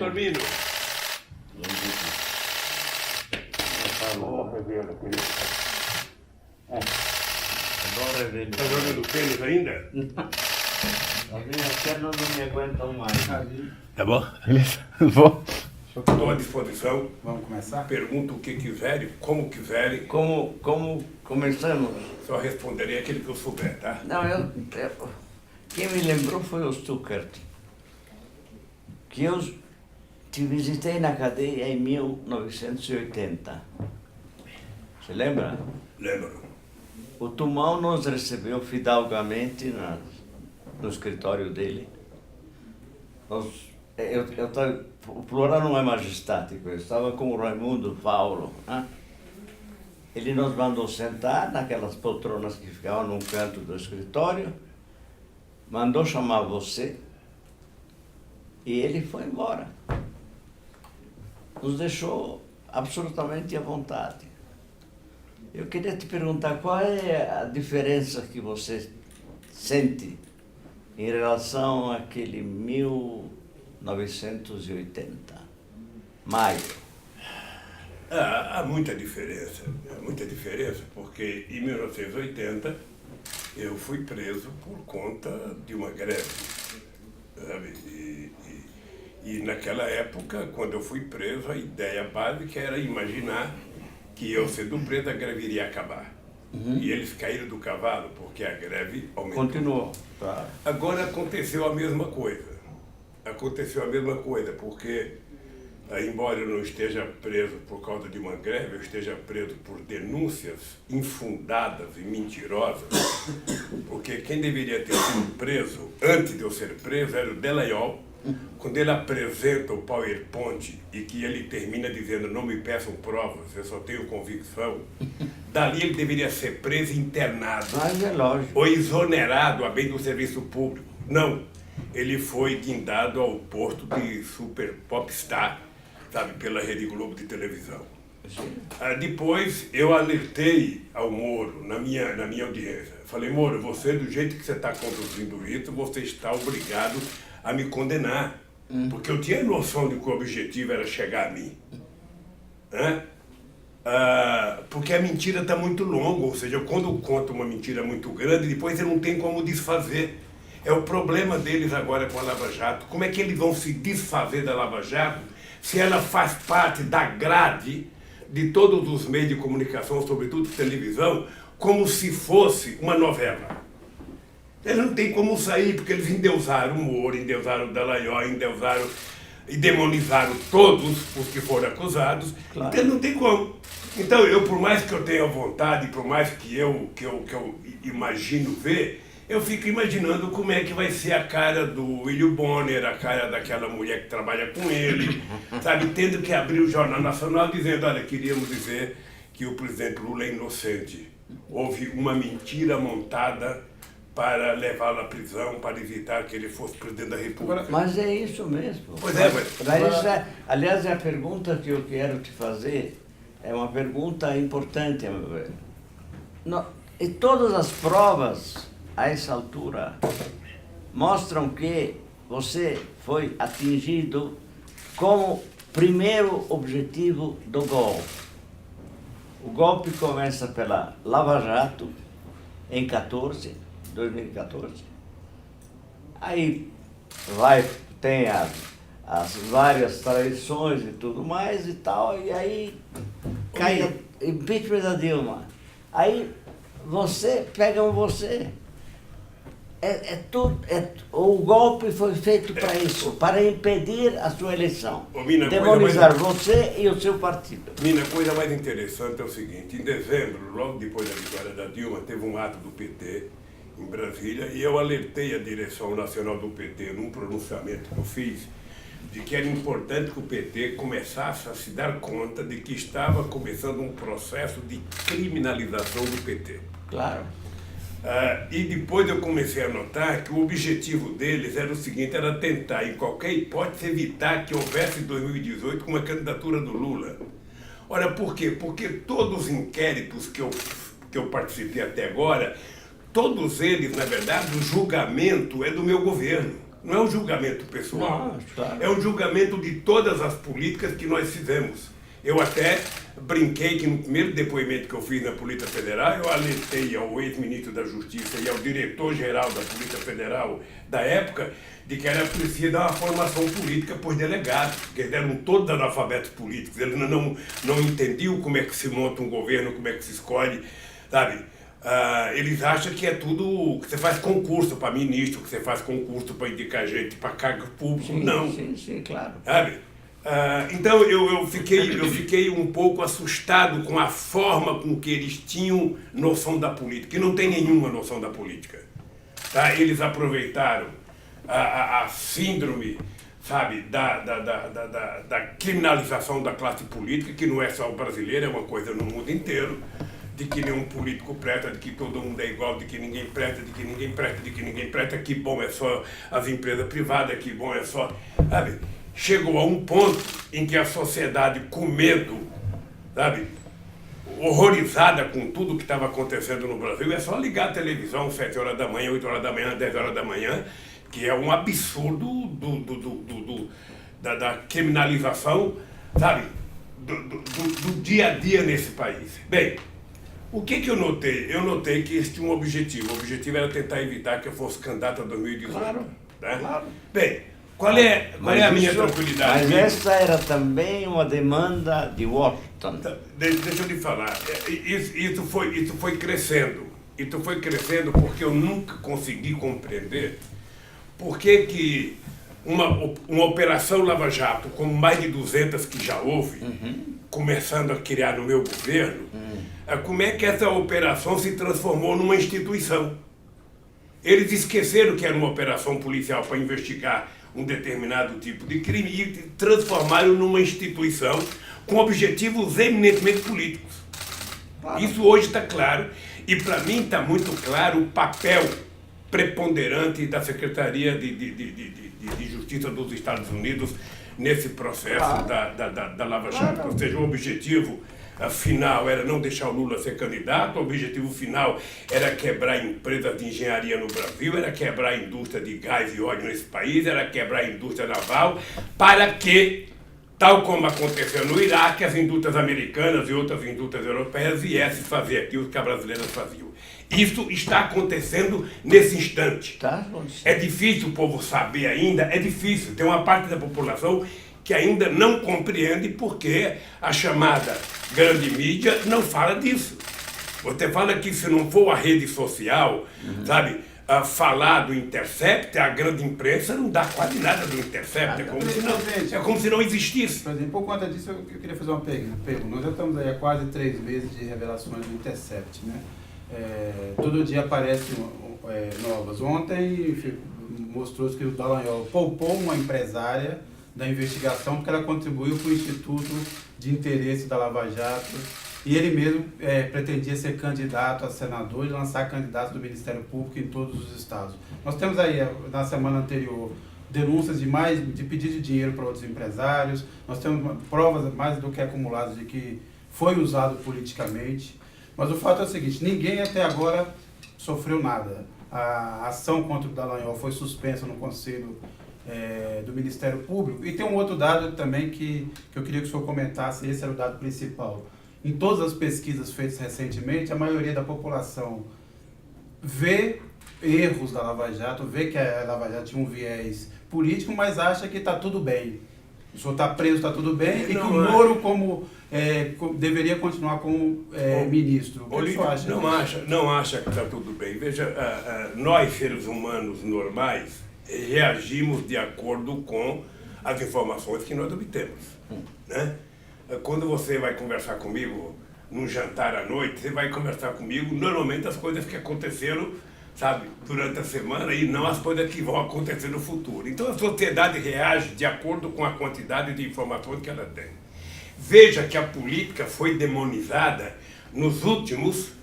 Armindo. Alô, Rebelo, querido. Agora ele Tá jogando tênis ainda? as minhas pernas não me aguentam mais. Tá bom? Beleza? Vou. Estou à disposição. Vamos começar? Pergunta o que quiserem, como quiserem. Como começamos? Só responderei aquele que eu souber, tá? Não, quem me lembrou foi o Stuckert, que eu te visitei na cadeia em 1980. Você lembra? Lembro. O Tumão nos recebeu fidalgamente no escritório dele. O plural não é majestático, eu estava com o Raimundo Paulo. Né? Ele nos mandou sentar naquelas poltronas que ficavam num canto do escritório, mandou chamar você e ele foi embora. Nos deixou absolutamente à vontade. Eu queria te perguntar qual é a diferença que você sente em relação àquele 1980, maio. Há muita diferença, porque em 1980 eu fui preso por conta de uma greve, sabe? E naquela época, quando eu fui preso, a ideia básica era imaginar que eu sendo preso, a greve iria acabar. E eles caíram do cavalo porque a greve aumentou. Continuou. Claro. Agora aconteceu a mesma coisa. Porque, embora eu não esteja preso por causa de uma greve, eu esteja preso por denúncias infundadas e mentirosas, porque quem deveria ter sido preso antes de eu ser preso era o Delayol, quando ele apresenta o PowerPoint e que ele termina dizendo não me peçam provas, eu só tenho convicção, dali ele deveria ser preso e internado. Mas é lógico. Ou exonerado a bem do serviço público. Não. Ele foi guindado ao posto de super popstar, sabe, pela Rede Globo de televisão. Depois eu alertei ao Moro na minha audiência. Falei, Moro, você do jeito que você está conduzindo isso, você está obrigado a me condenar. Porque eu tinha noção de que o objetivo era chegar a mim. Né? Porque a mentira está muito longa, ou seja, quando eu conto uma mentira muito grande, depois você não tem como desfazer. É o problema deles agora com a Lava Jato. Como é que eles vão se desfazer da Lava Jato se ela faz parte da grade de todos os meios de comunicação, sobretudo televisão, como se fosse uma novela? Eles não têm como sair, porque eles endeusaram o Moro, endeusaram o Dallagnol, endeusaram e demonizaram todos os que foram acusados. Claro. Então não tem como. Então eu, por mais que eu tenha vontade, por mais que eu imagino ver, eu fico imaginando como é que vai ser a cara do William Bonner, a cara daquela mulher que trabalha com ele, sabe, tendo que abrir o Jornal Nacional dizendo, olha, queríamos dizer que o presidente Lula é inocente. Houve uma mentira montada para levá-lo à prisão, para evitar que ele fosse presidente da República. Mas é isso mesmo. Pois é, mas... Aliás, a pergunta que eu quero te fazer é uma pergunta importante, a meu ver. E todas as provas, a essa altura, mostram que você foi atingido como primeiro objetivo do golpe. O golpe começa pela Lava Jato, em 2014. Aí tem as várias traições e tudo mais e tal, e aí cai o impeachment da Dilma. Aí pegam você. O golpe foi feito para isso, para impedir a sua eleição. Demonizar você e o seu partido. Mina, a coisa mais interessante é o seguinte, em dezembro, logo depois da vitória da Dilma, teve um ato do PT em Brasília e eu alertei a direção nacional do PT num pronunciamento que eu fiz de que era importante que o PT começasse a se dar conta de que estava começando um processo de criminalização do PT. Claro. E depois eu comecei a notar que o objetivo deles era o seguinte, era tentar, em qualquer hipótese, evitar que houvesse em 2018 uma candidatura do Lula. Ora, por quê? Porque todos os inquéritos que eu participei até agora, todos eles, na verdade, o julgamento é do meu governo. Não é um julgamento pessoal. Não, claro. É um julgamento de todas as políticas que nós fizemos. Eu até brinquei que no primeiro depoimento que eu fiz na Polícia Federal, eu alertei ao ex-ministro da Justiça e ao diretor-geral da Polícia Federal da época de que era preciso dar uma formação política para os delegados, porque eles eram todos analfabetos políticos, eles não entendiam como é que se monta um governo, como é que se escolhe, sabe? Eles acham que é tudo, que você faz concurso para ministro, que você faz concurso para indicar gente para cargo público. Sim, não. sim, claro. Sabe? Então eu fiquei um pouco assustado com a forma com que eles tinham noção da política, que não tem nenhuma noção da política. Tá? Eles aproveitaram a síndrome, sabe, da criminalização da classe política, que não é só brasileira, é uma coisa no mundo inteiro, de que nenhum político presta, de que todo mundo é igual, de que ninguém presta, de que ninguém presta, de que ninguém presta, que bom é só as empresas privadas, que bom é só... Sabe? Chegou a um ponto em que a sociedade, com medo, sabe, horrorizada com tudo que estava acontecendo no Brasil, é só ligar a televisão 7 horas da manhã, 8 horas da manhã, 10 horas da manhã, que é um absurdo da criminalização, sabe, do dia a dia nesse país. Bem, o que eu notei? Eu notei que eles tinham um objetivo. O objetivo era tentar evitar que eu fosse candidato a 2018. Claro, né? claro. Bem, qual é a minha isso, tranquilidade? Mas essa era também uma demanda de Washington. Deixa eu lhe falar. Isso foi crescendo. Isso foi crescendo porque eu nunca consegui compreender por que uma operação Lava Jato, como mais de 200 que já houve, começando a criar no meu governo, como é que essa operação se transformou numa instituição? Eles esqueceram que era uma operação policial para investigar um determinado tipo de crime e transformaram numa instituição com objetivos eminentemente políticos. Claro. Isso hoje está claro e para mim está muito claro o papel preponderante da Secretaria de Justiça dos Estados Unidos nesse processo da Lava Jato. Ou seja, o objetivo final era não deixar o Lula ser candidato, o objetivo final era quebrar empresas de engenharia no Brasil, era quebrar a indústria de gás e óleo nesse país, era quebrar a indústria naval, para que, tal como aconteceu no Iraque, as indústrias americanas e outras indústrias europeias viessem fazer aquilo que as brasileiras faziam. Isso está acontecendo nesse instante. Tá? É difícil o povo saber ainda, é difícil. Tem uma parte da população que ainda não compreende porque a chamada grande mídia não fala disso. Você fala que se não for a rede social, sabe, falar do Intercept, a grande imprensa não dá quase nada do Intercept, é como se não existisse. Por exemplo, por conta disso, eu queria fazer uma pergunta. Nós já estamos aí há quase 3 meses de revelações do Intercept, né? Todo dia aparecem novas. Ontem mostrou que o Dallagnol poupou uma empresária da investigação porque ela contribuiu para o Instituto de Interesse da Lava Jato e ele mesmo pretendia ser candidato a senador e lançar candidato do Ministério Público em todos os estados. Nós temos aí, na semana anterior, denúncias de pedido de dinheiro para outros empresários, nós temos provas mais do que acumuladas de que foi usado politicamente, mas o fato é o seguinte, ninguém até agora sofreu nada. A ação contra o Dallagnol foi suspensa no Conselho do Ministério Público. E tem um outro dado também que eu queria que o senhor comentasse, esse era o dado principal. Em todas as pesquisas feitas recentemente, a maioria da população vê erros da Lava Jato, vê que a Lava Jato tinha um viés político, mas acha que está tudo bem. O senhor está preso, está tudo bem, e que o Moro deveria continuar como ministro. O que o senhor acha? Não acha que está tudo bem. Veja, nós, seres humanos normais, reagimos de acordo com as informações que nós obtemos. Né? Quando você vai conversar comigo num jantar à noite, você vai conversar comigo normalmente as coisas que aconteceram, sabe, durante a semana e não as coisas que vão acontecer no futuro. Então a sociedade reage de acordo com a quantidade de informações que ela tem. Veja que a política foi demonizada nos últimos,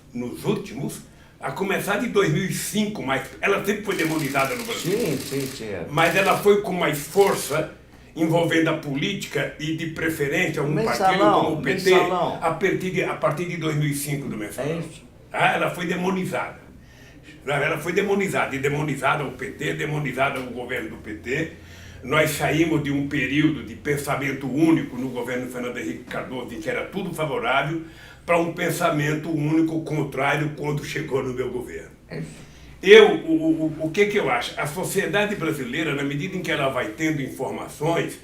a começar de 2005, mas ela sempre foi demonizada no Brasil. Sim. Mas ela foi com mais força, envolvendo a política e de preferência um partido como o PT, a partir de 2005 do Mensalão. É isso. Ela foi demonizada. Ela foi demonizada, e demonizada o PT, demonizada o governo do PT. Nós saímos de um período de pensamento único no governo Fernando Henrique Cardoso, em que era tudo favorável, para um pensamento único contrário quando chegou no meu governo. O que eu acho? A sociedade brasileira, na medida em que ela vai tendo informações,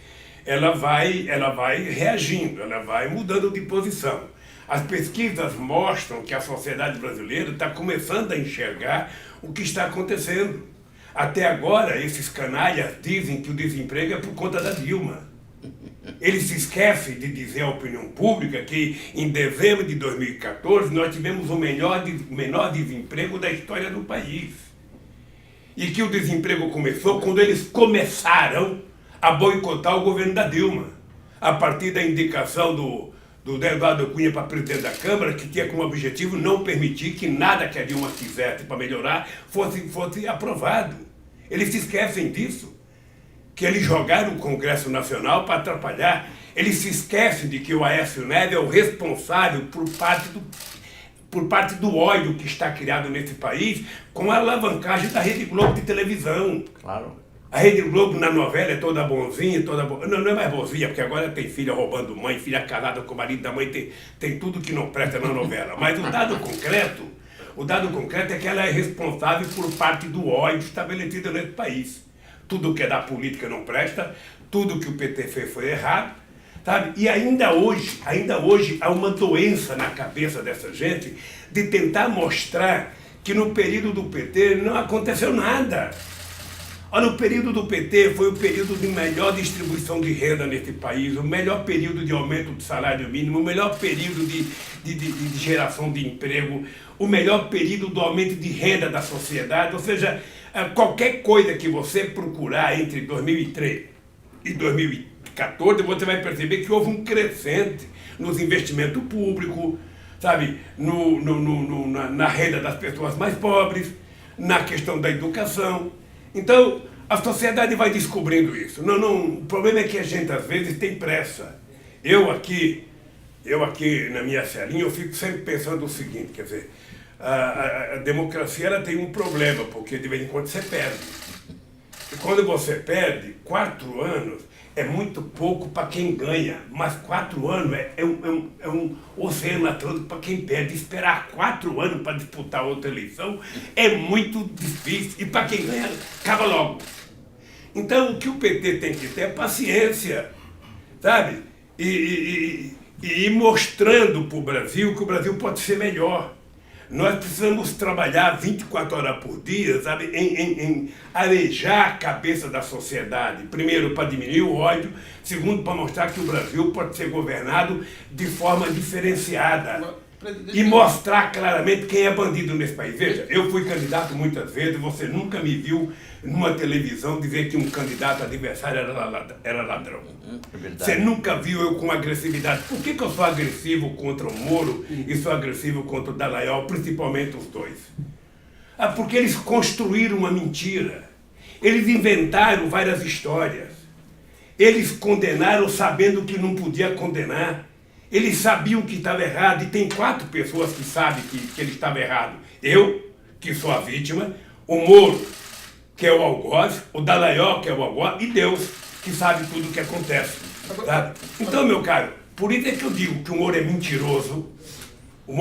ela vai reagindo, ela vai mudando de posição. As pesquisas mostram que a sociedade brasileira está começando a enxergar o que está acontecendo. Até agora, esses canalhas dizem que o desemprego é por conta da Dilma. Eles se esquecem de dizer à opinião pública que em dezembro de 2014 nós tivemos o menor desemprego da história do país. E que o desemprego começou quando eles começaram a boicotar o governo da Dilma, a partir da indicação do Eduardo Cunha para presidente da Câmara, que tinha como objetivo não permitir que nada que a Dilma fizesse para melhorar fosse aprovado. Eles se esquecem disso, que eles jogaram o Congresso Nacional para atrapalhar. Eles se esquecem de que o Aécio Neves é o responsável por parte do ódio que está criado nesse país com a alavancagem da Rede Globo de televisão. Claro. A Rede Globo na novela é toda bonzinha, não é mais bonzinha, porque agora tem filha roubando mãe, filha casada com o marido da mãe, tem tudo que não presta na novela. Mas o dado concreto é que ela é responsável por parte do ódio estabelecido nesse país. Tudo que é da política não presta, tudo que o PT fez foi errado, sabe? E ainda hoje há uma doença na cabeça dessa gente de tentar mostrar que no período do PT não aconteceu nada. Olha, o período do PT foi o período de melhor distribuição de renda nesse país, o melhor período de aumento do salário mínimo, o melhor período de geração de emprego, o melhor período do aumento de renda da sociedade. Ou seja, qualquer coisa que você procurar entre 2003 e 2014, você vai perceber que houve um crescente nos investimentos públicos, sabe, na renda das pessoas mais pobres, na questão da educação. Então, a sociedade vai descobrindo isso. O problema é que a gente, às vezes, tem pressa. Eu aqui na minha celinha, eu fico sempre pensando o seguinte, quer dizer, a democracia ela tem um problema, porque de vez em quando você perde. E quando você perde, 4 anos é muito pouco para quem ganha, mas 4 anos é um oceano atlântico para quem perde. Esperar 4 anos para disputar outra eleição é muito difícil, e para quem ganha, acaba logo. Então o que o PT tem que ter é paciência, sabe? E ir mostrando para o Brasil que o Brasil pode ser melhor. Nós precisamos trabalhar 24 horas por dia, sabe, em arejar a cabeça da sociedade. Primeiro, para diminuir o ódio. Segundo, para mostrar que o Brasil pode ser governado de forma diferenciada. E mostrar claramente quem é bandido nesse país. Veja, eu fui candidato muitas vezes, você nunca me viu numa televisão dizer que um candidato adversário era ladrão. É verdade. Você nunca viu eu com agressividade. Por que eu sou agressivo contra o Moro e sou agressivo contra o Dallagnol, principalmente os dois? Porque eles construíram uma mentira. Eles inventaram várias histórias. Eles condenaram sabendo que não podia condenar. Eles sabiam que estava errado, e tem 4 pessoas que sabem que ele estava errado. Eu, que sou a vítima, o Moro, que é o algoz, o Dallagnol, que é o algoz, e Deus, que sabe tudo o que acontece. Sabe? Então, meu caro, por isso é que eu digo que o Moro é mentiroso, o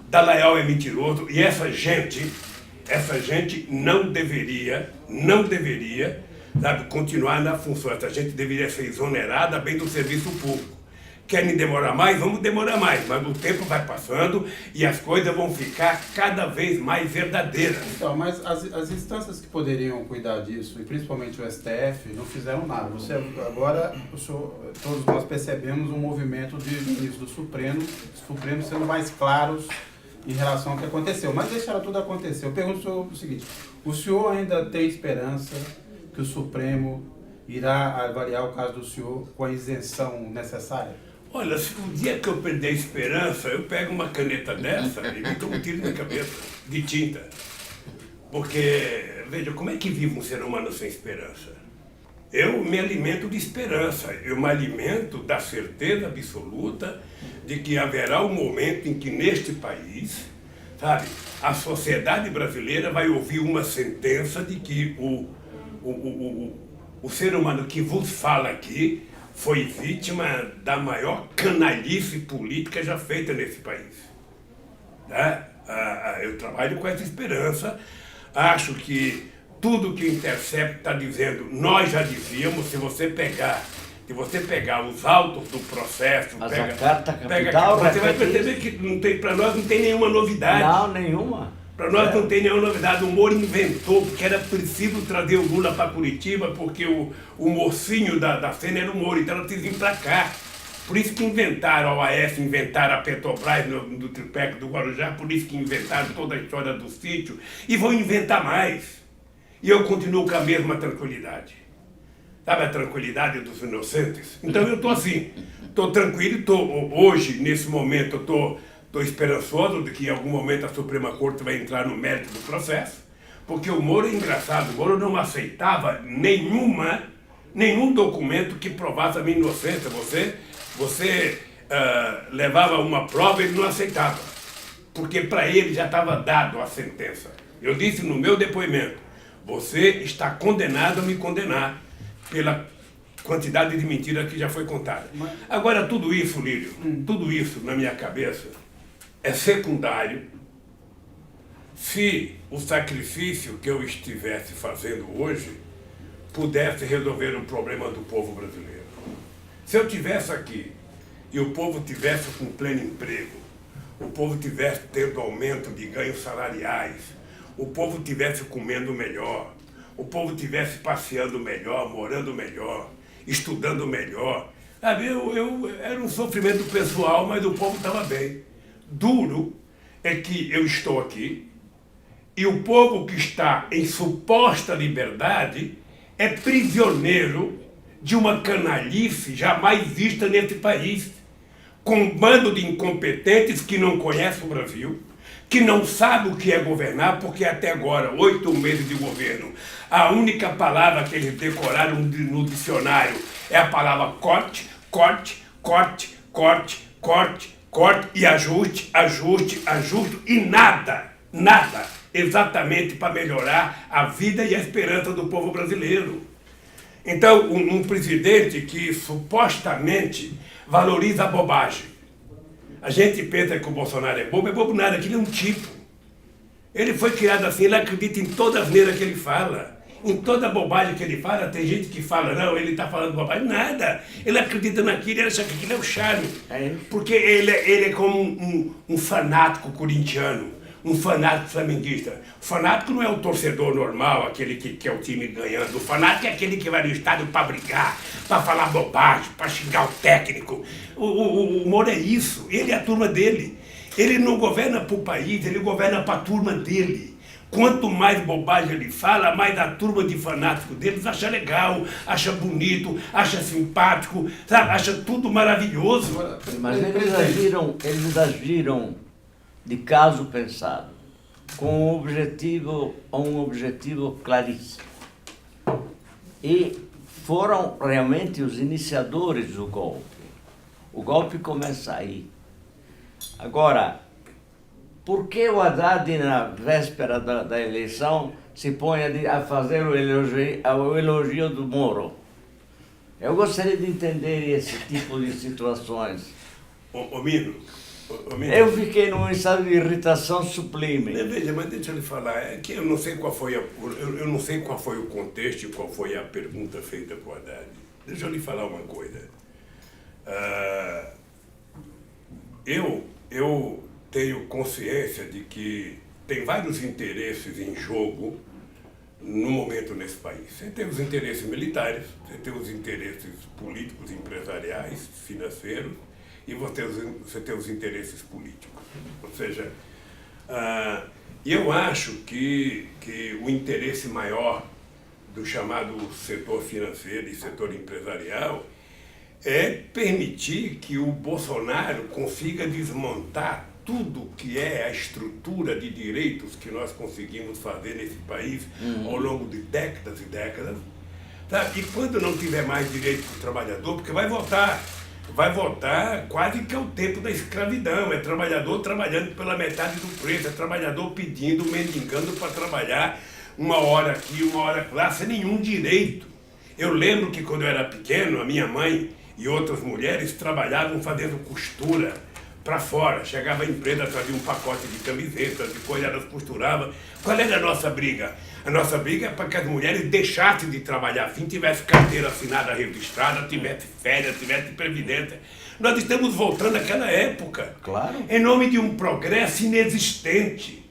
Dallagnol é mentiroso, e essa gente não deveria, sabe, continuar na função. Essa gente deveria ser exonerada bem do serviço público. Querem demorar mais? Vamos demorar mais, mas o tempo vai passando e as coisas vão ficar cada vez mais verdadeiras. Então, mas as instâncias que poderiam cuidar disso, e principalmente o STF, não fizeram nada. Todos nós percebemos um movimento de ministros do Supremo sendo mais claros em relação ao que aconteceu, mas deixaram tudo acontecer. Eu pergunto o seguinte: o senhor ainda tem esperança que o Supremo irá avaliar o caso do senhor com a isenção necessária? Olha, se um dia que eu perder a esperança, eu pego uma caneta dessa e me dou um tiro na cabeça, de tinta. Porque, veja, como é que vive um ser humano sem esperança? Eu me alimento de esperança, eu me alimento da certeza absoluta de que haverá um momento em que neste país, sabe? A sociedade brasileira vai ouvir uma sentença de que o ser humano que vos fala aqui foi vítima da maior canalice política já feita nesse país. Tá? Eu trabalho com essa esperança. Acho que tudo que o Intercept está dizendo, nós já dizíamos. Se você pegar os autos do processo, mas a carta capital, você vai perceber que para nós não tem nenhuma novidade. Não, nenhuma. Para nós não tem nenhuma novidade. O Moro inventou que era preciso trazer o Lula para Curitiba, porque o mocinho da cena era o Moro, então era preciso vir para cá. Por isso que inventaram a OAS, inventaram a Petrobras do triplex do Guarujá, por isso que inventaram toda a história do sítio, e vão inventar mais. E eu continuo com a mesma tranquilidade. Sabe a tranquilidade dos inocentes? Então eu estou assim, estou tranquilo, hoje, nesse momento, eu estou esperançoso de que em algum momento a Suprema Corte vai entrar no mérito do processo, porque o Moro é engraçado, o Moro não aceitava nenhum documento que provasse a minha inocência. Você levava uma prova e ele não aceitava, porque para ele já estava dado a sentença. Eu disse no meu depoimento, você está condenado a me condenar pela quantidade de mentiras que já foi contada. Agora, tudo isso, Lírio, tudo isso na minha cabeça é secundário se o sacrifício que eu estivesse fazendo hoje pudesse resolver o problema do povo brasileiro. Se eu estivesse aqui e o povo tivesse com pleno emprego, o povo tivesse tendo aumento de ganhos salariais, o povo tivesse comendo melhor, o povo tivesse passeando melhor, morando melhor, estudando melhor, sabe? Era um sofrimento pessoal, mas o povo estava bem. Duro é que eu estou aqui e o povo que está em suposta liberdade é prisioneiro de uma canalice jamais vista nesse país, com um bando de incompetentes que não conhecem o Brasil, que não sabe o que é governar, porque até agora, 8 meses de governo, a única palavra que eles decoraram no dicionário é a palavra corte, corte, corte, corte, corte, corte e ajuste, ajuste, ajuste e nada exatamente para melhorar a vida e a esperança do povo brasileiro. Então, um presidente que supostamente valoriza a bobagem. A gente pensa que o Bolsonaro é bobo nada, aquilo é um tipo. Ele foi criado assim, ele acredita em toda a asneira que ele fala. Em toda a bobagem que ele fala, tem gente que fala, não, ele está falando bobagem. Nada. Ele acredita naquilo, ele acha que aquilo é o charme. Porque ele é como um fanático corintiano, um fanático flamenguista. O fanático não é o torcedor normal, aquele que quer o time ganhando. O fanático é aquele que vai no estádio para brigar, para falar bobagem, para xingar o técnico. O Moro é isso, ele é a turma dele. Ele não governa para o país, ele governa para a turma dele. Quanto mais bobagem ele fala, mais a turma de fanáticos deles acha legal, acha bonito, acha simpático, sabe? Acha tudo maravilhoso. Mas eles agiram de caso pensado, com um objetivo claríssimo. E foram realmente os iniciadores do golpe. O golpe começa aí. Agora, por que o Haddad, na véspera da eleição, se põe a fazer o elogio do Moro? Eu gostaria de entender esse tipo de situações. Mino, eu fiquei num estado de irritação sublime. Veja, mas deixa eu lhe falar, é que eu não sei qual foi o contexto e qual foi a pergunta feita por Haddad. Deixa eu lhe falar uma coisa. Eu tenho consciência de que tem vários interesses em jogo no momento nesse país. Você tem os interesses militares, você tem os interesses políticos, empresariais, financeiros, e você tem os interesses políticos. Ou seja, eu acho que o interesse maior do chamado setor financeiro e setor empresarial é permitir que o Bolsonaro consiga desmontar tudo que é a estrutura de direitos que nós conseguimos fazer nesse país ao longo de décadas e décadas. Tá? E quando não tiver mais direito para o trabalhador, porque vai voltar vai voltar quase que ao tempo da escravidão. É trabalhador trabalhando pela metade do preço, é trabalhador pedindo, mendigando para trabalhar uma hora aqui, uma hora lá, sem nenhum direito. Eu lembro que quando eu era pequeno, a minha mãe e outras mulheres trabalhavam fazendo costura para fora. Chegava a empresa, trazia um pacote de camisetas, de coisa, elas costuravam. Qual era a nossa briga? A nossa briga é para que as mulheres deixassem de trabalhar assim, tivesse carteira assinada registrada, tivesse férias, tivesse previdência. Nós estamos voltando àquela época. Claro. Em nome de um progresso inexistente.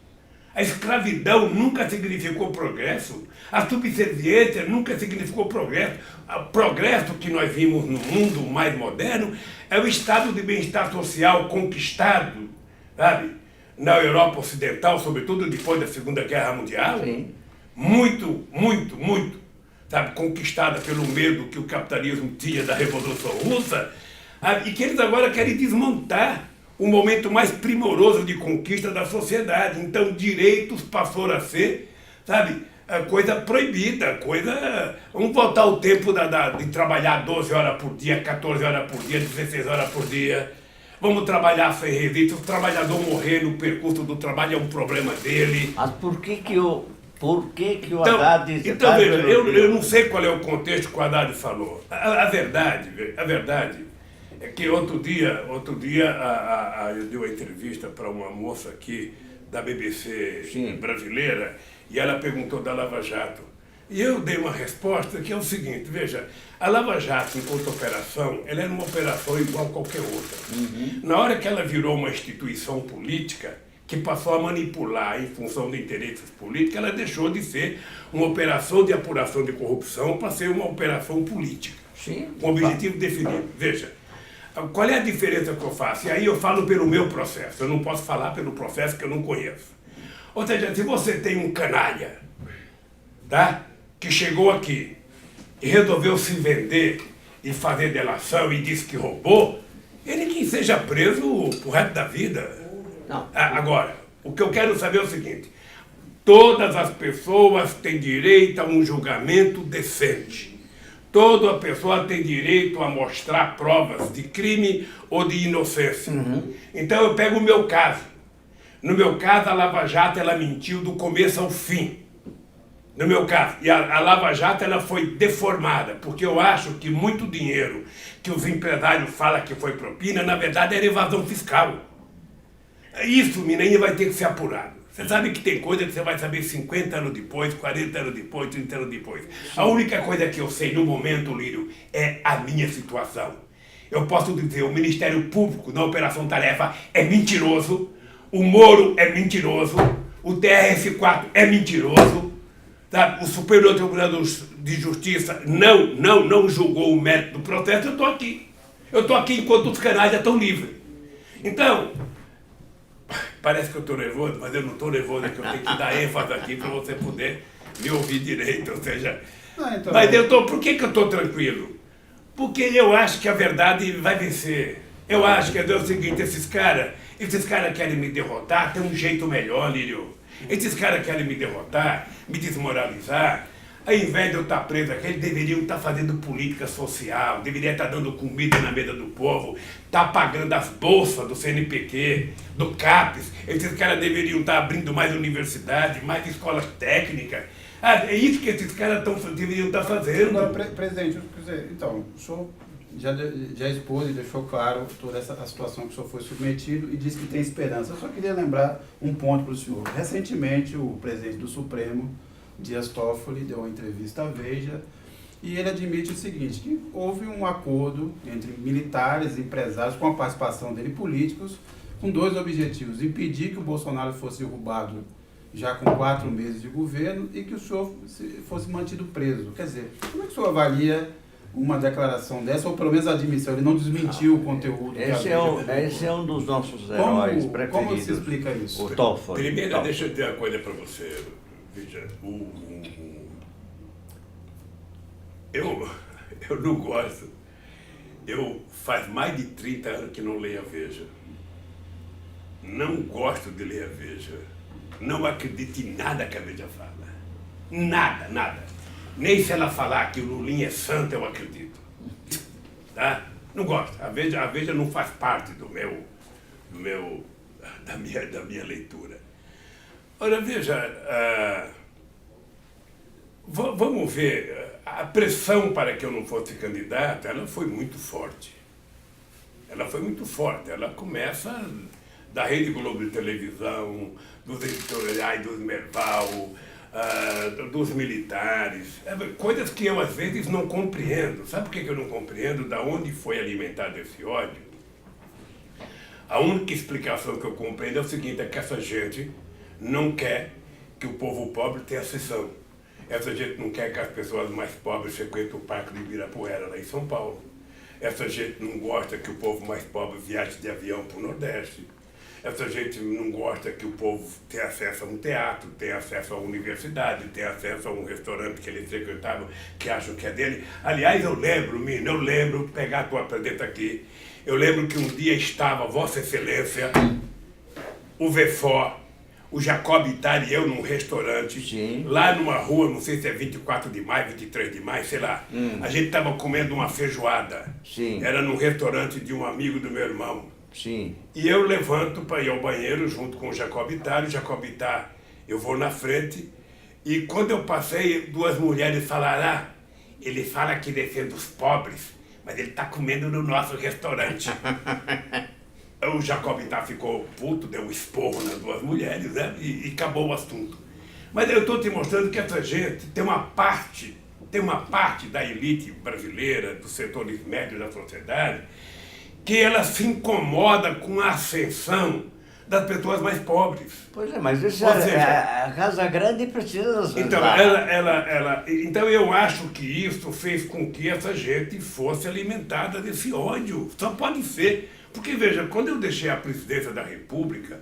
A escravidão nunca significou progresso. A subserviência nunca significou progresso. O progresso que nós vimos no mundo mais moderno é o estado de bem-estar social conquistado, sabe? Na Europa Ocidental, sobretudo depois da Segunda Guerra Mundial. Sim. Muito, sabe? Conquistada pelo medo que o capitalismo tinha da Revolução Russa, sabe? E que eles agora querem desmontar o momento mais primoroso de conquista da sociedade. Então, direitos passaram a ser, sabe, coisa proibida, coisa... Vamos voltar ao tempo de trabalhar 12 horas por dia, 14 horas por dia, 16 horas por dia. Vamos trabalhar sem resíduos. Se o trabalhador morrer no percurso do trabalho é um problema dele. Mas por que o Então, Haddad... então veja, eu não sei qual é o contexto que o Haddad falou. A verdade é que outro dia eu dei uma entrevista para uma moça aqui da BBC Sim. brasileira e ela perguntou da Lava Jato. E eu dei uma resposta que é o seguinte, veja, a Lava Jato, enquanto operação, ela era uma operação igual a qualquer outra. Na hora que ela virou uma instituição política, que passou a manipular em função de interesses políticos, ela deixou de ser uma operação de apuração de corrupção para ser uma operação política. Sim. Com objetivo definido. Veja, qual é a diferença que eu faço? E aí eu falo pelo meu processo, eu não posso falar pelo processo que eu não conheço. Ou seja, se você tem um canalha, tá? Que chegou aqui e resolveu se vender e fazer delação e disse que roubou, ele que seja preso pro resto da vida. Não. Agora, o que eu quero saber é o seguinte, todas as pessoas têm direito a um julgamento decente. Toda pessoa tem direito a mostrar provas de crime ou de inocência. Então eu pego o meu caso. No meu caso, a Lava Jato ela mentiu do começo ao fim. No meu caso. E a Lava Jato ela foi deformada, porque eu acho que muito dinheiro que os empresários falam que foi propina, na verdade era evasão fiscal. Isso, menino, vai ter que ser apurado. Você sabe que tem coisa que você vai saber 50 anos depois, 40 anos depois, 30 anos depois. A única coisa que eu sei no momento, Lírio, é a minha situação. Eu posso dizer, o Ministério Público na Operação Tarefa é mentiroso, o Moro é mentiroso, o TRF4 é mentiroso, sabe? O Superior Tribunal de Justiça não julgou o mérito do processo, eu estou aqui. Eu estou aqui enquanto os canais já estão livres. Então... Parece que eu estou nervoso, mas eu não estou nervoso, é que eu tenho que dar ênfase aqui para você poder me ouvir direito, ou seja... Então, mas por que eu estou tranquilo? Porque eu acho que a verdade vai vencer. Eu acho que é o seguinte, esses caras querem me derrotar, tem um jeito melhor, Lírio. Esses caras querem me derrotar, me desmoralizar. Ao invés de eu estar preso aqui, eles deveriam estar fazendo política social, deveriam estar dando comida na mesa do povo, estar pagando as bolsas do CNPq, do CAPES. Esses caras deveriam estar abrindo mais universidades, mais escolas técnicas. É isso que esses caras deveriam estar fazendo. Agora, presidente, então, o senhor já expôs e deixou claro toda a situação que o senhor foi submetido e disse que tem esperança. Eu só queria lembrar um ponto para o senhor. Recentemente, o presidente do Supremo, Dias Toffoli, deu uma entrevista à Veja e ele admite o seguinte, que houve um acordo entre militares e empresários com a participação dele políticos com dois objetivos, impedir que o Bolsonaro fosse derrubado já com 4 meses de governo e que o senhor fosse mantido preso. Quer dizer, como é que o senhor avalia uma declaração dessa, ou pelo menos a admissão, ele não desmentiu o conteúdo? Esse é um dos nossos heróis preferidos. Como se explica isso? O Toffoli. Primeiro, deixa eu dizer uma coisa para você. Veja, eu não gosto. Eu faz mais de 30 anos que não leio a Veja. Não gosto de ler a Veja. Não acredito em nada que a Veja fala. Nada. Nem se ela falar que o Lulinha é santo, eu acredito. Tá? Não gosto. A Veja não faz parte da minha leitura. Ora, veja, vamos ver, a pressão para que eu não fosse candidato, ela foi muito forte. Ela foi muito forte. Ela começa da Rede Globo de televisão, dos editoriais dos Merval, dos militares, coisas que eu às vezes não compreendo. Sabe por que eu não compreendo? Da onde foi alimentado esse ódio? A única explicação que eu compreendo é o seguinte, é que essa gente não quer que o povo pobre tenha ascensão. Essa gente não quer que as pessoas mais pobres frequentem o Parque de Ibirapuera, lá em São Paulo. Essa gente não gosta que o povo mais pobre viaje de avião para o Nordeste. Essa gente não gosta que o povo tenha acesso a um teatro, tenha acesso a uma universidade, tenha acesso a um restaurante que eles frequentavam, que acham que é dele. Aliás, eu lembro, pegar a tua presença aqui, eu lembro que um dia estava Vossa Excelência, o Vefó, o Jacob Ittar e eu num restaurante, Sim. lá numa rua, não sei se é 24 de maio, 23 de maio, sei lá. A gente estava comendo uma feijoada. Sim. Era num restaurante de um amigo do meu irmão. Sim. E eu levanto para ir ao banheiro junto com o Jacob Ittar. O Jacob Ittar, eu vou na frente. E quando eu passei, duas mulheres falaram, ele fala que defende os pobres, mas ele está comendo no nosso restaurante. O Jacob Ittar ficou puto, deu um esporro nas duas mulheres, né? E acabou o assunto. Mas eu estou te mostrando que essa gente tem uma parte da elite brasileira, dos setores médios da sociedade, que ela se incomoda com a ascensão das pessoas mais pobres. Pois é, mas isso Ou seja, a Casa Grande precisa... Então, então eu acho que isso fez com que essa gente fosse alimentada desse ódio. Só pode ser. Porque, veja, quando eu deixei a presidência da República,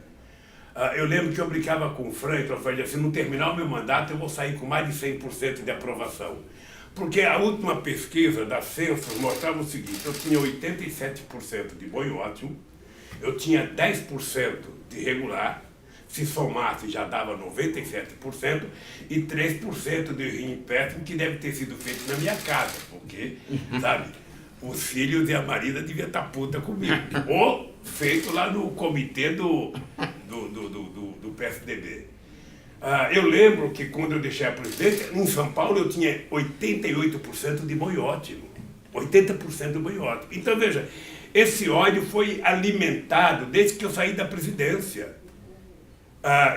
eu lembro que eu brincava com o Frank, eu falei assim, no terminar o meu mandato eu vou sair com mais de 100% de aprovação. Porque a última pesquisa da Census mostrava o seguinte, eu tinha 87% de bom e ótimo, eu tinha 10% de regular, se somasse já dava 97%, e 3% de ruim péssimo, que deve ter sido feito na minha casa, porque, sabe, os filhos e a marida deviam estar puta comigo. Ou feito lá no comitê do PSDB. Eu lembro que quando eu deixei a presidência, em São Paulo eu tinha 88% de bom e ótimo. 80% de bom e ótimo. Então, veja, esse ódio foi alimentado desde que eu saí da presidência.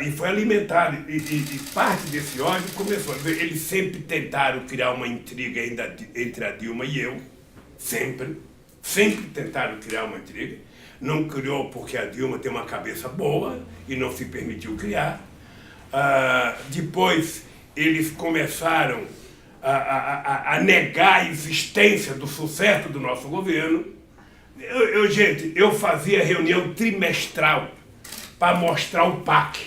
E foi alimentado. E parte desse ódio começou. Eles sempre tentaram criar uma intriga entre a Dilma e eu. Sempre tentaram criar uma intriga. Não criou porque a Dilma tem uma cabeça boa e não se permitiu criar. Depois eles começaram a negar a existência do sucesso do nosso governo. Gente, eu fazia reunião trimestral para mostrar o PAC.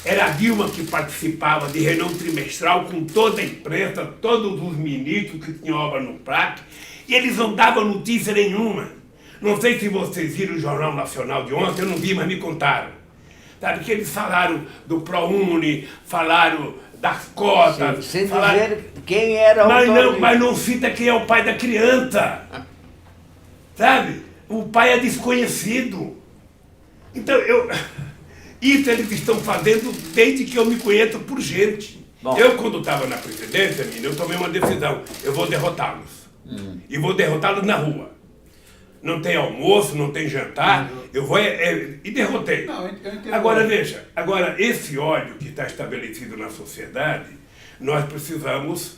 Era a Dilma que participava de reunião trimestral com toda a imprensa, todos os ministros que tinham obra no PAC, e eles não davam notícia nenhuma. Não sei se vocês viram o Jornal Nacional de ontem, eu não vi, mas me contaram. Sabe que eles falaram do ProUni, falaram das cotas. Sem falaram... dizer quem era o autor. Mas não cita quem é o pai da criança. Sabe? O pai é desconhecido. Então, isso eles estão fazendo desde que eu me conheço por gente. Bom. Eu, quando estava na presidência, eu tomei uma decisão. Eu vou derrotá-los. E vou derrotá-los na rua. Não tem almoço, não tem jantar, eu vou e derrotei. Não, eu entendo. Agora, veja, esse ódio que está estabelecido na sociedade, nós precisamos,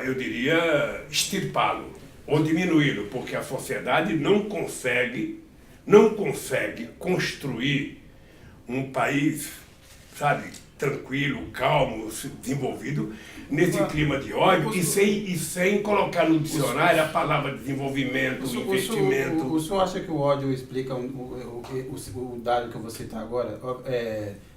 eu diria, extirpá-lo ou diminuí-lo, porque a sociedade não consegue construir um país, sabe, tranquilo, calmo, desenvolvido, nesse clima de ódio e sem colocar no dicionário a palavra desenvolvimento, investimento. O senhor acha que o ódio explica o dado que eu vou citar agora?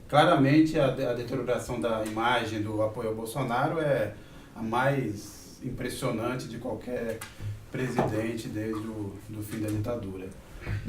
Claramente a deterioração da imagem do apoio ao Bolsonaro é a mais impressionante de qualquer presidente desde o fim da ditadura.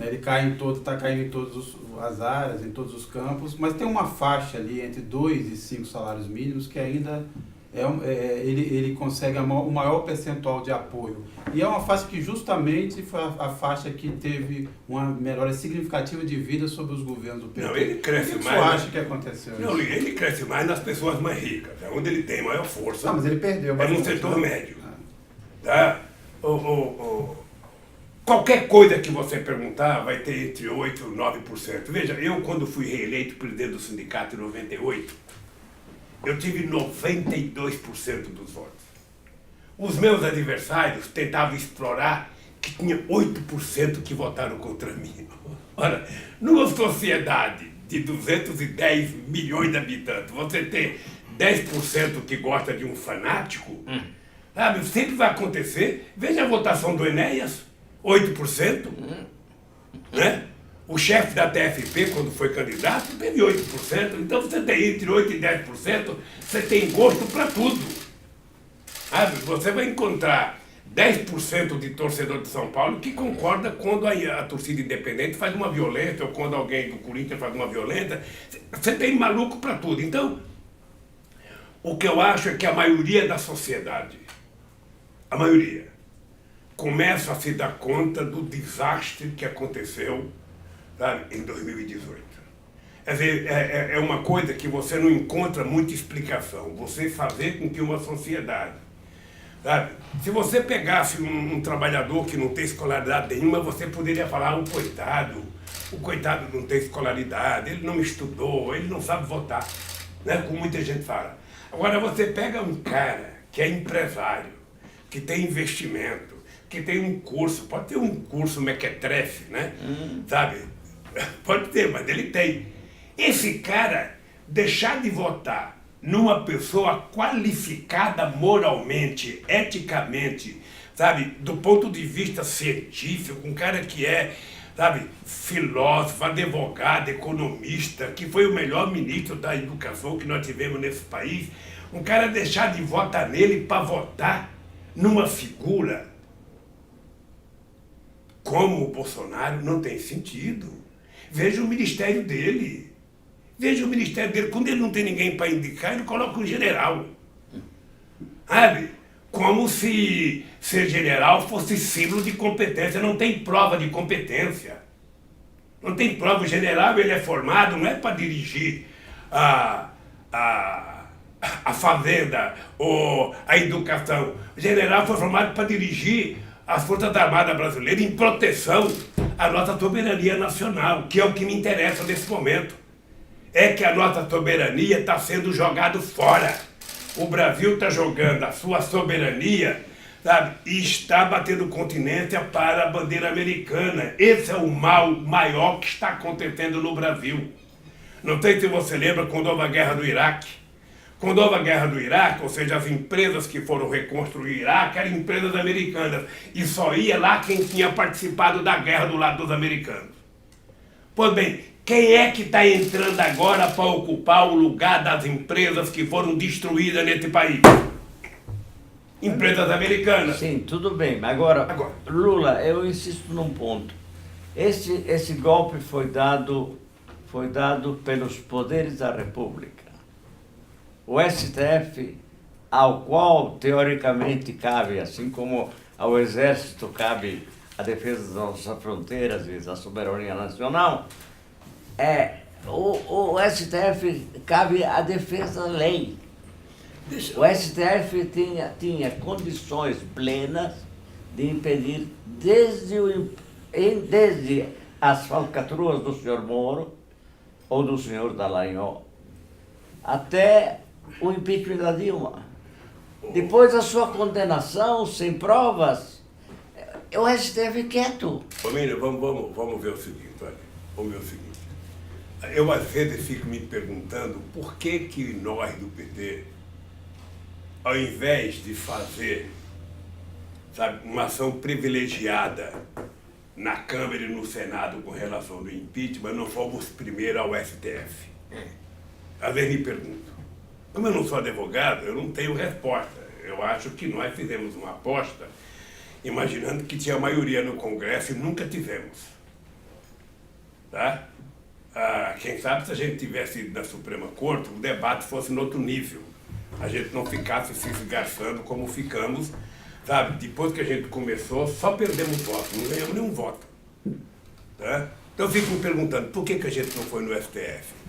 Ele está caindo em todas as áreas, em todos os campos, mas tem uma faixa ali entre 2 e 5 salários mínimos que ainda ele consegue o maior percentual de apoio. E é uma faixa que justamente foi a faixa que teve uma melhora significativa de vida sobre os governos do PT. Não, ele cresce mais. O que mais. você acha que aconteceu? Não, ele cresce mais nas pessoas mais ricas, é onde ele tem maior força. Não, mas ele perdeu. É no setor médio. Tá? Qualquer coisa que você perguntar vai ter entre 8% e 9%. Veja, eu quando fui reeleito presidente do sindicato em 98, eu tive 92% dos votos. Os meus adversários tentavam explorar que tinha 8% que votaram contra mim. Ora, numa sociedade de 210 milhões de habitantes, você ter 10% que gosta de um fanático, sabe, sempre vai acontecer. Veja a votação do Enéas, 8%, né? O chefe da TFP, quando foi candidato, teve 8%. Então você tem entre 8% e 10%, você tem gosto para tudo. Sabe? Você vai encontrar 10% de torcedor de São Paulo que concorda quando a torcida independente faz uma violência, ou quando alguém do Corinthians faz uma violência. Você tem maluco para tudo. Então, o que eu acho é que a maioria da sociedade, a maioria, começa a se dar conta do desastre que aconteceu, sabe, em 2018. Quer dizer, é uma coisa que você não encontra muita explicação. Você fazer com que uma sociedade, sabe, se você pegasse um trabalhador que não tem escolaridade nenhuma, você poderia falar, o coitado não tem escolaridade, ele não estudou, ele não sabe votar, né, como muita gente fala. Agora você pega um cara que é empresário, que tem investimento, que tem um curso, pode ter um curso mequetrefe, né? Sabe? Pode ter, mas ele tem. Esse cara deixar de votar numa pessoa qualificada moralmente, eticamente, sabe? Do ponto de vista científico, um cara que é, sabe, filósofo, advogado, economista, que foi o melhor ministro da educação que nós tivemos nesse país, um cara deixar de votar nele para votar numa figura como o Bolsonaro não tem sentido. Veja o ministério dele. Veja o ministério dele. Quando ele não tem ninguém para indicar, ele coloca um general. Sabe? Como se ser general fosse símbolo de competência. Não tem prova de competência. Não tem prova. O general, ele é formado, não é para dirigir a fazenda ou a educação. O general foi formado para dirigir as Forças Armadas Brasileiras em proteção à nossa soberania nacional, que é o que me interessa nesse momento. É que a nossa soberania está sendo jogada fora. O Brasil está jogando a sua soberania, sabe, e está batendo continência para a bandeira americana. Esse é o mal maior que está acontecendo no Brasil. Não sei se você lembra quando houve a guerra do Iraque. Quando houve a guerra do Iraque, ou seja, as empresas que foram reconstruir o Iraque eram empresas americanas. E só ia lá quem tinha participado da guerra do lado dos americanos. Pois bem, quem é que está entrando agora para ocupar o lugar das empresas que foram destruídas nesse país? Empresas americanas. Sim, tudo bem. Agora, Lula, eu insisto num ponto. Esse golpe foi dado pelos poderes da República. O STF, ao qual teoricamente cabe, assim como ao Exército cabe a defesa das nossas fronteiras e da soberania nacional, o STF cabe a defesa da lei. O STF tinha condições plenas de impedir desde as falcatruas do senhor Moro ou do senhor Dallagnol até o impeachment da Dilma. Depois da sua condenação, sem provas, o STF quieto. Família, vamos ver o seguinte, olha. Vamos ver o seguinte. Eu às vezes fico me perguntando por que nós do PT, ao invés de fazer, sabe, uma ação privilegiada na Câmara e no Senado com relação ao impeachment, não fomos primeiro ao STF. Às vezes me pergunto. Como eu não sou advogado, eu não tenho resposta. Eu acho que nós fizemos uma aposta imaginando que tinha maioria no Congresso e nunca tivemos. Tá? Quem sabe se a gente tivesse ido na Suprema Corte, o debate fosse no outro nível. a gente não ficasse se esgarçando como ficamos, sabe? Depois que a gente começou, só perdemos voto, não ganhamos nenhum voto. Tá? Então eu fico me perguntando, por que a gente não foi no STF?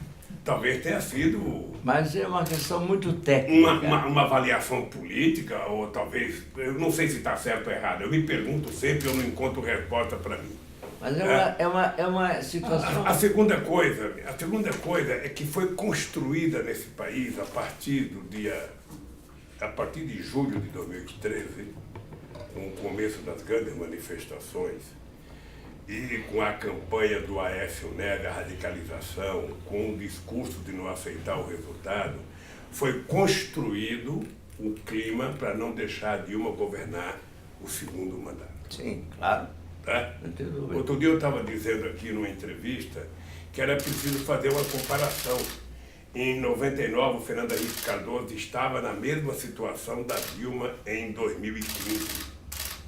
Talvez tenha sido... Mas é uma questão muito técnica. Uma avaliação política, ou talvez, eu não sei se está certo ou errado, eu me pergunto sempre, eu não encontro resposta para mim. Mas é uma situação... A segunda coisa é que foi construída nesse país a partir de julho de 2013, com o começo das grandes manifestações, e com a campanha do Aécio Neves, a radicalização, com o discurso de não aceitar o resultado, foi construído o clima para não deixar a Dilma governar o segundo mandato. Sim, claro. Tá? Não tem dúvida. Outro dia eu estava dizendo aqui numa entrevista que era preciso fazer uma comparação. Em 99, o Fernando Henrique Cardoso estava na mesma situação da Dilma em 2015.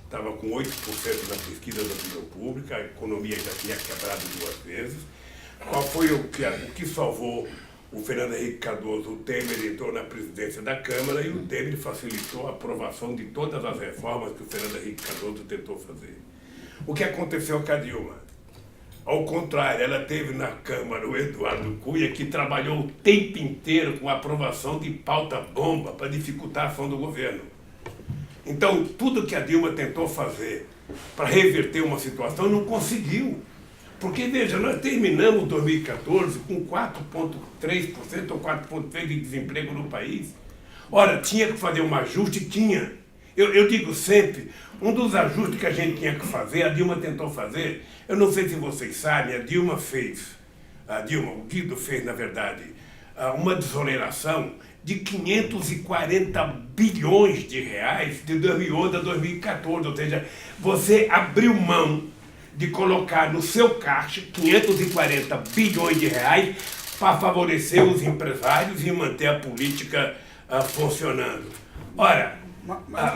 Estava com 8% na pesquisa da opinião pública, a economia já tinha quebrado 2 vezes. Qual foi o que salvou o Fernando Henrique Cardoso? O Temer entrou na presidência da Câmara e o Temer facilitou a aprovação de todas as reformas que o Fernando Henrique Cardoso tentou fazer. O que aconteceu com a Dilma? Ao contrário, ela teve na Câmara o Eduardo Cunha, que trabalhou o tempo inteiro com a aprovação de pauta-bomba para dificultar a ação do governo. Então, tudo que a Dilma tentou fazer para reverter uma situação não conseguiu. Porque, veja, nós terminamos 2014 com 4,3% ou 4,3% de desemprego no país. Ora, tinha que fazer um ajuste? Tinha. Eu digo sempre, um dos ajustes que a gente tinha que fazer, a Dilma tentou fazer, eu não sei se vocês sabem, o Guido fez, na verdade, uma desoneração de 540 bilhões de reais de 2011 a 2014, ou seja, você abriu mão de colocar no seu caixa 540 bilhões de reais para favorecer os empresários e manter a política funcionando. Ora,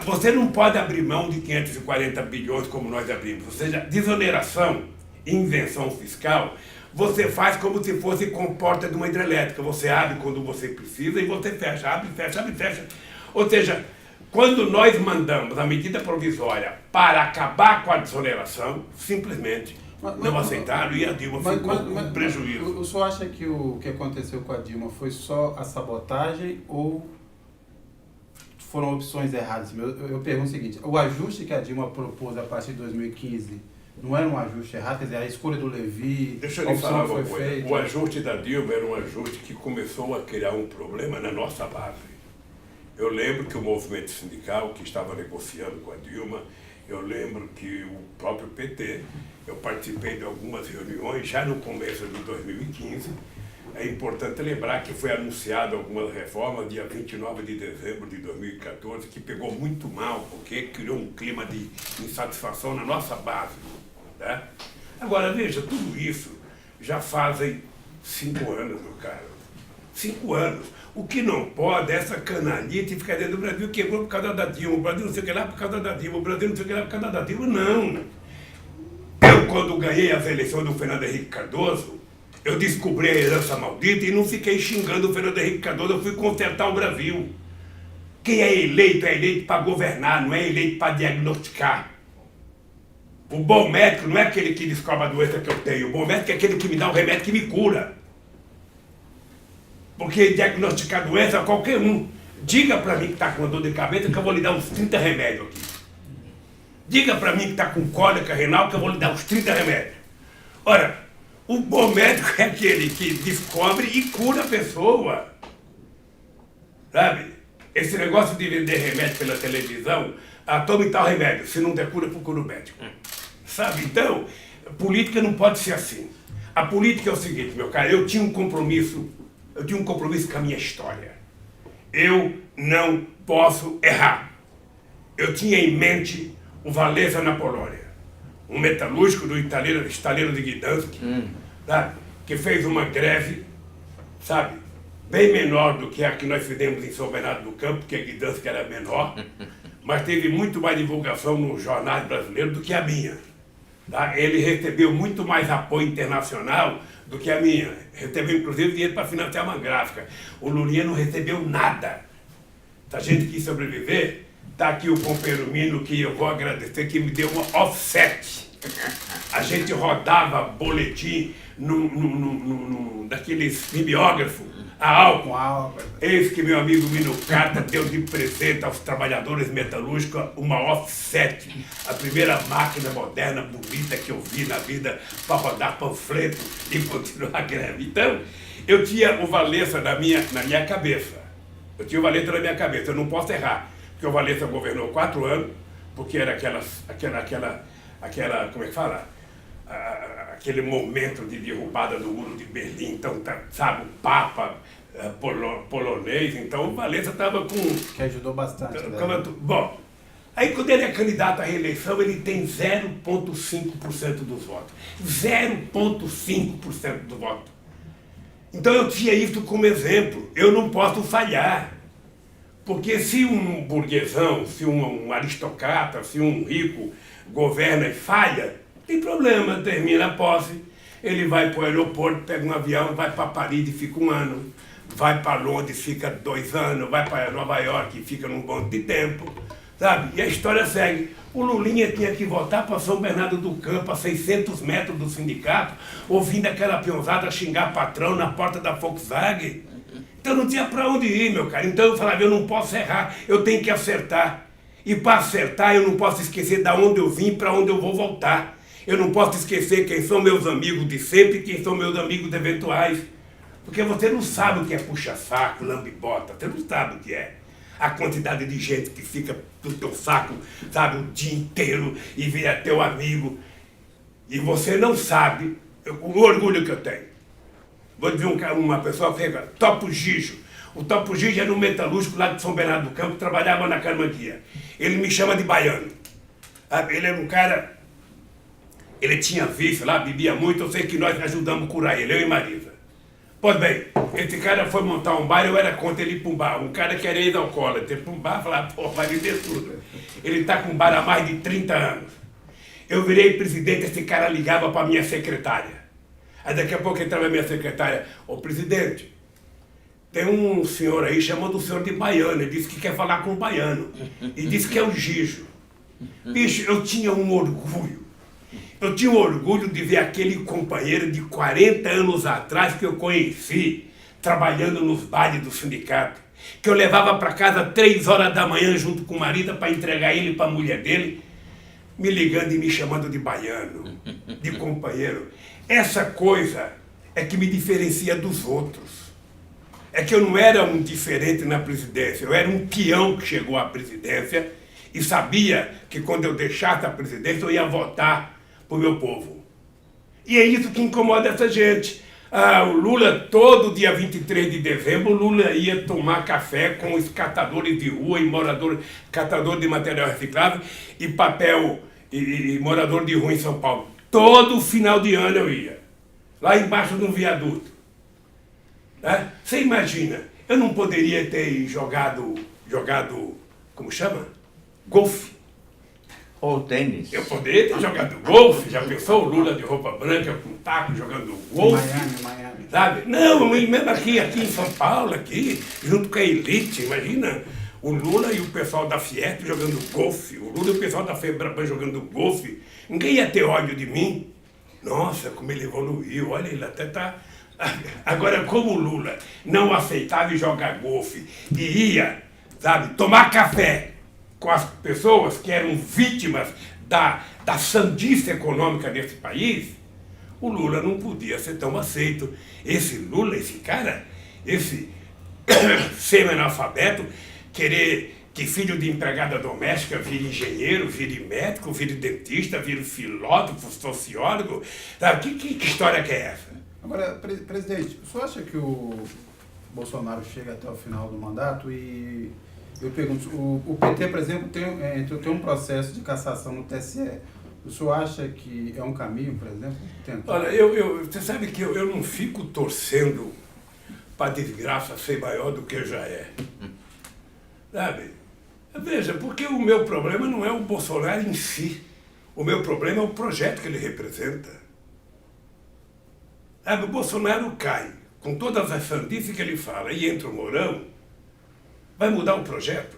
você não pode abrir mão de 540 bilhões como nós abrimos, ou seja, desoneração e invenção fiscal, você faz como se fosse com porta de uma hidrelétrica. Você abre quando você precisa e você fecha, abre, fecha, abre, fecha. Ou seja, quando nós mandamos a medida provisória para acabar com a desoneração, simplesmente não aceitaram e a Dilma ficou com prejuízo. O senhor acha que o que aconteceu com a Dilma foi só a sabotagem ou foram opções erradas? Eu pergunto o seguinte, o ajuste que a Dilma propôs a partir de 2015 não era um ajuste errado? Quer dizer, a escolha do Levi, deixa eu lhe falar uma coisa. O ajuste da Dilma era um ajuste que começou a criar um problema na nossa base. Eu lembro que o movimento sindical que estava negociando com a Dilma, eu lembro que o próprio PT, eu participei de algumas reuniões já no começo de 2015. É importante lembrar que foi anunciado algumas reformas dia 29 de dezembro de 2014, que pegou muito mal, porque criou um clima de insatisfação na nossa base. Né? Agora, veja, tudo isso já fazem 5 anos, meu caro. 5 anos. O que não pode é essa canalite ficar dentro do Brasil quebrou por causa da Dilma, o Brasil não sei o que lá por causa da Dilma, o Brasil não sei o que lá por causa da Dilma. Não. Eu, quando ganhei as eleições do Fernando Henrique Cardoso, eu descobri a herança maldita e não fiquei xingando o Fernando Henrique Cardoso, eu fui consertar o Brasil. Quem é eleito para governar, não é eleito para diagnosticar. O bom médico não é aquele que descobre a doença que eu tenho, o bom médico é aquele que me dá o remédio que me cura. Porque diagnosticar doença, qualquer um. Diga para mim que está com dor de cabeça que eu vou lhe dar uns 30 remédios aqui. Diga para mim que está com cólica renal que eu vou lhe dar uns 30 remédios. Ora, o bom médico é aquele que descobre e cura a pessoa. Sabe? Esse negócio de vender remédio pela televisão, tome tal remédio, se não der cura, procura o médico. Sabe? Então, política não pode ser assim. A política é o seguinte, meu cara, eu tinha um compromisso com a minha história. Eu não posso errar. Eu tinha em mente o Wałęsa na Polônia, um metalúrgico do estaleiro de Gdansk, sabe? Que fez uma greve, sabe, bem menor do que a que nós fizemos em São Bernardo do Campo, porque Gdansk era menor, mas teve muito mais divulgação nos jornais brasileiros do que a minha. Tá? Ele recebeu muito mais apoio internacional do que a minha. Recebeu, inclusive, dinheiro para financiar uma gráfica. O Lulinha não recebeu nada. Se a gente quis sobreviver, tá aqui o companheiro Mino, que eu vou agradecer, que me deu uma offset. A gente rodava boletim daqueles mimeógrafos a álcool. Eis que meu amigo Mino Carta deu de presente aos trabalhadores metalúrgicos uma offset, a primeira máquina moderna, bonita que eu vi na vida para rodar panfleto e continuar a greve. Então, eu tinha o Valença na minha cabeça. Eu tinha o Valença na minha cabeça, eu não posso errar, porque o Valença governou 4 anos, porque era aquela, como é que fala? Aquele momento de derrubada do muro de Berlim, então, sabe, o Papa polonês, então o Valença estava com... Que ajudou bastante. Bom, aí quando ele é candidato à reeleição, ele tem 0,5% dos votos. 0,5% do voto. Então eu tinha isso como exemplo, eu não posso falhar. Porque se um burguesão, se um aristocrata, se um rico governa e falha, tem problema, termina a posse, ele vai para o aeroporto, pega um avião, vai para Paris e fica 1 ano, vai para Londres, fica 2 anos, vai para Nova York e fica num monte de tempo, sabe? E a história segue. O Lulinha tinha que voltar para São Bernardo do Campo, a 600 metros do sindicato, ouvindo aquela peãozada xingar patrão na porta da Volkswagen. Então não tinha para onde ir, meu cara. Então eu falava, eu não posso errar, eu tenho que acertar. E para acertar eu não posso esquecer de onde eu vim e para onde eu vou voltar. Eu não posso esquecer quem são meus amigos de sempre e quem são meus amigos eventuais. Porque você não sabe o que é puxa-saco, lambe-bota, você não sabe o que é. A quantidade de gente que fica do teu saco, sabe, o dia inteiro e vira teu amigo. E você não sabe o orgulho que eu tenho. Vou dizer uma pessoa que fica, Topo Gijo. O Topo Gijo era um metalúrgico lá de São Bernardo do Campo, trabalhava na Carmanguia. Ele me chama de baiano. Ele era um cara, ele tinha vício lá, bebia muito, eu sei que nós ajudamos a curar ele, eu e Marisa. Pois bem, esse cara foi montar um bar, eu era contra ele ir para um bar. Um cara que era ex-alcoólatra, ir para um bar e falar, pô, vai vender tudo. Ele está com um bar há mais de 30 anos. Eu virei presidente, esse cara ligava para a minha secretária. Aí daqui a pouco entrava a minha secretária, ô presidente, tem um senhor aí chamando o senhor de baiano, ele disse que quer falar com o baiano. E disse que é o Gijo. Bicho, eu tinha um orgulho. Eu tinha o orgulho de ver aquele companheiro de 40 anos atrás que eu conheci, trabalhando nos bares do sindicato, que eu levava para casa 3 horas da manhã junto com o marido para entregar ele para a mulher dele, me ligando e me chamando de baiano, de companheiro. Essa coisa é que me diferencia dos outros. É que eu não era um diferente na presidência, eu era um peão que chegou à presidência e sabia que quando eu deixasse a presidência eu ia votar para o meu povo. E é isso que incomoda essa gente. O Lula, todo dia 23 de dezembro, o Lula ia tomar café com os catadores de rua e catadores de material reciclável e papel e morador de rua em São Paulo. Todo final de ano eu ia, lá embaixo de um viaduto. Né? Você imagina, eu não poderia ter jogado, como chama? Golfe. Ou tênis. Eu poderia ter jogado golfe, já pensou o Lula de roupa branca com taco jogando golfe? Miami. Sabe? Não, mesmo aqui em São Paulo, aqui, junto com a elite, imagina o Lula e o pessoal da Fiesp jogando golfe, o Lula e o pessoal da Febraban jogando golfe. Ninguém ia ter ódio de mim. Nossa, como ele evoluiu, olha, ele até tá... Agora, como o Lula não aceitava jogar golfe e ia, sabe, tomar café com as pessoas que eram vítimas da sandice econômica desse país, o Lula não podia ser tão aceito. Esse Lula, esse cara, esse semi-analfabeto, querer que filho de empregada doméstica vire engenheiro, vire médico, vire dentista, vire filósofo, sociólogo. Sabe? Que história que é essa? Agora, presidente, o senhor acha que o Bolsonaro chega até o final do mandato e... Eu pergunto, o PT, por exemplo, tem um processo de cassação no TSE. O senhor acha que é um caminho, por exemplo? Tentar? Olha, você sabe que eu não fico torcendo para a desgraça ser maior do que já é. Sabe? Veja, porque o meu problema não é o Bolsonaro em si. O meu problema é o projeto que ele representa. Sabe, o Bolsonaro cai, com todas as sandices que ele fala, e entra o Mourão. Vai mudar o projeto?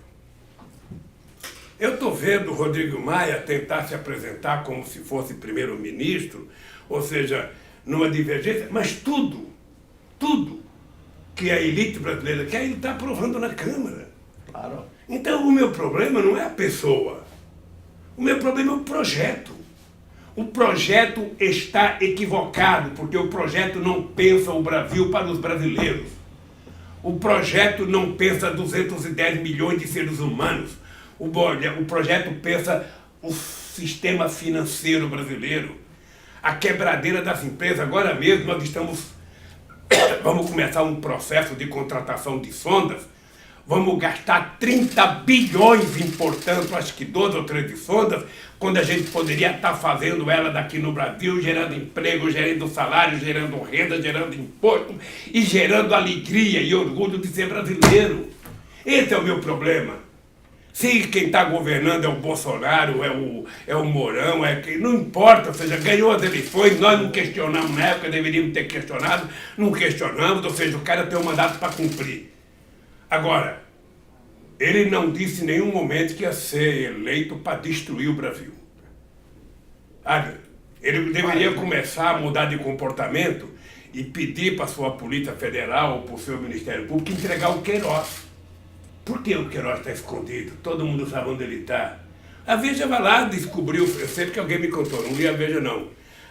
Eu estou vendo o Rodrigo Maia tentar se apresentar como se fosse primeiro-ministro, ou seja, numa divergência, mas tudo que a elite brasileira quer, ele está aprovando na Câmara. Claro. Então o meu problema não é a pessoa, o meu problema é o projeto. O projeto está equivocado, porque o projeto não pensa o Brasil para os brasileiros. O projeto não pensa 210 milhões de seres humanos. O projeto pensa o sistema financeiro brasileiro. A quebradeira das empresas. Agora mesmo nós vamos começar um processo de contratação de sondas. Vamos gastar 30 bilhões importando, acho que 12 ou 13 sondas, quando a gente poderia estar fazendo ela daqui no Brasil, gerando emprego, gerando salário, gerando renda, gerando imposto e gerando alegria e orgulho de ser brasileiro. Esse é o meu problema. Se quem está governando é o Bolsonaro, é o Mourão, não importa, ou seja, ganhou as eleições, nós não questionamos na época, deveríamos ter questionado, não questionamos, ou seja, o cara tem um mandato para cumprir. Agora, ele não disse em nenhum momento que ia ser eleito para destruir o Brasil. Sabe? Ele deveria começar a mudar de comportamento e pedir para a sua Polícia Federal ou para o seu Ministério Público entregar o Queiroz. Por que o Queiroz está escondido? Todo mundo sabe onde ele está. A Veja vai lá, descobriu, eu sei que alguém me contou, não li a Veja não.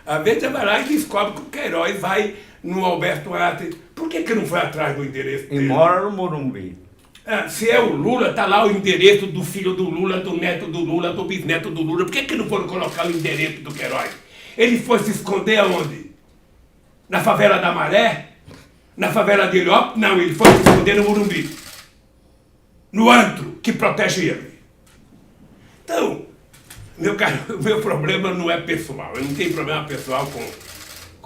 A Veja vai lá e descobre que o Queiroz vai no Alberto Arte. Por que não foi atrás do endereço dele? E mora no Morumbi. Se é o Lula, está lá o endereço do filho do Lula, do neto do Lula, do bisneto do Lula. Por que não foram colocar o endereço do Queiroz? Ele foi se esconder aonde? Na favela da Maré? Na favela de Heliópolis? Não, ele foi se esconder no Morumbi. No antro que protege ele. Então, meu caro, o meu problema não é pessoal. Eu não tenho problema pessoal com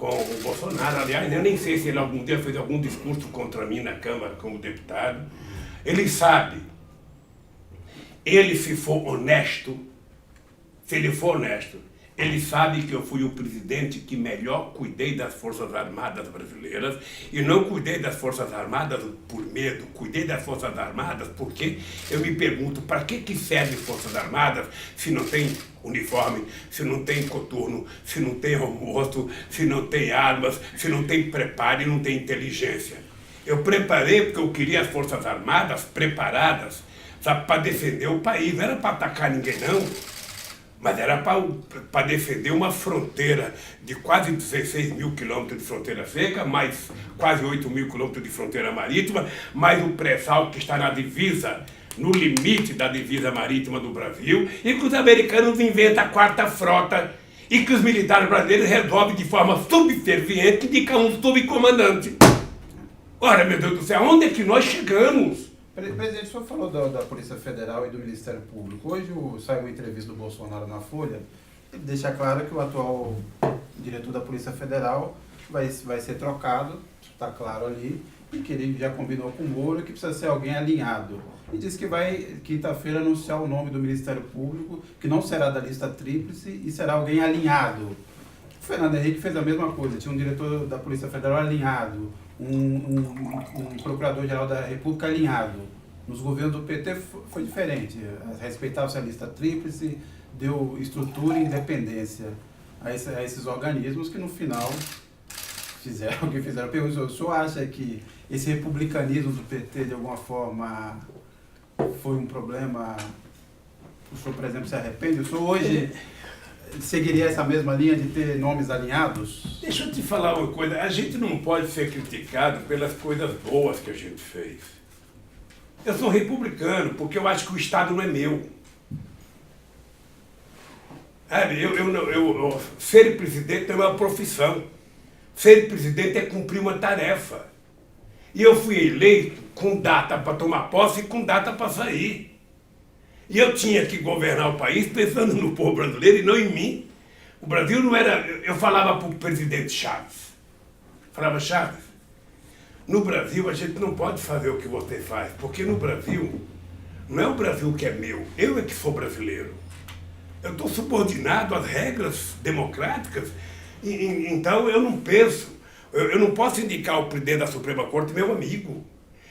o Bolsonaro. Aliás, eu nem sei se ele algum dia fez algum discurso contra mim na Câmara como deputado. Ele sabe. Ele, se for honesto, ele sabe que eu fui o presidente que melhor cuidei das Forças Armadas brasileiras e não cuidei das Forças Armadas por medo, cuidei das Forças Armadas porque eu me pergunto para que serve Forças Armadas se não tem uniforme, se não tem coturno, se não tem almoço, se não tem armas, se não tem preparo e não tem inteligência. Eu preparei porque eu queria as Forças Armadas preparadas, sabe, para defender o país, não era para atacar ninguém não. Mas era para defender uma fronteira de quase 16 mil quilômetros de fronteira seca, mais quase 8 mil quilômetros de fronteira marítima, mais o pré-sal que está na divisa, no limite da divisa marítima do Brasil, e que os americanos inventam a quarta frota e que os militares brasileiros resolvem de forma subserviente indicar um subcomandante. Ora, meu Deus do céu, onde é que nós chegamos? Presidente, o senhor falou da Polícia Federal e do Ministério Público. Hoje saiu uma entrevista do Bolsonaro na Folha, ele deixa claro que o atual diretor da Polícia Federal vai ser trocado, está claro ali, e que ele já combinou com o Moro que precisa ser alguém alinhado. E disse que vai, quinta-feira, anunciar o nome do Ministério Público, que não será da lista tríplice e será alguém alinhado. O Fernando Henrique fez a mesma coisa, tinha um diretor da Polícia Federal alinhado, um procurador-geral da República alinhado. Nos governos do PT foi diferente. Respeitava-se a lista tríplice, deu estrutura e independência a esses organismos que no final fizeram o que fizeram. O senhor acha que esse republicanismo do PT de alguma forma foi um problema? O senhor, por exemplo, se arrepende? O senhor hoje seguiria essa mesma linha de ter nomes alinhados? Deixa eu te falar uma coisa, a gente não pode ser criticado pelas coisas boas que a gente fez. Eu sou republicano porque eu acho que o Estado não é meu. Sabe, ser presidente é uma profissão. Ser presidente é cumprir uma tarefa. E eu fui eleito com data para tomar posse e com data para sair. E eu tinha que governar o país pensando no povo brasileiro e não em mim. O Brasil não era... Eu falava para o presidente Chaves. Falava, Chaves, no Brasil a gente não pode fazer o que você faz, porque no Brasil não é o Brasil que é meu, eu é que sou brasileiro. Eu estou subordinado às regras democráticas, então eu não penso, eu não posso indicar o presidente da Suprema Corte meu amigo.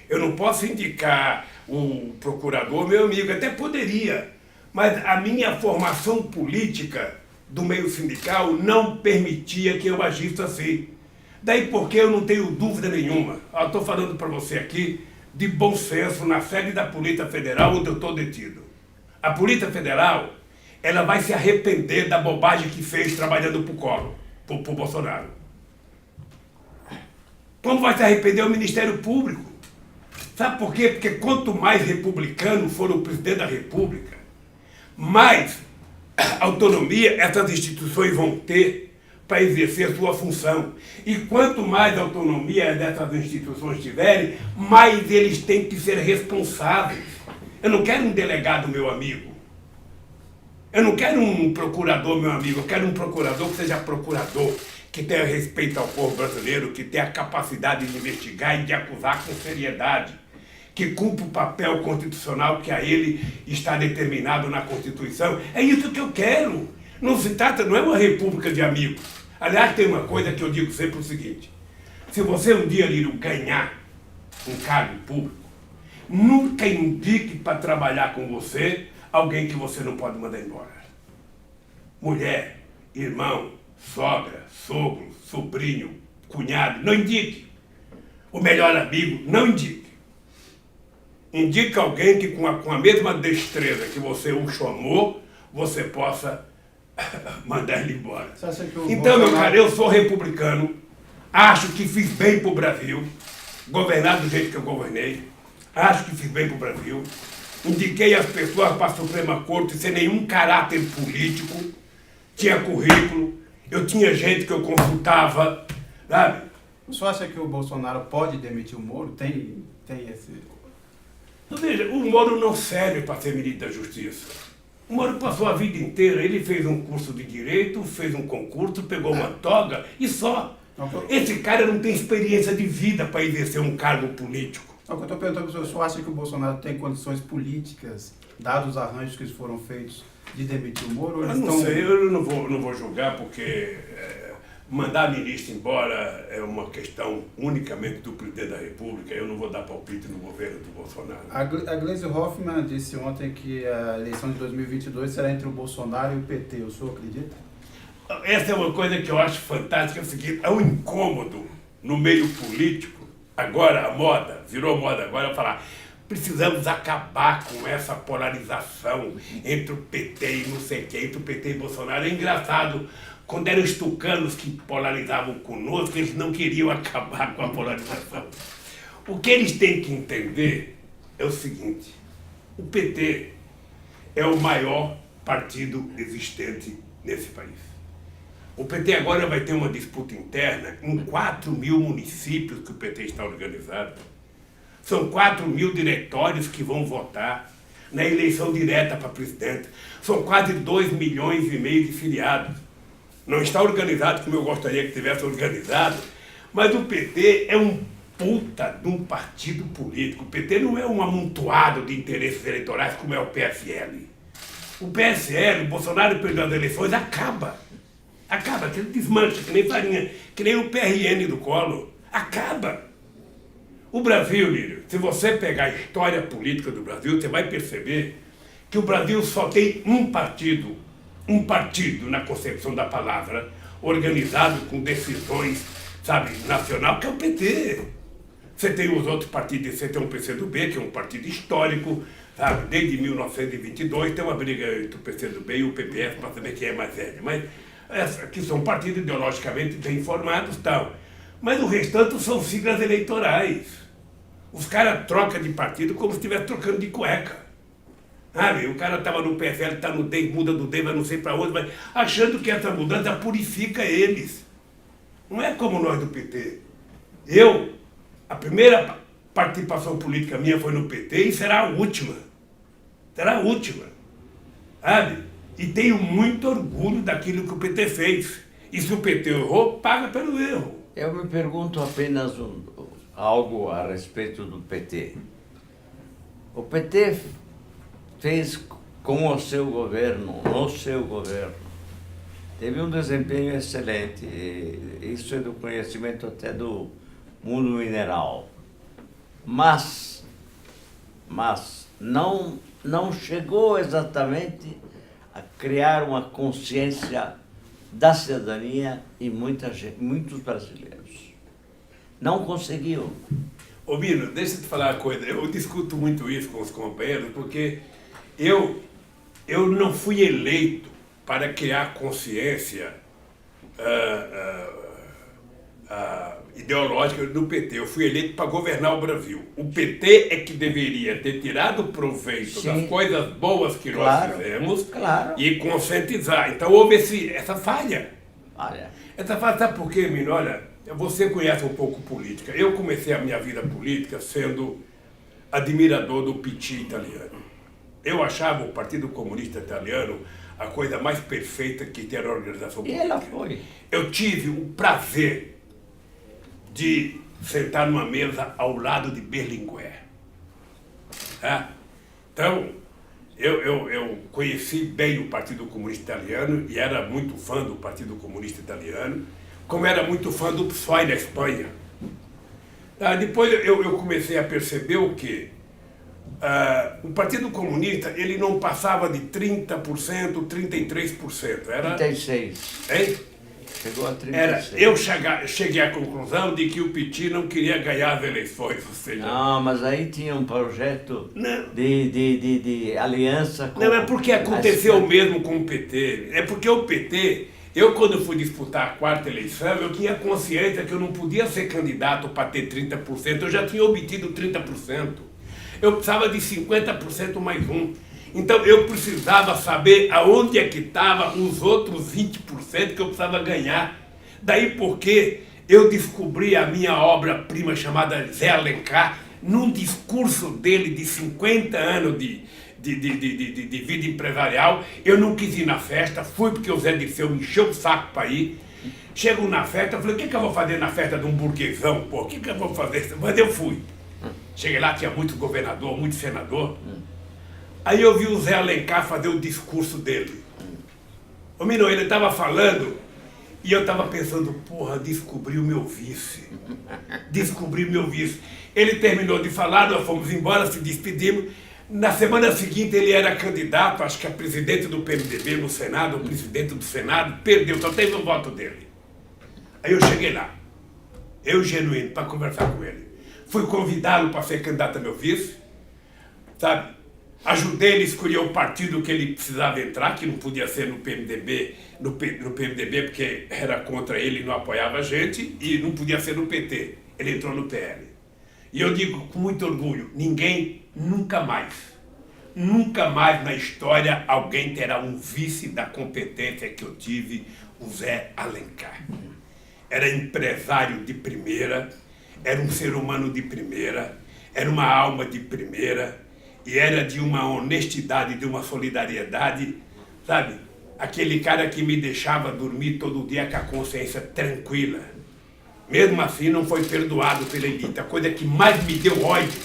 Eu não posso indicar o procurador, meu amigo, até poderia, mas a minha formação política do meio sindical não permitia que eu agisse assim. Daí porque eu não tenho dúvida nenhuma. Eu estou falando para você aqui de bom senso na sede da Polícia Federal onde eu estou detido. A Polícia Federal, ela vai se arrepender da bobagem que fez trabalhando para o Collor, para o Bolsonaro. Como vai se arrepender o Ministério Público? Sabe por quê? Porque quanto mais republicano for o presidente da República, mais autonomia essas instituições vão ter para exercer sua função. E quanto mais autonomia dessas instituições tiverem, mais eles têm que ser responsáveis. Eu não quero um delegado, meu amigo. Eu não quero um procurador, meu amigo. Eu quero um procurador que seja procurador, que tenha respeito ao povo brasileiro, que tenha a capacidade de investigar e de acusar com seriedade, que cumpra o papel constitucional que a ele está determinado na Constituição. É isso que eu quero. Não se trata, não é uma república de amigos. Aliás, tem uma coisa que eu digo sempre o seguinte: se você um dia, Lírio, ganhar um cargo público, nunca indique para trabalhar com você alguém que você não pode mandar embora. Mulher, irmão, sogra, sogro, sobrinho, cunhado, não indique. O melhor amigo, não indique. Indique alguém que com a mesma destreza que você o chamou, você possa mandar ele embora. Então, meu cara, eu sou republicano, acho que fiz bem para o Brasil, governar do jeito que eu governei, acho que fiz bem para o Brasil, indiquei as pessoas para a Suprema Corte sem nenhum caráter político, tinha currículo, eu tinha gente que eu consultava, sabe? O senhor acha que o Bolsonaro pode demitir o Moro? Tem esse... Veja, o Moro não serve para ser ministro da Justiça. O Moro passou a vida inteira, ele fez um curso de Direito, fez um concurso, pegou uma toga e só. Esse cara não tem experiência de vida para exercer um cargo político. O que eu estou perguntando para o senhor acha que o Bolsonaro tem condições políticas, dados os arranjos que foram feitos, de demitir o Moro? Eu não sei, eu não vou julgar porque mandar ministro embora é uma questão unicamente do presidente da República. Eu não vou dar palpite no governo do Bolsonaro. A Gleisi Hoffmann disse ontem que a eleição de 2022 será entre o Bolsonaro e o PT. O senhor acredita? Essa é uma coisa que eu acho fantástica, é o seguinte: é um incômodo no meio político. Agora a moda, virou moda agora falar, precisamos acabar com essa polarização entre o PT e não sei quem, entre o PT e Bolsonaro. É engraçado, quando eram os tucanos que polarizavam conosco, eles não queriam acabar com a polarização. O que eles têm que entender é o seguinte: o PT é o maior partido existente nesse país. O PT agora vai ter uma disputa interna em 4.000 municípios que o PT está organizado. São 4.000 diretórios que vão votar na eleição direta para presidente. São quase 2,5 milhões de filiados. Não está organizado como eu gostaria que tivesse organizado, mas o PT é um puta de um partido político. O PT não é um amontoado de interesses eleitorais como é o PSL. O PSL, o Bolsonaro perdeu as eleições, acaba, que ele desmancha, que nem farinha, que nem o PRN do Collor, acaba. O Brasil, Lírio, se você pegar a história política do Brasil, você vai perceber que o Brasil só tem um partido na concepção da palavra, organizado com decisões, sabe, nacional, que é o PT. Você tem os outros partidos, você tem o PCdoB, que é um partido histórico, sabe, desde 1922, tem uma briga entre o PCdoB e o PPS para saber quem é mais velho, mas que são partidos ideologicamente bem formados e tal. Mas o restante são siglas eleitorais. Os caras trocam de partido como se estivesse trocando de cueca. Sabe? O cara estava no PSL, está no DEM, muda do DEM, vai não sei para onde, mas achando que essa mudança purifica eles. Não é como nós do PT. A primeira participação política minha foi no PT e será a última. Será a última. Sabe? E tenho muito orgulho daquilo que o PT fez. E se o PT errou, paga pelo erro. Eu me pergunto apenas algo a respeito do PT. O PT fez com o seu governo, no seu governo, teve um desempenho excelente. Isso é do conhecimento até do mundo mineral. mas não chegou exatamente a criar uma consciência da cidadania em muitos brasileiros. Não conseguiu. Ô Mino, deixa eu te falar uma coisa, eu discuto muito isso com os companheiros, porque eu não fui eleito para criar consciência ideológica do PT, eu fui eleito para governar o Brasil. O PT é que deveria ter tirado proveito Sim. das coisas boas que Claro, nós fizemos claro. e conscientizar. Então houve essa falha. Olha, Essa falha, sabe por quê, Mino? Olha, você conhece um pouco política. Eu comecei a minha vida política sendo admirador do PT italiano. Eu achava o Partido Comunista Italiano a coisa mais perfeita que tem a organização e política. ela foi. Eu tive o prazer de sentar numa mesa ao lado de Berlinguer. Tá? Então, eu conheci bem o Partido Comunista Italiano e era muito fã do Partido Comunista Italiano, como era muito fã do PSOE da Espanha. Tá? Depois eu comecei a perceber o quê? O Partido Comunista ele não passava de 30%, 33%. Era, 36. hein? Chegou a 36. Eu cheguei à conclusão de que o PT não queria ganhar as eleições, ou seja... Não, mas aí tinha um projeto Não. de aliança com... Não, é porque aconteceu o mesmo com o PT. É porque o PT, quando fui disputar a quarta eleição, eu tinha consciência que eu não podia ser candidato para ter 30%, eu já tinha obtido 30%. Eu precisava de 50% mais um. Então eu precisava saber aonde é que estavam os outros 20% que eu precisava ganhar. Daí porque eu descobri a minha obra-prima chamada Zé Alencar, num discurso dele de 50 anos de vida empresarial. Eu não quis ir na festa, fui porque o Zé Dirceu me encheu o saco para ir. Chego na festa, eu falei, o que eu vou fazer na festa de um burguesão, pô? O que eu vou fazer? Mas eu fui. Cheguei lá, tinha muito governador, muito senador. Aí eu vi o Zé Alencar fazer o discurso dele. Ô Mino, ele estava falando e eu estava pensando, porra, descobri o meu vice. Descobri o meu vice. Ele terminou de falar, nós fomos embora, se despedimos. Na semana seguinte ele era candidato, acho que a presidente do PMDB no Senado, o presidente do Senado, perdeu, só teve o voto dele. Aí eu cheguei lá, eu genuíno, para conversar com ele. Fui convidá-lo para ser candidato a meu vice, sabe? Ajudei ele a escolher o partido que ele precisava entrar, que não podia ser no PMDB, no PMDB porque era contra ele e não apoiava a gente, e não podia ser no PT. Ele entrou no PL. E eu digo com muito orgulho, ninguém, nunca mais na história alguém terá um vice da competência que eu tive, o Zé Alencar. Era empresário de primeira, era um ser humano de primeira, era uma alma de primeira, e era de uma honestidade, de uma solidariedade, sabe? Aquele cara que me deixava dormir todo dia com a consciência tranquila. Mesmo assim, não foi perdoado pela elite. A coisa que mais me deu ódio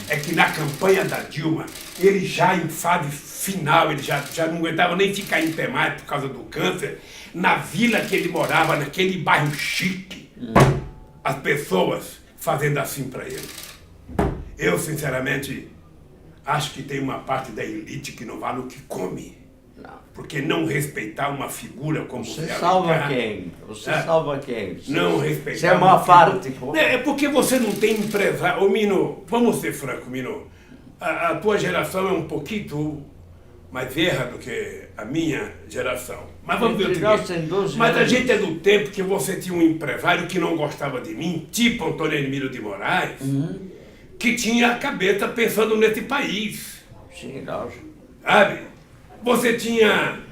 é que na campanha da Dilma, ele já em fase final, ele já não aguentava nem ficar em pé mais por causa do câncer. Na vila que ele morava, naquele bairro chique, as pessoas fazendo assim para ele. Eu, sinceramente, acho que tem uma parte da elite que não vale o que come. Não. Porque não respeitar uma figura como Você Zé salva Alencar, quem? Você salva quem? não respeitar. Você é uma parte, pô. É porque você não tem empresário. Ô Mino, vamos ser franco, Mino. A tua geração é um pouquinho mais velha do que a minha geração. Mas vamos ver o seguinte. Mas a gente é do tempo que você tinha um empresário que não gostava de mim, tipo Antônio Hermílio de Moraes, que tinha a cabeça pensando nesse país. Sim, lógico. Sabe? Você tinha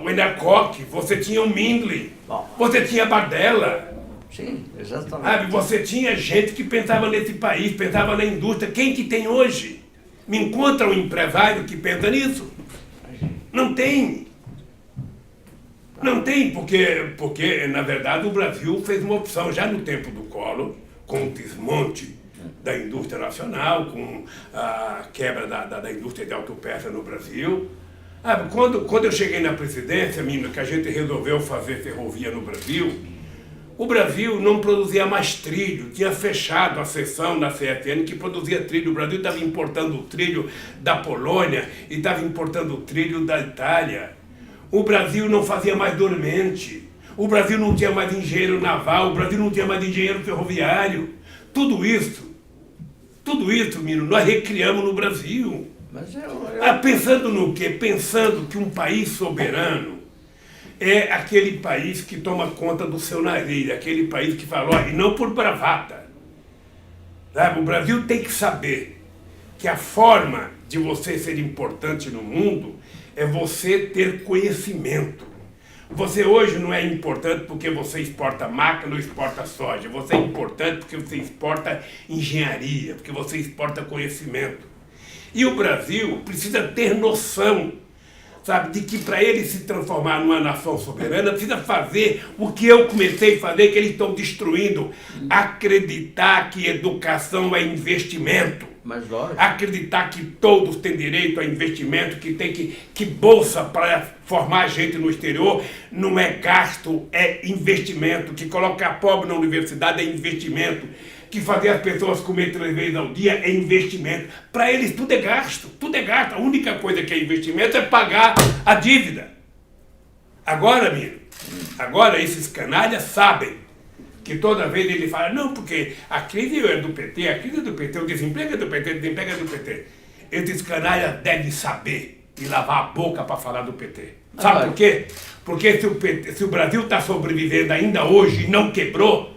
o Enercock, você tinha o Mindley, você tinha Bardella. Sim, exatamente. Sabe? Você tinha gente que pensava nesse país, pensava na indústria. Quem que tem hoje? Me encontra um empresário que pensa nisso? Não tem. Não tem, porque na verdade o Brasil fez uma opção já no tempo do Collor, com o desmonte da indústria nacional, com a quebra da indústria de autopeça no Brasil. Quando eu cheguei na presidência, menino, que a gente resolveu fazer ferrovia no Brasil, O Brasil não produzia mais trilho, tinha fechado a seção da CFN que produzia trilho. O Brasil estava importando o trilho da Polônia e estava importando o trilho da Itália. O Brasil não fazia mais dormente. O Brasil não tinha mais engenheiro naval, o Brasil não tinha mais engenheiro ferroviário. Tudo isso, menino, nós recriamos no Brasil. Mas Pensando no quê? Pensando que um país soberano é aquele país que toma conta do seu nariz, aquele país que fala, ó, e não por bravata. Sabe? O Brasil tem que saber que a forma de você ser importante no mundo é você ter conhecimento. Você hoje não é importante porque você exporta máquina ou exporta soja. Você é importante porque você exporta engenharia, porque você exporta conhecimento. E o Brasil precisa ter noção, sabe, de que para ele se transformar numa nação soberana, precisa fazer o que eu comecei a fazer, que eles estão destruindo. Acreditar que educação é investimento. Mas lógico. Acreditar que todos têm direito a investimento, que bolsa para formar gente no exterior não é gasto, é investimento. Que colocar pobre na universidade é investimento. Que fazer as pessoas comer 3 vezes ao dia é investimento. Para eles tudo é gasto, tudo é gasto. A única coisa que é investimento é pagar a dívida. Agora, agora esses canalhas sabem que toda vez ele fala, não, porque a crise é do PT, a crise é do PT, o desemprego é do PT, o desemprego é do PT. Esses canalhas devem saber e lavar a boca para falar do PT. Sabe por quê? Porque se o Brasil está sobrevivendo ainda hoje e não quebrou,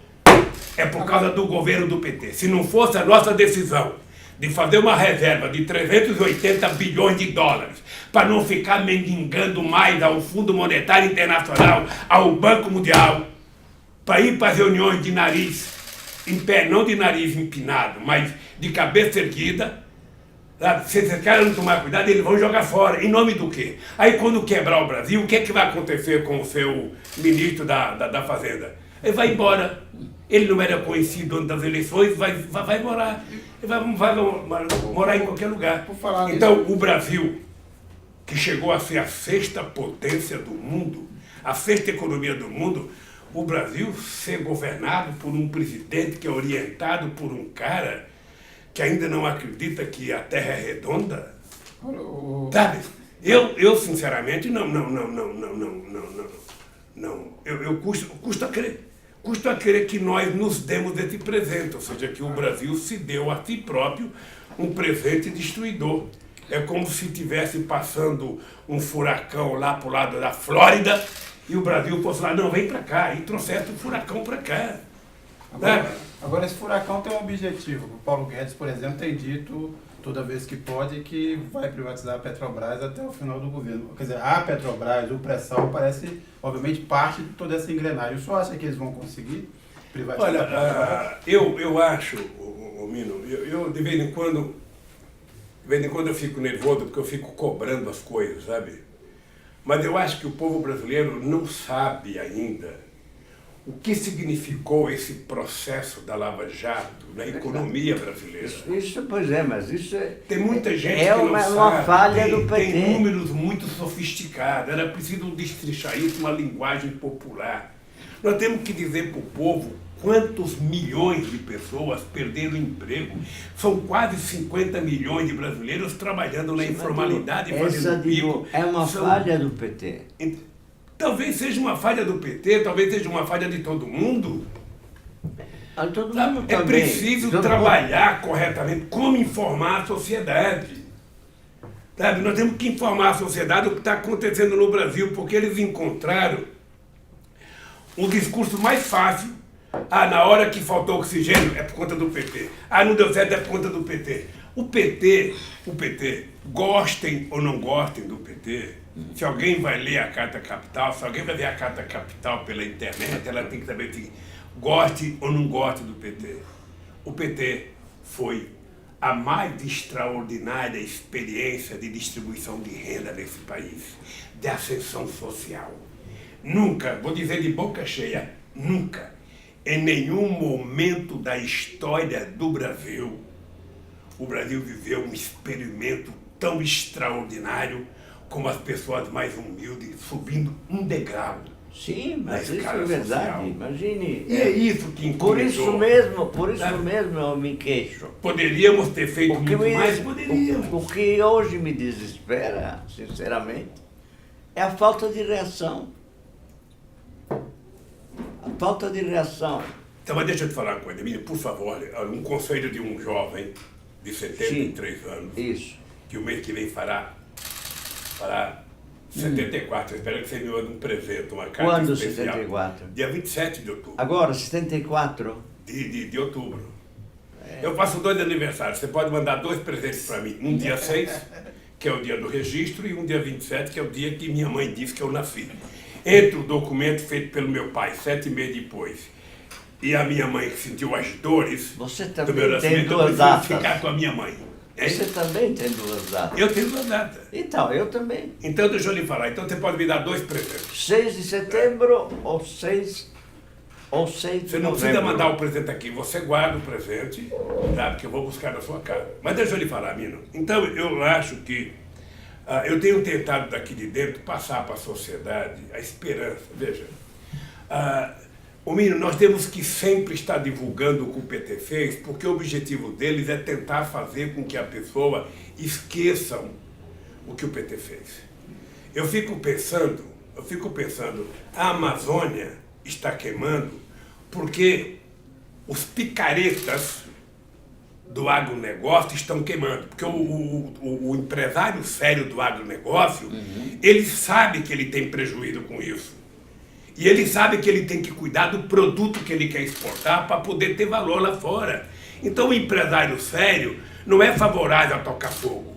é por causa do governo do PT. Se não fosse a nossa decisão de fazer uma reserva de 380 bilhões de dólares para não ficar mendigando mais ao Fundo Monetário Internacional, ao Banco Mundial, para ir para as reuniões de nariz em pé, não de nariz empinado, mas de cabeça erguida, sabe? Se esses caras não tomar cuidado, eles vão jogar fora. Em nome do quê? Aí quando quebrar o Brasil, o que é que vai acontecer com o seu ministro da Fazenda? Ele vai embora. Ele não era conhecido antes das eleições, vai morar. Ele vai morar em qualquer lugar. Então, o Brasil, que chegou a ser a 6ª potência do mundo, a 6ª economia do mundo, o Brasil ser governado por um presidente que é orientado por um cara que ainda não acredita que a Terra é redonda, sabe? Eu sinceramente, não. Eu custo a crer que nós nos demos esse presente, ou seja, que o Brasil se deu a si próprio um presente destruidor. É como se estivesse passando um furacão lá para o lado da Flórida e o Brasil fosse lá, não, vem para cá, e trouxesse o furacão para cá. Agora, esse furacão tem um objetivo. O Paulo Guedes, por exemplo, tem dito, toda vez que pode, que vai privatizar a Petrobras até o final do governo. Quer dizer, a Petrobras, o pré-sal, parece, obviamente, parte de toda essa engrenagem. O senhor acha que eles vão conseguir privatizar a Petrobras? Eu acho, Mino, eu de vez em quando eu fico nervoso porque eu fico cobrando as coisas, sabe? Mas eu acho que o povo brasileiro não sabe ainda o que significou esse processo da Lava Jato na economia brasileira. Pois é, mas isso é... Tem muita gente que não sabe. Uma falha do PT. Tem números muito sofisticados. Era preciso destrichar isso uma linguagem popular. Nós temos que dizer para o povo quantos milhões de pessoas perderam emprego. São quase 50 milhões de brasileiros trabalhando na informalidade, fazendo bico. É uma falha do PT. Talvez seja uma falha do PT, talvez seja uma falha de todo mundo. É preciso trabalhar corretamente, como informar a sociedade. Sabe? Nós temos que informar a sociedade o que está acontecendo no Brasil, porque eles encontraram um discurso mais fácil. Na hora que faltou oxigênio é por conta do PT. Não deu certo é por conta do PT. O PT, gostem ou não gostem do PT, se alguém vai ler a Carta Capital, se alguém vai ver a Carta Capital pela internet, ela tem que saber se goste ou não goste do PT. O PT foi a mais extraordinária experiência de distribuição de renda nesse país, de ascensão social. Nunca, vou dizer de boca cheia, nunca, em nenhum momento da história do Brasil, o Brasil viveu um experimento tão extraordinário como as pessoas mais humildes subindo um degrau Sim, mas na isso escala é verdade. social. Imagine. E é isso que Por incomodou. isso mesmo eu me queixo. Poderíamos ter feito O que, muito mais, poderíamos. o que hoje me desespera, sinceramente, é a falta de reação. A falta de reação. Então, mas deixa eu te falar uma coisa, Emílio, por favor, um conselho de um jovem de 73 anos, Isso. que o mês que vem fará 74, eu espero que você me mande um presente, uma carta Quando especial. 74? Dia 27 de outubro. Agora, 74? De outubro. Eu faço 2 aniversários, você pode mandar 2 presentes para mim. Um dia 6, que é o dia do registro, e um dia 27, que é o dia que minha mãe disse que eu nasci. Entre o documento feito pelo meu pai 7 meses depois e a minha mãe que sentiu as dores Você do também meu tem nascimento, eu duas prefiro datas. ficar com a minha mãe. Hein? Você também tem 2 datas. Eu tenho 2 datas. Então, eu também. Então deixa eu lhe falar. Então você pode me dar 2 presentes. 6 de setembro ou 6 de Você não novembro. precisa mandar o presente aqui. Você guarda o presente, tá? Porque eu vou buscar na sua casa. Mas deixa eu lhe falar, Mino. Então eu acho que eu tenho tentado daqui de dentro passar para a sociedade a esperança. Veja, Mino, nós temos que sempre estar divulgando o que o PT fez, porque o objetivo deles é tentar fazer com que a pessoa esqueça o que o PT fez. Eu fico pensando, a Amazônia está queimando porque os picaretas do agronegócio estão queimando. Porque o empresário sério do agronegócio, ele sabe que ele tem prejuízo com isso. E ele sabe que ele tem que cuidar do produto que ele quer exportar para poder ter valor lá fora. Então o empresário sério não é favorável a tocar fogo.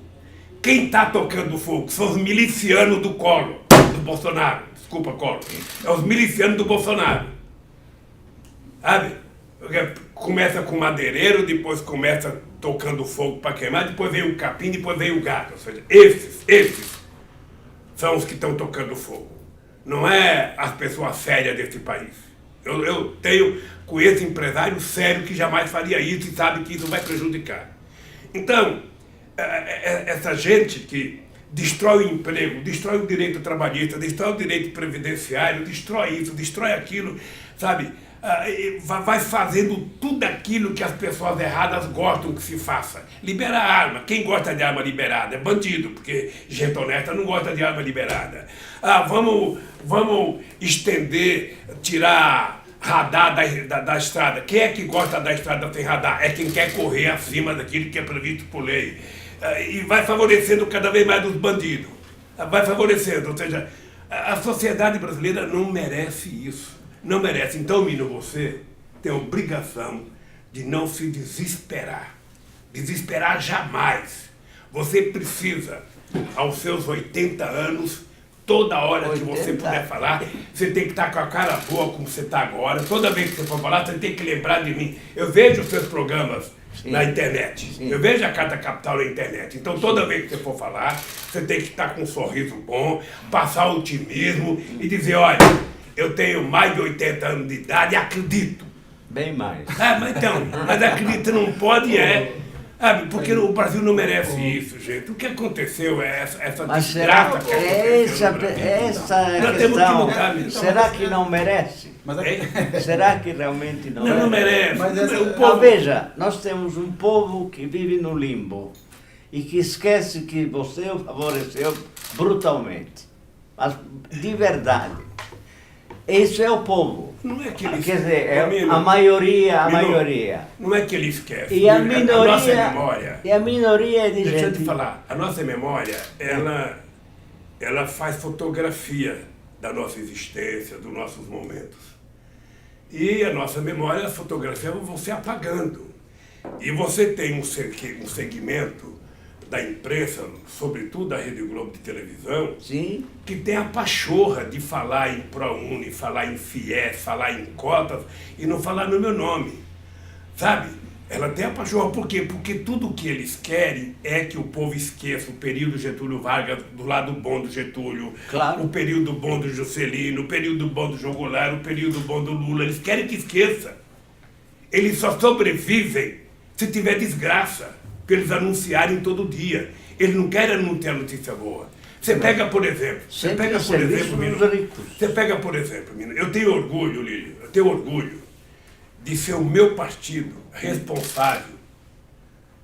Quem está tocando fogo são os milicianos do Collor, do Bolsonaro. Desculpa, Collor. É os milicianos do Bolsonaro. Sabe? Começa com madeireiro, depois começa tocando fogo para queimar, depois vem o capim, depois vem o gado. Ou seja, esses são os que estão tocando fogo. Não é as pessoas sérias desse país. Eu conheço empresário sério que jamais faria isso e sabe que isso vai prejudicar. Então, essa gente que destrói o emprego, destrói o direito trabalhista, destrói o direito previdenciário, destrói isso, destrói aquilo, sabe? Vai fazendo tudo aquilo que as pessoas erradas gostam que se faça. Libera a arma. Quem gosta de arma liberada é bandido, porque gente honesta não gosta de arma liberada. Vamos estender, tirar radar da estrada. Quem é que gosta da estrada sem radar? É quem quer correr acima daquilo que é previsto por lei. E vai favorecendo cada vez mais os bandidos. Vai favorecendo. Ou seja, a sociedade brasileira não merece isso. Não merece. Então, Mino, você tem a obrigação de não se desesperar. Desesperar jamais. Você precisa, aos seus 80 anos, toda hora que você puder falar, você tem que estar com a cara boa como você está agora. Toda vez que você for falar, você tem que lembrar de mim. Eu vejo os seus programas na internet. Sim. Eu vejo a Carta Capital na internet. Então, toda vez que você for falar, você tem que estar com um sorriso bom, passar otimismo e dizer, olha, eu tenho mais de 80 anos de idade e acredito. Bem mais. Mas acredito não pode, porque o Brasil não merece isso, gente. O que aconteceu é essa desgraça que aconteceu no Brasil. Essa questão, será que não merece? Será que realmente não merece? Não merece. Mas veja, nós temos um povo que vive no limbo e que esquece que você o favoreceu brutalmente. Mas de verdade. Isso é o povo. Não é que ele Quer dizer, a maioria. Não é que ele esquece. E a minoria, a nossa memória. E a minoria de Deixa gente. eu te falar, a nossa memória, ela faz fotografia da nossa existência, dos nossos momentos. E a nossa memória, as fotografias vão se apagando. E você tem um segmento da imprensa, sobretudo da Rede Globo de televisão, Sim. que tem a pachorra de falar em ProUni, falar em FIES, falar em cotas e não falar no meu nome, sabe? Ela tem a pachorra, por quê? Porque tudo o que eles querem é que o povo esqueça o período Getúlio Vargas, do lado bom do Getúlio, claro. O período bom do Juscelino, o período bom do João Goulart, o período bom do Lula, eles querem que esqueça. Eles só sobrevivem se tiver desgraça, para eles anunciarem todo dia. Eles não querem anunciar notícia boa. Você pega, por exemplo, Minas, você pega, por exemplo, Minas, eu tenho orgulho, Lírio, eu tenho orgulho de ser o meu partido responsável,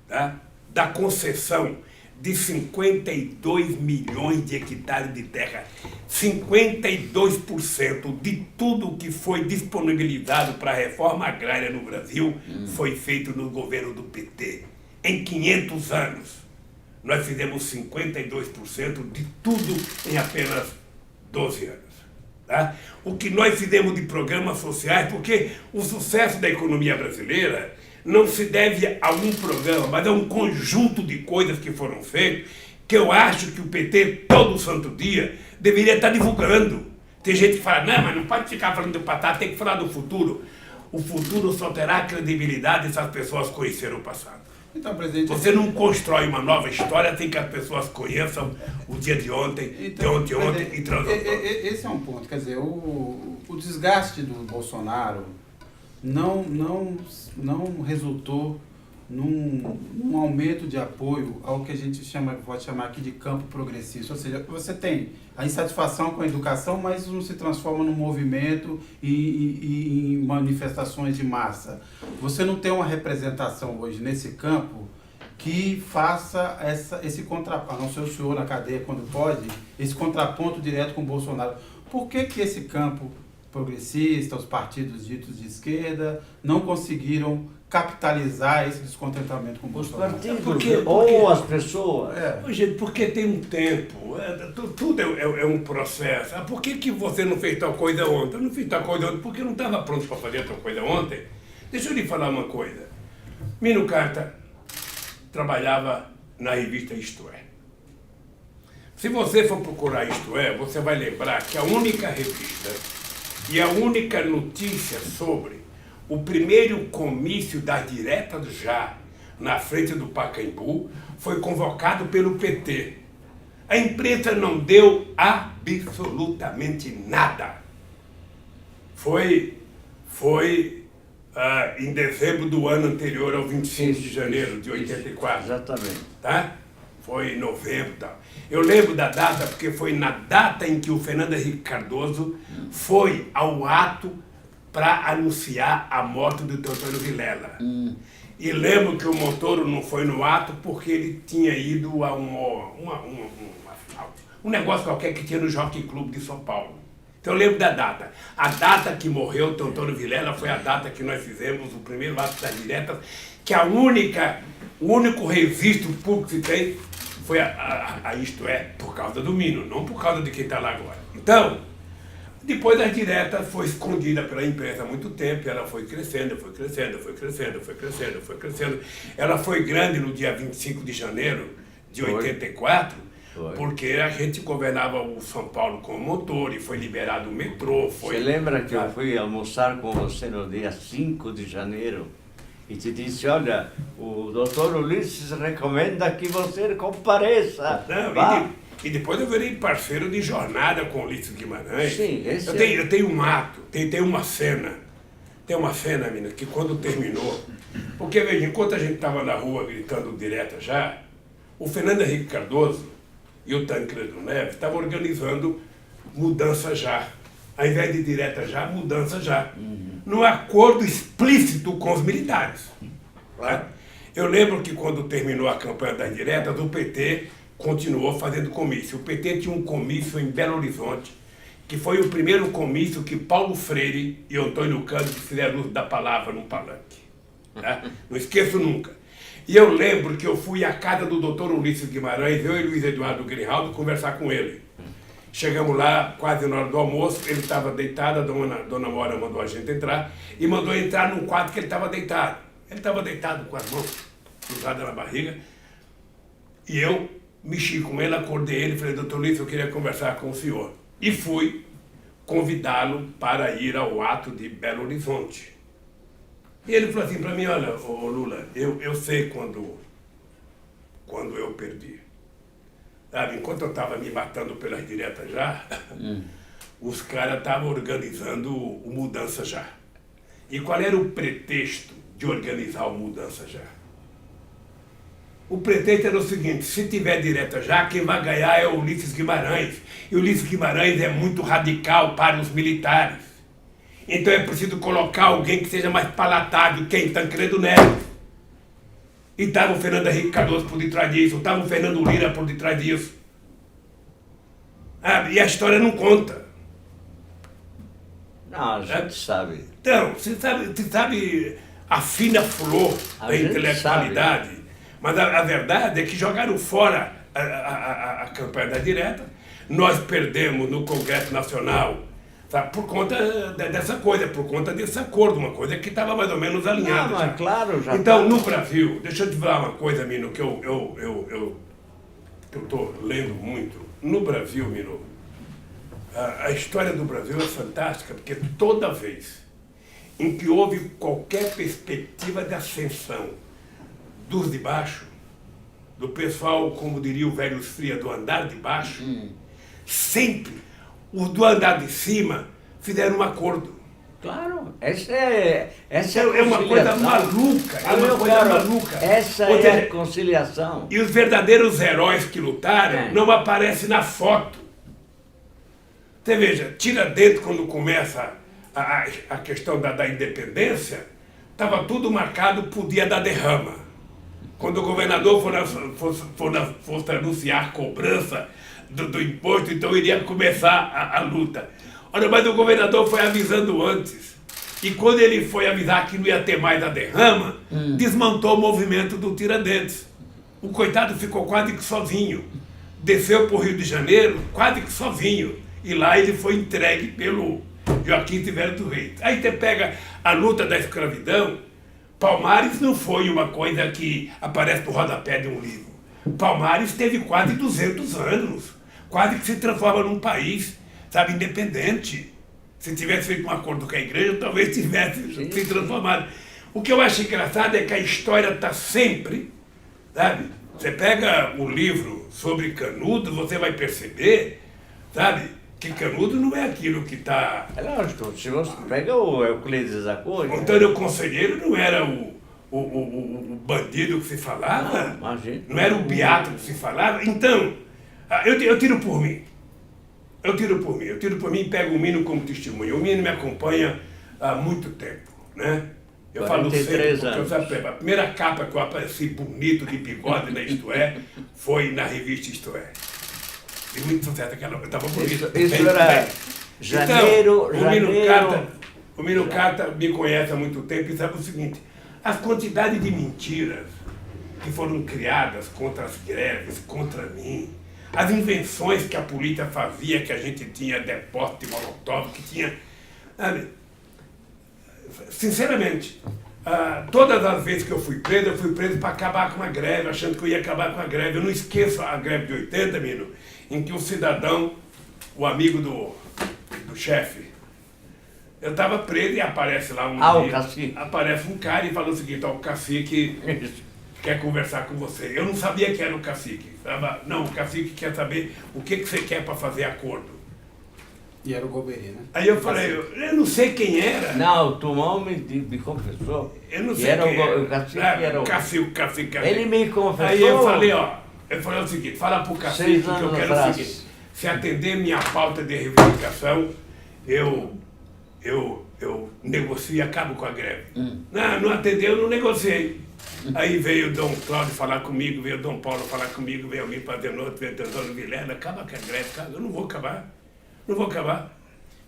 tá, da concessão de 52 milhões de hectares de terra. 52% de tudo que foi disponibilizado para a reforma agrária no Brasil foi feito no governo do PT. Em 500 anos, nós fizemos 52% de tudo em apenas 12 anos. Tá? O que nós fizemos de programas sociais, porque o sucesso da economia brasileira não se deve a um programa, mas a um conjunto de coisas que foram feitas, que eu acho que o PT, todo santo dia, deveria estar divulgando. Tem gente que fala, não, mas não pode ficar falando do passado, tem que falar do futuro. O futuro só terá credibilidade se as pessoas conhecerem o passado. Então, presidente... Você não constrói uma nova história sem que as pessoas conheçam o dia de ontem, de ontem e transformam. Esse é um ponto, quer dizer, o desgaste do Bolsonaro não resultou num aumento de apoio ao que a gente pode chamar aqui de campo progressista. Ou seja, você tem a insatisfação com a educação, mas não se transforma num movimento e em manifestações de massa. Você não tem uma representação hoje nesse campo que faça esse contraponto, a não ser o senhor na cadeia quando pode, esse contraponto direto com o Bolsonaro. Por que esse campo progressista, os partidos ditos de esquerda, não conseguiram capitalizar esse descontentamento com o Bolsonaro? Os partidos ou as pessoas. Gente, porque tem um tempo, tudo é um processo. Por que você não fez tal coisa ontem? Eu não fiz tal coisa ontem porque eu não estava pronto para fazer tal coisa ontem. Deixa eu lhe falar uma coisa. Mino Carta trabalhava na revista Isto É. Se você for procurar Isto É, você vai lembrar que a única revista e a única notícia sobre o primeiro comício das diretas já na frente do Pacaembu foi convocado pelo PT. A imprensa não deu absolutamente nada. Foi em dezembro do ano anterior ao 25 de janeiro de 84. Exatamente. Tá? Foi em novembro e tal. Eu lembro da data porque foi na data em que o Fernando Henrique Cardoso foi ao ato para anunciar a morte do Teotônio Vilela. E lembro que o Montoro não foi no ato porque ele tinha ido a um negócio qualquer que tinha no Jockey Club de São Paulo. Então eu lembro da data. A data que morreu o Teotônio Vilela foi a data que nós fizemos o primeiro ato das diretas, que o único registro público que tem foi a Isto É, por causa do Mino, não por causa de quem está lá agora. Então, depois das diretas foi escondida pela imprensa há muito tempo, ela foi crescendo. Ela foi grande no dia 25 de janeiro de 84, porque a gente governava o São Paulo com o motor e foi liberado o metrô. Você lembra que eu fui almoçar com você no dia 5 de janeiro? E te disse, olha, o doutor Ulisses recomenda que você compareça. E depois eu virei parceiro de jornada com o Ulisses Guimarães. Sim, eu tenho um ato, tem uma cena. Tem uma cena, menina, que quando terminou... Porque, veja, enquanto a gente estava na rua gritando direta já, o Fernando Henrique Cardoso e o Tancredo Neves estavam organizando mudança já. Ao invés de direta já, mudança já. Num acordo explícito com os militares. Tá? Eu lembro que quando terminou a campanha das diretas, o PT continuou fazendo comício. O PT tinha um comício em Belo Horizonte, que foi o primeiro comício que Paulo Freire e Antônio Cândido fizeram uso da palavra no palanque. Tá? Não esqueço nunca. E eu lembro que eu fui à casa do doutor Ulisses Guimarães, eu e Luiz Eduardo Grijaldo, conversar com ele. Chegamos lá, quase na hora do almoço, ele estava deitado, a dona Mora mandou a gente entrar, e mandou entrar num quarto que ele estava deitado. Ele estava deitado com as mãos cruzadas na barriga, e eu mexi com ele, acordei ele, falei, doutor Ulisses, eu queria conversar com o senhor. E fui convidá-lo para ir ao ato de Belo Horizonte. E ele falou assim para mim, olha, ô Lula, eu sei quando eu perdi. Sabe, enquanto eu estava me matando pelas diretas já, os caras estavam organizando o Mudança Já. E qual era o pretexto de organizar o Mudança Já? O pretexto era o seguinte, se tiver direta já, quem vai ganhar é o Ulisses Guimarães. E o Ulisses Guimarães é muito radical para os militares. Então é preciso colocar alguém que seja mais palatável, quem? Tancredo Neves. E estava o Fernando Henrique Cardoso por detrás disso, estava o Fernando Lira por detrás disso. E a história não conta. Não, a gente sabe. Então, você sabe a fina flor da intelectualidade, mas a verdade é que jogaram fora a campanha da direta. Nós perdemos no Congresso Nacional, sabe, por conta dessa coisa, por conta desse acordo, uma coisa que estava mais ou menos alinhada. Não, mas claro, já então, tá. no Brasil, deixa eu te falar uma coisa, Mino, que eu estou lendo muito. No Brasil, Mino, a história do Brasil é fantástica, porque toda vez em que houve qualquer perspectiva de ascensão dos de baixo, do pessoal, como diria o velho Fria, do andar de baixo, sempre os do andar de cima fizeram um acordo. Claro, essa é uma coisa maluca, maluca. Essa Ou é seja, a conciliação. E os verdadeiros heróis que lutaram não aparecem na foto. Você veja, Tiradentes, quando começa a questão da independência, estava tudo marcado para o dia da derrama. Quando o governador fosse anunciar a cobrança do imposto, então iria começar a luta. Ora, mas o governador foi avisando antes. E quando ele foi avisar que não ia ter mais a derrama, desmontou o movimento do Tiradentes. O coitado ficou quase que sozinho. Desceu para o Rio de Janeiro quase que sozinho. E lá ele foi entregue pelo Joaquim Severo dos Reis. Aí você pega a luta da escravidão. Palmares não foi uma coisa que aparece no rodapé de um livro. Palmares teve quase 200 anos. Quase que se transforma num país, sabe, independente. Se tivesse feito um acordo com a igreja, talvez tivesse se transformado. O que eu acho engraçado é que a história está sempre, sabe? Você pega o livro sobre Canudo, você vai perceber, sabe, que Canudo não é aquilo que está... É lógico, se você pega o Euclides da Cunha... O Antônio Conselheiro não era o bandido que se falava, não era o beato que se falava. Então, eu tiro por mim. Eu tiro por mim e pego o Mino como testemunho. O Mino me acompanha há muito tempo, né? Eu falo sempre, porque a primeira capa que eu apareci bonito de bigode na Isto É, foi na revista Isto É. E muito sucesso aquela, eu estava bonito. Isso era janeiro, então, o Mino Carta me conhece há muito tempo e sabe o seguinte, as quantidades de mentiras que foram criadas contra as greves, contra mim, as invenções que a polícia fazia, que a gente tinha depósito de molotov, que tinha... Sabe? Sinceramente, todas as vezes que eu fui preso para acabar com a greve, achando que eu ia acabar com a greve. Eu não esqueço a greve de 80, Mino, em que o cidadão, o amigo do chefe, eu estava preso e aparece lá o cacique. Aparece um cara e fala o seguinte, o cacique quer conversar com você. Eu não sabia que era o cacique. Não, o cacique quer saber o que você quer para fazer acordo. E era o Golbery, né? Aí eu falei, eu não sei quem era. Não, o Tumão me confessou. Eu não sei era quem era. O cacique era o... Cacique. Ele me confessou. Aí eu falei, o seguinte, fala pro cacique que eu quero o seguinte, se atender minha pauta de reivindicação, eu negocio e acabo com a greve. Não atendeu, eu não negociei. Aí veio o Dom Cláudio falar comigo, veio o Dom Paulo falar comigo, veio alguém fazer noite, veio o Teodoro Vilela, acaba com a greve, cara. Eu não vou acabar.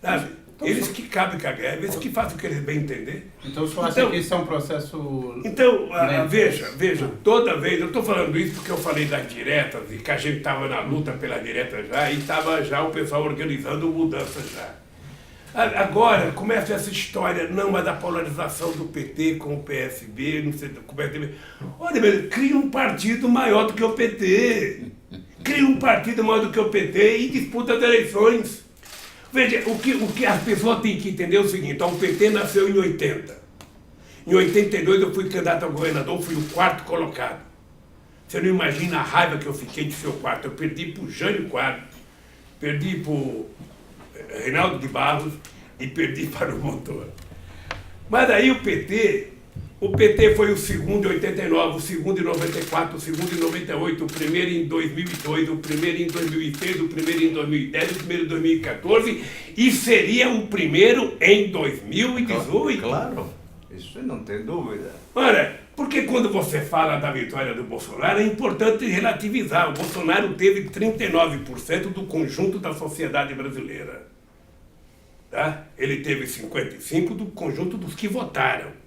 Sabe? Eles que cabem com a greve, eles que fazem o que eles bem entender. Então o senhor acha que isso é um processo... Então, veja, toda vez, eu estou falando isso porque eu falei das diretas, e que a gente estava na luta pela direta já, e estava já o pessoal organizando mudanças já. Agora começa essa história, não, mas da polarização do PT com o PSB, não sei, com o PSB. Olha, cria um partido maior do que o PT. Cria um partido maior do que o PT e disputa as eleições. Veja, o que as pessoas têm que entender é o seguinte, o PT nasceu em 80. Em 82 eu fui candidato a governador, fui o 4º colocado. Você não imagina a raiva que eu fiquei de ser o 4º. Eu perdi para o Jânio Quadros, perdi para o Reinaldo de Barros e perdi para o Montoro. Mas aí o PT O PT foi o segundo em 89, o segundo em 94, o segundo em 98, o primeiro em 2002, o primeiro em 2006, o primeiro em 2010, o primeiro em 2014 e seria o primeiro em 2018. Claro, isso não tem dúvida. Olha, porque quando você fala da vitória do Bolsonaro é importante relativizar. O Bolsonaro teve 39% do conjunto da sociedade brasileira. Tá? Ele teve 55% do conjunto dos que votaram.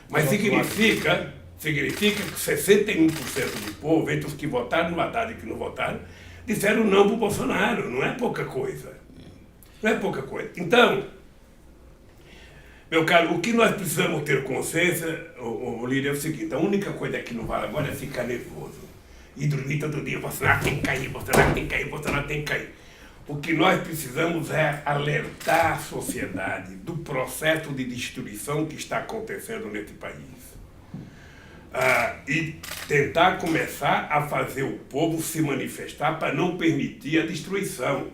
Mas significa que 61% do povo, entre os que votaram no Haddad e que não votaram, disseram não para o Bolsonaro. Não é pouca coisa. Não é pouca coisa. Então, meu caro, o que nós precisamos ter consciência, o líder, é o seguinte: a única coisa que não vale agora é ficar nervoso. E dormir todo dia, Bolsonaro tem que cair, Bolsonaro tem que cair, Bolsonaro tem que cair. O que nós precisamos é alertar a sociedade do processo de destruição que está acontecendo nesse país. E tentar começar a fazer o povo se manifestar para não permitir a destruição.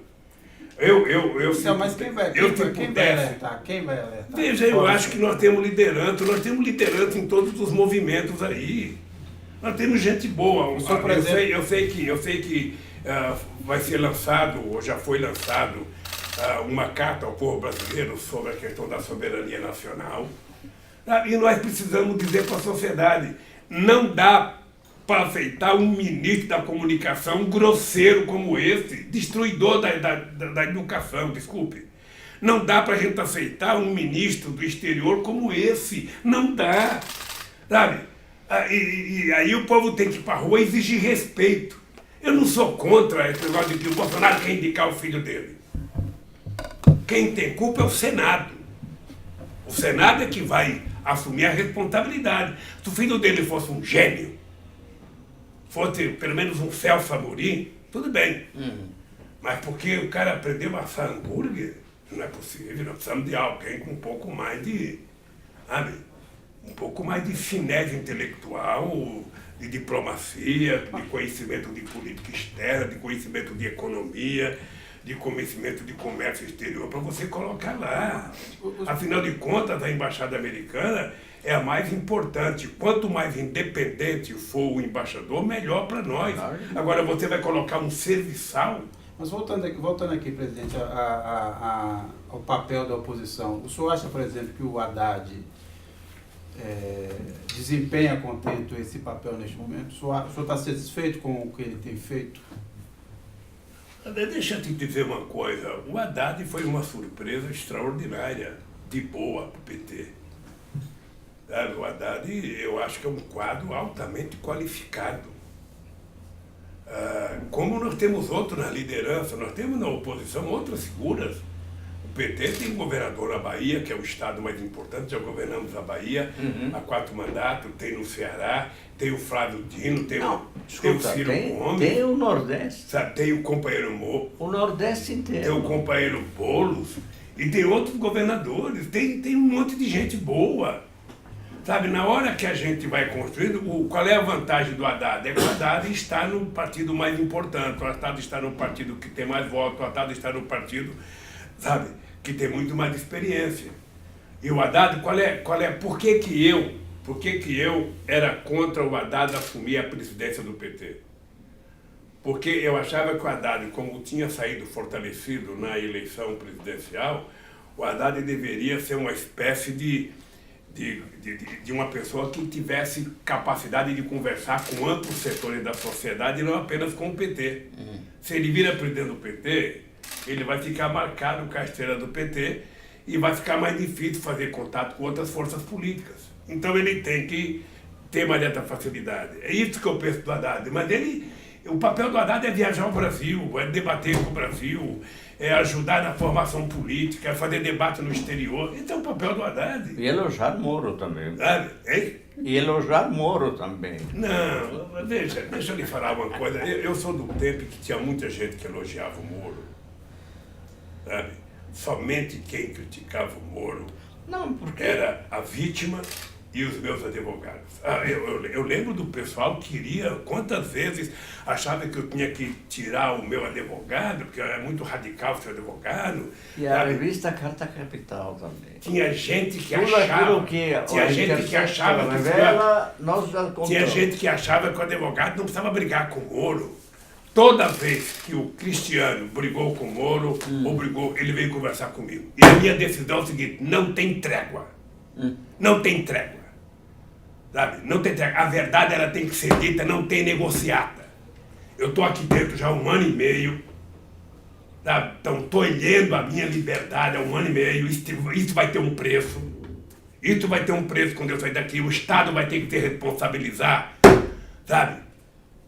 Mas quem vai alertar? Quem vai alertar? Veja, eu acho que nós temos liderança em todos os movimentos aí. Nós temos gente boa. Eu sei que vai ser lançado, ou já foi lançado, uma carta ao povo brasileiro sobre a questão da soberania nacional. E nós precisamos dizer para a sociedade: não dá para aceitar um ministro da comunicação grosseiro como esse, destruidor da educação, desculpe. Não dá para a gente aceitar um ministro do exterior como esse. Não dá. Sabe? E aí o povo tem que ir para a rua exigir respeito. Eu não sou contra esse negócio de que o Bolsonaro quer indicar o filho dele. Quem tem culpa é o Senado. O Senado é que vai assumir a responsabilidade. Se o filho dele fosse um gênio, fosse pelo menos um Celso Amorim, tudo bem. Mas porque o cara aprendeu a assar hambúrguer, não é possível. Nós precisamos de alguém com um pouco mais de, sabe, um pouco mais de finesse intelectual, de diplomacia, de conhecimento de política externa, de conhecimento de economia, de conhecimento de comércio exterior, para você colocar lá. Afinal de contas, a embaixada americana é a mais importante. Quanto mais independente for o embaixador, melhor para nós. Agora, você vai colocar um serviçal. Mas voltando aqui, presidente, ao papel da oposição, o senhor acha, por exemplo, que o Haddad desempenha contento esse papel neste momento? O senhor está satisfeito com o que ele tem feito? Deixa eu te dizer uma coisa. O Haddad foi uma surpresa extraordinária, de boa para o PT. O Haddad, eu acho que é um quadro altamente qualificado. Como nós temos outros na liderança, nós temos na oposição outras figuras. O PT tem um governador na Bahia, que é o estado mais importante, já governamos a Bahia há 4 mandatos, tem no Ceará, tem o Flávio Dino, tem o Ciro Gomes. Tem o Nordeste. Sabe, tem o companheiro O Nordeste inteiro. Tem o companheiro Boulos, e tem outros governadores, tem um monte de gente boa. Sabe, na hora que a gente vai construindo, qual é a vantagem do Haddad? É que o Haddad está no partido mais importante, o Haddad está no partido que tem mais votos, o Haddad está no partido, sabe, que tem muito mais experiência. E o Haddad, por que eu era contra o Haddad assumir a presidência do PT? Porque eu achava que o Haddad, como tinha saído fortalecido na eleição presidencial, o Haddad deveria ser uma espécie de uma pessoa que tivesse capacidade de conversar com amplos setores da sociedade e não apenas com o PT. Se ele vira presidente do PT, ele vai ficar marcado com a estrela do PT e vai ficar mais difícil fazer contato com outras forças políticas. Então ele tem que ter mais essa facilidade. É isso que eu penso do Haddad. Mas o papel do Haddad é viajar ao Brasil, é debater com o Brasil, é ajudar na formação política, é fazer debate no exterior. Esse é o papel do Haddad. E elogiar Moro também. Hein? E elogiar Moro também. Não, deixa eu lhe falar uma coisa. Eu sou do tempo que tinha muita gente que elogiava o Moro. Sabe? Somente quem criticava o Moro não, porque era a vítima e os meus advogados. Eu lembro do pessoal que queria, quantas vezes achava que eu tinha que tirar o meu advogado, porque era muito radical ser advogado. E a revista Carta Capital também. Tinha gente que Tudo achava. aquilo que Tinha gente que achava que revela, nós já tinha gente que achava que o advogado não precisava brigar com o Moro. Toda vez que o Cristiano brigou com o Moro, ele veio conversar comigo. E a minha decisão é o seguinte: não tem trégua. Não tem trégua. Sabe? Não tem trégua. A verdade ela tem que ser dita, não tem negociata. Eu estou aqui dentro já há 1 ano e meio. Sabe? Então estou olhando a minha liberdade há 1 ano e meio. Isso vai ter um preço. Isso vai ter um preço quando eu sair daqui. O Estado vai ter que se responsabilizar. Sabe?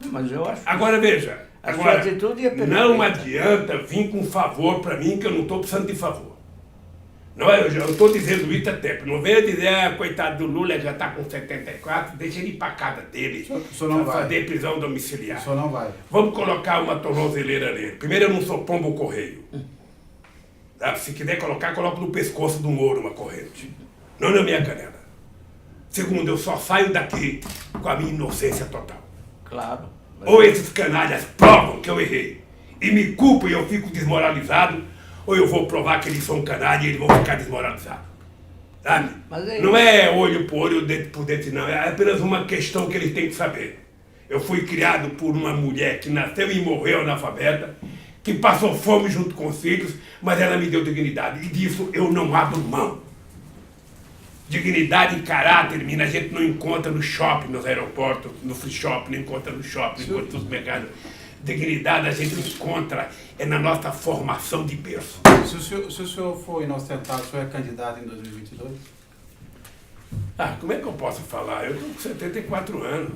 Mas eu acho. Agora veja. A sua Agora, atitude é perfeita. não adianta vir com favor para mim que eu não estou precisando de favor. Não, eu estou dizendo isso até. Não venha dizer, coitado do Lula, já está com 74, deixa ele ir para casa dele. O senhor não vai. Fazer prisão domiciliar. O senhor não vai. Vamos colocar uma tornozeleira nele. Primeiro, eu não sou pombo correio. Tá? Se quiser colocar, coloca no pescoço do Moro uma corrente. Não na minha canela. Segundo, eu só saio daqui com a minha inocência total. Claro. Ou esses canalhas provam que eu errei e me culpam e eu fico desmoralizado, ou eu vou provar que eles são canalhas e eles vão ficar desmoralizados. Sabe? Não é olho por olho, dente por dente, não. É apenas uma questão que eles têm que saber. Eu fui criado por uma mulher que nasceu e morreu analfabeta, que passou fome junto com os filhos, mas ela me deu dignidade. E disso eu não abro mão. Dignidade e caráter, menina, a gente não encontra no shopping, nos aeroportos, no free shopping, não encontra no shopping, não encontra nos mercados. Dignidade a gente encontra é na nossa formação de berço. Se o senhor for inocentado, o senhor é candidato em 2022? Como é que eu posso falar? Eu estou com 74 anos.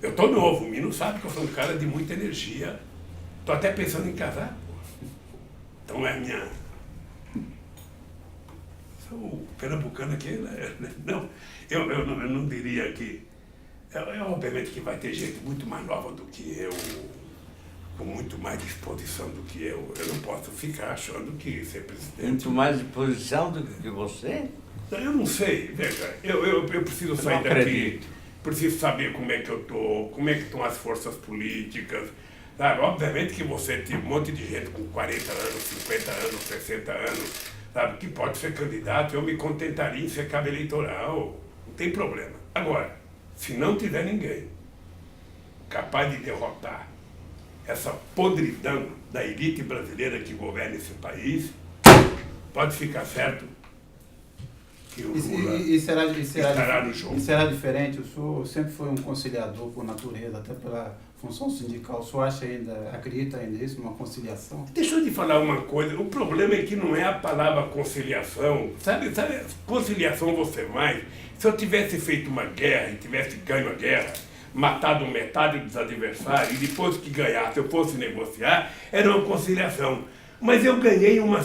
Eu estou novo, o menino sabe que eu sou um cara de muita energia. Estou até pensando em casar, pô. Então é minha... O pernambucano aqui, né? Não, eu não diria que... obviamente que vai ter gente muito mais nova do que eu, com muito mais disposição do que eu. Eu não posso ficar achando que ser presidente... Muito mais disposição do que você? Eu não sei, veja, eu preciso sair daqui, preciso saber como é que eu estou, como é que estão as forças políticas. Sabe? Obviamente que você tem um monte de gente com 40 anos, 50 anos, 60 anos, sabe, que pode ser candidato. Eu me contentaria em ser cabo eleitoral, não tem problema. Agora, se não tiver ninguém capaz de derrotar essa podridão da elite brasileira que governa esse país, pode ficar certo que o Lula estará no jogo. E será diferente? O senhor sempre foi um conciliador por natureza, até pela função sindical. O senhor acredita ainda nisso, numa conciliação? Deixa eu te falar uma coisa, o problema é que não é a palavra conciliação. Sabe, conciliação você mais. Se eu tivesse feito uma guerra e tivesse ganho a guerra, matado metade dos adversários, e depois que ganhasse eu fosse negociar, era uma conciliação. Mas eu ganhei uma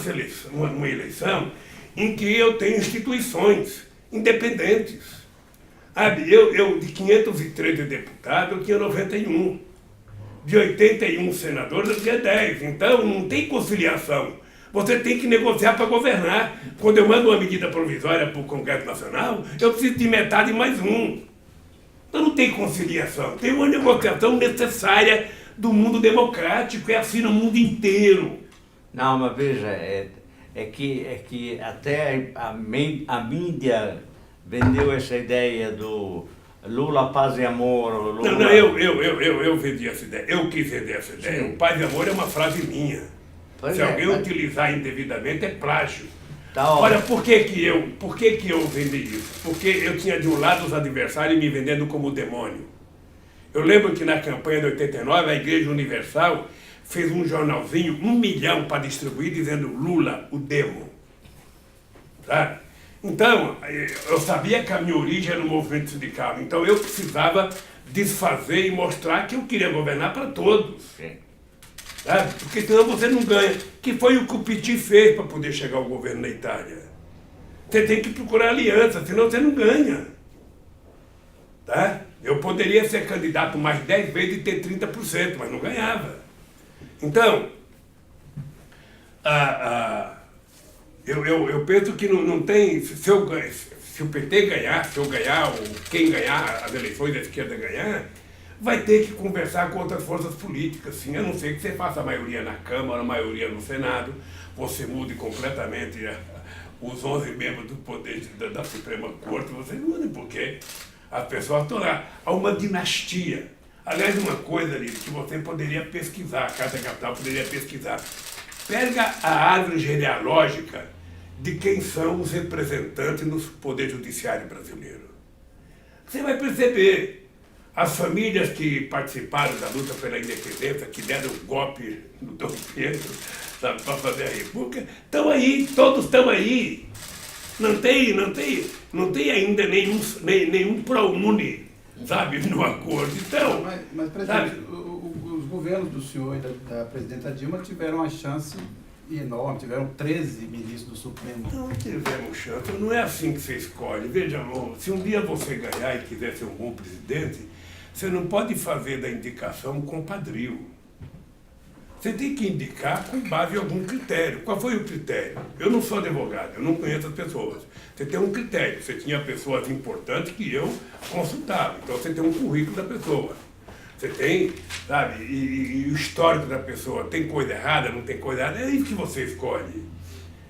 eleição em que eu tenho instituições independentes. Sabe, eu de 513 deputados, eu tinha 91. De 81 senadores, eu tinha 10. Então, não tem conciliação. Você tem que negociar para governar. Quando eu mando uma medida provisória para o Congresso Nacional, eu preciso de metade mais um. Então não tem conciliação. Tem uma negociação necessária do mundo democrático. É assim no mundo inteiro. Não, mas veja, é que até a mídia vendeu essa ideia do Lula, paz e amor. Lula... Não, eu vendi essa ideia. Eu quis vender essa ideia. Sim. O paz e amor é uma frase minha. Pois Se é, alguém mas... utilizar indevidamente, é plágio. Tá, Olha, por que que eu vendi isso? Porque eu tinha de um lado os adversários me vendendo como demônio. Eu lembro que na campanha de 89, a Igreja Universal fez um jornalzinho, 1 milhão para distribuir, dizendo Lula, o demo. Sabe? Então, eu sabia que a minha origem era no movimento sindical. Então eu precisava desfazer e mostrar que eu queria governar para todos. Sim. Sabe? Porque senão você não ganha. Que foi o que o Petit fez para poder chegar ao governo na Itália. Você tem que procurar aliança, senão você não ganha. Tá? Eu poderia ser candidato mais 10 vezes e ter 30%, mas não ganhava. Então, eu penso que não tem... Se se o PT ganhar, se eu ganhar, ou quem ganhar as eleições da esquerda ganhar, vai ter que conversar com outras forças políticas, sim, a não ser que você faça a maioria na Câmara, a maioria no Senado, você mude completamente os 11 membros do poder da Suprema Corte, você muda, porque as pessoas estão lá. Há uma dinastia. Aliás, uma coisa ali que você poderia pesquisar, a Casa Capital poderia pesquisar. Pega a árvore genealógica de quem são os representantes no Poder Judiciário brasileiro. Você vai perceber. As famílias que participaram da luta pela independência, que deram um golpe no Dom Pedro, sabe, para fazer a República, estão aí, todos estão aí. Não tem ainda nenhum ProUni, sabe, no acordo. Então, mas presidente, os governos do senhor e da presidenta Dilma tiveram uma chance enorme, tiveram 13 ministros do Supremo. Não tivemos chance, não é assim que você escolhe. Veja, se um dia você ganhar e quiser ser um bom presidente, você não pode fazer da indicação um compadrio. Você tem que indicar com base em algum critério. Qual foi o critério? Eu não sou advogado, eu não conheço as pessoas. Você tem um critério, você tinha pessoas importantes que eu consultava. Então você tem um currículo da pessoa. Você tem, sabe, e o histórico da pessoa. Tem coisa errada, não tem coisa errada, é isso que você escolhe.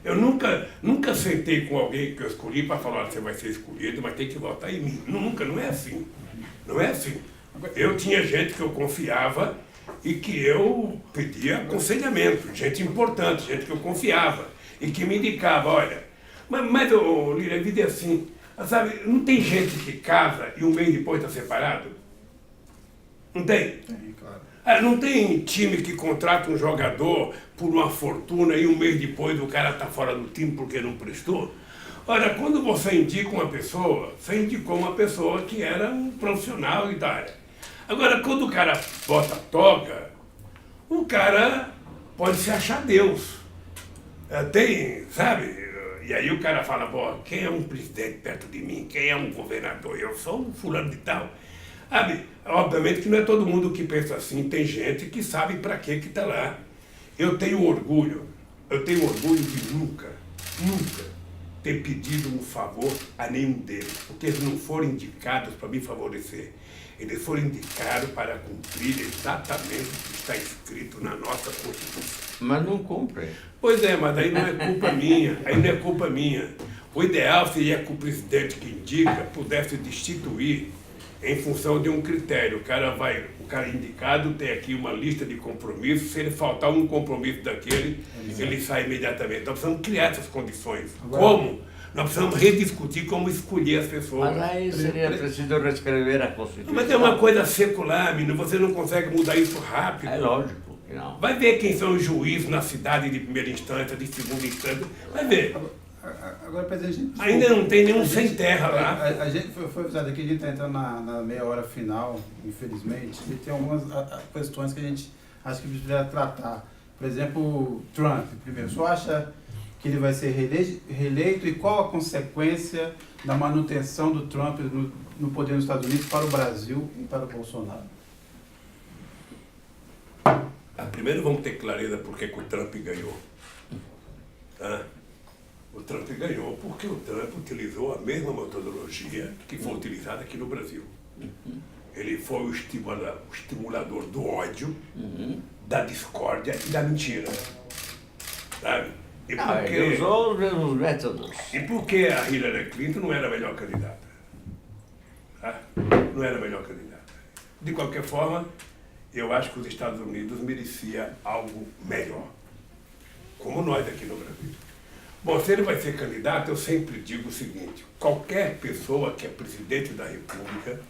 Eu nunca sentei com alguém que eu escolhi para falar que você vai ser escolhido, mas tem que votar em mim. Nunca, não é assim. Não é assim. Eu tinha gente que eu confiava e que eu pedia aconselhamento, gente importante, gente que eu confiava e que me indicava, olha, mas Lira, a vida é assim, sabe, não tem gente que casa e um mês depois está separado? Não tem? Tem, claro. Não tem time que contrata um jogador por uma fortuna e um mês depois o cara está fora do time porque não prestou? Ora, quando você indica uma pessoa, você indicou uma pessoa que era um profissional da área. Agora, quando o cara bota toga, o cara pode se achar Deus. Tem, sabe? E aí o cara fala, pô, quem é um presidente perto de mim? Quem é um governador? Eu sou um fulano de tal. Sabe? Obviamente que não é todo mundo que pensa assim, tem gente que sabe para que está lá. Eu tenho orgulho de nunca ter pedido um favor a nenhum deles, porque eles não foram indicados para me favorecer. Eles foram indicados para cumprir exatamente o que está escrito na nossa Constituição. Mas não cumpre. Pois é, mas aí não é culpa minha, aí não é culpa minha. O ideal seria que o presidente que indica pudesse destituir em função de um critério. O cara indicado tem aqui uma lista de compromissos, se ele faltar um compromisso daquele, ele sai imediatamente. Nós precisamos criar essas condições. Como? Nós precisamos rediscutir como escolher as pessoas. Mas aí seria preciso reescrever a Constituição. Mas é uma coisa secular, menino, você não consegue mudar isso rápido. É lógico que não. Vai ver quem são os juízes na cidade de primeira instância, de segunda instância, vai ver. Agora, presidente, Ainda não tem nenhum sem terra lá. A gente foi avisado aqui, a gente está entrando na meia hora final, infelizmente, e tem algumas questões que a gente acha que precisa tratar. Por exemplo, Trump, primeiro, o senhor acha que ele vai ser reeleito e qual a consequência da manutenção do Trump no poder nos Estados Unidos para o Brasil e para o Bolsonaro? Primeiro vamos ter clareza por que o Trump ganhou. Tá? O Trump ganhou porque o Trump utilizou a mesma metodologia que foi utilizada aqui no Brasil. Ele foi o estimulador do ódio, da discórdia e da mentira. Sabe? E Ele usou os mesmos métodos. E por que a Hillary Clinton não era a melhor candidata? Tá? Não era a melhor candidata. De qualquer forma, eu acho que os Estados Unidos merecia algo melhor. Como nós aqui no Brasil. Bom, se ele vai ser candidato, eu sempre digo o seguinte: qualquer pessoa que é presidente da República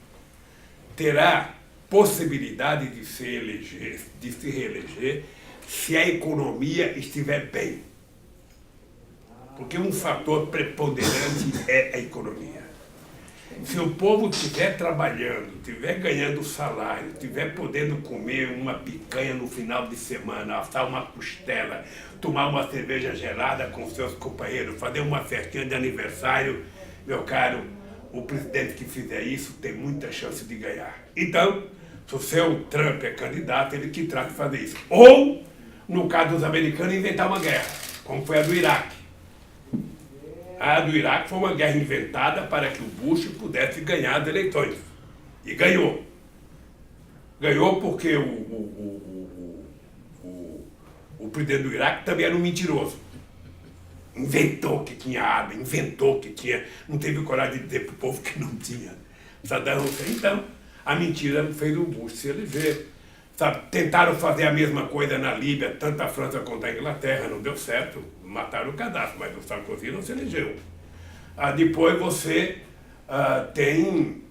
terá possibilidade de se reeleger se a economia estiver bem. Porque um fator preponderante é a economia. Se o povo estiver trabalhando, estiver ganhando salário, estiver podendo comer uma picanha no final de semana, assar uma costela, tomar uma cerveja gelada com seus companheiros, fazer uma festinha de aniversário, meu caro, o presidente que fizer isso tem muita chance de ganhar. Então, se o seu Trump é candidato, ele que trata de fazer isso. Ou, no caso dos americanos, inventar uma guerra, como foi a do Iraque. A do Iraque foi uma guerra inventada para que o Bush pudesse ganhar as eleições. E ganhou. Ganhou porque o presidente do Iraque também era um mentiroso. Inventou que tinha arma, inventou que tinha... Não teve coragem de dizer para o povo que não tinha. Saddam Hussein, então, a mentira fez o Bush se eleger. Sabe, tentaram fazer a mesma coisa na Líbia, tanto a França quanto a Inglaterra, não deu certo, mataram o Gaddafi, mas o Sarkozy não se elegeu. Depois você tem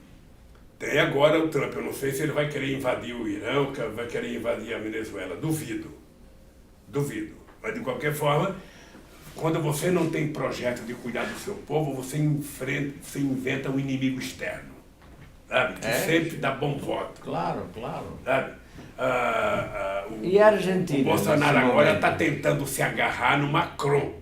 agora o Trump, eu não sei se ele vai querer invadir o Irã, ou vai querer invadir a Venezuela, duvido, mas de qualquer forma, quando você não tem projeto de cuidar do seu povo, você inventa um inimigo externo, sabe, que sempre dá bom voto. Claro, claro. Sabe? E a Argentina? O Bolsonaro agora está tentando se agarrar no Macron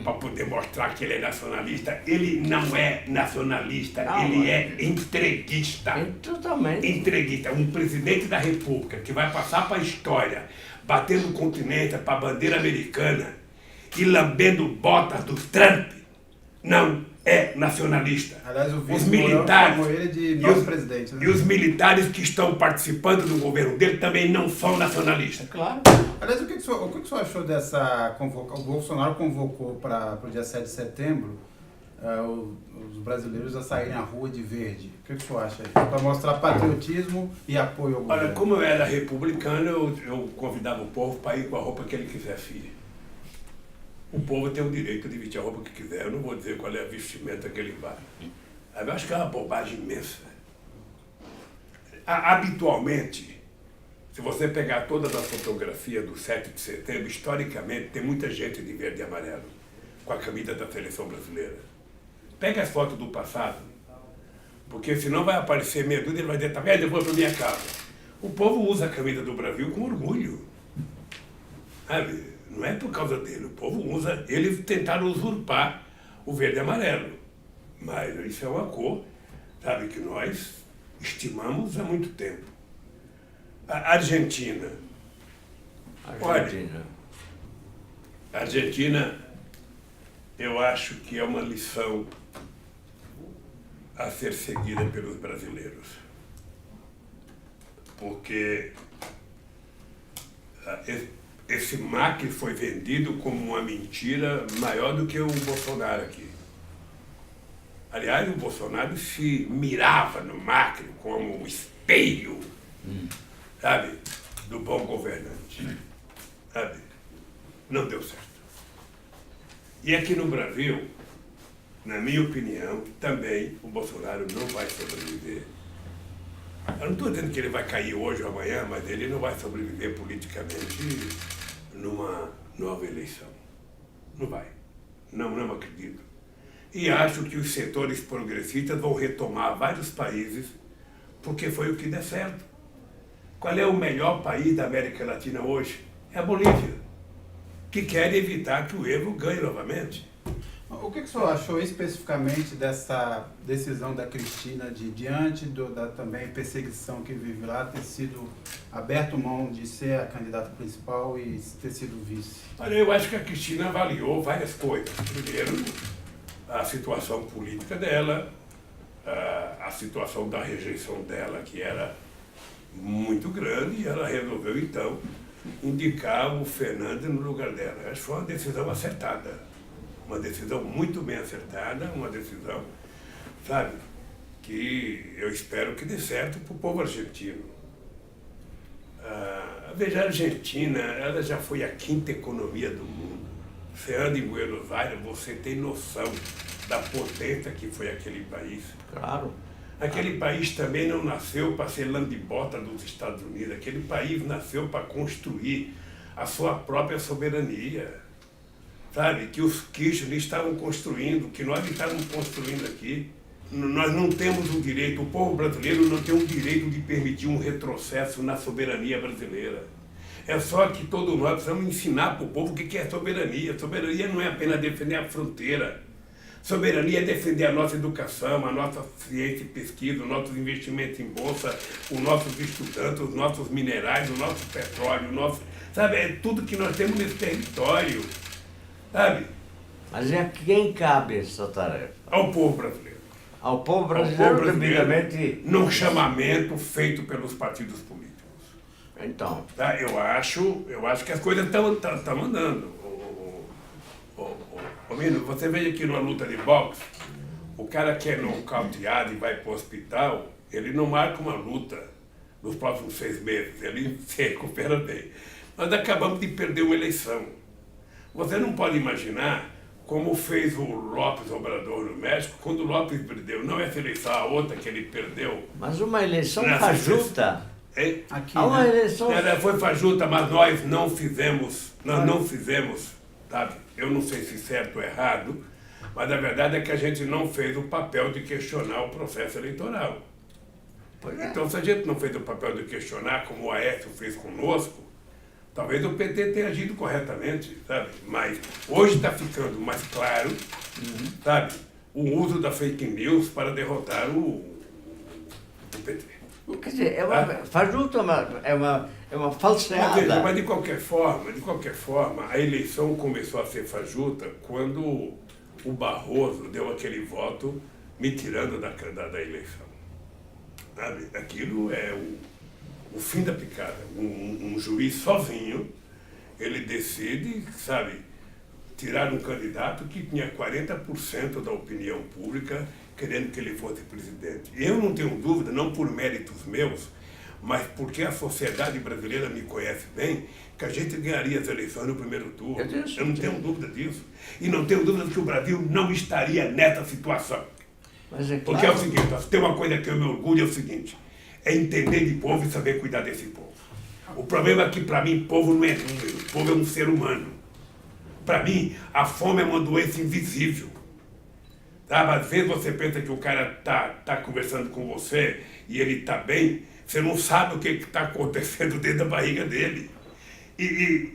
para poder mostrar que ele é nacionalista. Ele não é nacionalista, ele é entreguista. Totalmente. Entreguista. Um presidente da República que vai passar para a história, batendo continência para a bandeira americana e lambendo botas do Trump, não é nacionalista. Aliás, o os militares chamou ele de nosso presidente, né? E os militares que estão participando do governo dele também não são nacionalistas. Claro. Aliás, o que o senhor achou dessa convocação? O Bolsonaro convocou para o dia 7 de setembro os brasileiros a saírem à rua de verde. O que o senhor acha aí? Para mostrar patriotismo e apoio ao governo. Olha, como eu era republicano, eu convidava o povo para ir com a roupa que ele quisesse ir. O povo tem o direito de vestir a roupa que quiser. Eu não vou dizer qual é a vestimenta que ele vai. Eu acho que é uma bobagem imensa. Habitualmente, se você pegar todas as fotografias do 7 de setembro, historicamente, tem muita gente de verde e amarelo com a camisa da seleção brasileira. Pega as fotos do passado, porque senão vai aparecer meia dúzia e ele vai dizer, tá vendo, eu vou para minha casa. O povo usa a camisa do Brasil com orgulho. Sabe? Não é por causa dele, o povo usa, eles tentaram usurpar o verde e amarelo. Mas isso é uma cor, sabe, que nós estimamos há muito tempo. A Argentina. Olha, a Argentina, eu acho que é uma lição a ser seguida pelos brasileiros. Porque esse Macri foi vendido como uma mentira maior do que o Bolsonaro aqui. Aliás, o Bolsonaro se mirava no Macri como o espelho, sabe, do bom governante. Sabe? Não deu certo. E aqui no Brasil, na minha opinião, também o Bolsonaro não vai sobreviver. Eu não estou dizendo que ele vai cair hoje ou amanhã, mas ele não vai sobreviver politicamente numa nova eleição. Não vai. Não acredito. E acho que os setores progressistas vão retomar vários países, porque foi o que deu certo. Qual é o melhor país da América Latina hoje? É a Bolívia, que quer evitar que o Evo ganhe novamente. O que o senhor achou especificamente dessa decisão da Cristina de, diante da também perseguição que vive lá, ter sido aberto mão de ser a candidata principal e ter sido vice? Olha, eu acho que a Cristina avaliou várias coisas. Primeiro, a situação política dela, a situação da rejeição dela, que era muito grande, e ela resolveu, então, indicar o Fernando no lugar dela. Acho que foi uma decisão acertada. Uma decisão muito bem acertada, uma decisão, sabe, que eu espero que dê certo para o povo argentino. Veja, a Argentina, ela já foi a 5ª economia do mundo. Você anda em Buenos Aires, você tem noção da potência que foi aquele país. Claro. Aquele país também não nasceu para ser lambibota dos Estados Unidos. Aquele país nasceu para construir a sua própria soberania. Sabe, que os Kirchner estavam construindo, que nós estávamos construindo aqui. Nós não temos o direito, o povo brasileiro não tem o direito de permitir um retrocesso na soberania brasileira. É só que todos nós precisamos ensinar para o povo o que é soberania. Soberania não é apenas defender a fronteira. Soberania é defender a nossa educação, a nossa ciência e pesquisa, os nossos investimentos em bolsa, os nossos estudantes, os nossos minerais, o nosso petróleo, sabe, é tudo que nós temos nesse território. Sabe? Mas a quem cabe essa tarefa? Ao povo brasileiro. Ao povo Ao brasileiro, povo brasileiro, devidamente... num chamamento feito pelos partidos políticos. Então, Tá? Eu acho que as coisas estão andando. Mino, você veja que numa luta de boxe, o cara que é nocauteado e vai para o hospital, ele não marca uma luta nos próximos 6 meses, ele se recupera bem. Nós acabamos de perder uma eleição. Você não pode imaginar como fez o López Obrador no México, quando o López perdeu, não essa eleição, a outra que ele perdeu. mas uma eleição Nessa fajuta. Aqui, Há uma né? eleição... Foi fajuta, mas nós não fizemos, sabe? Eu não sei se certo ou errado, mas a verdade é que a gente não fez o papel de questionar o processo eleitoral. Pois é. Então, se a gente não fez o papel de questionar, como o Aécio fez conosco, talvez o PT tenha agido corretamente, sabe? Mas hoje está ficando mais claro, sabe? O uso da fake news para derrotar o PT. Quer dizer, fajuta é uma falseada. Mas de qualquer forma, a eleição começou a ser fajuta quando o Barroso deu aquele voto me tirando da eleição. Sabe? Aquilo é o fim da picada. Um juiz sozinho, ele decide, sabe, tirar um candidato que tinha 40% da opinião pública querendo que ele fosse presidente. Eu não tenho dúvida, não por méritos meus, mas porque a sociedade brasileira me conhece bem, que a gente ganharia as eleições no primeiro turno. Eu não tenho dúvida disso. E não tenho dúvida de que o Brasil não estaria nessa situação. Mas é claro. Porque é o seguinte, tem uma coisa que eu me orgulho, é o seguinte, é entender de povo e saber cuidar desse povo. O problema é que, para mim, povo não é número, povo é um ser humano. Para mim, a fome é uma doença invisível. Tá? Às vezes você pensa que o cara tá conversando com você e ele está bem, você não sabe o que está acontecendo dentro da barriga dele. E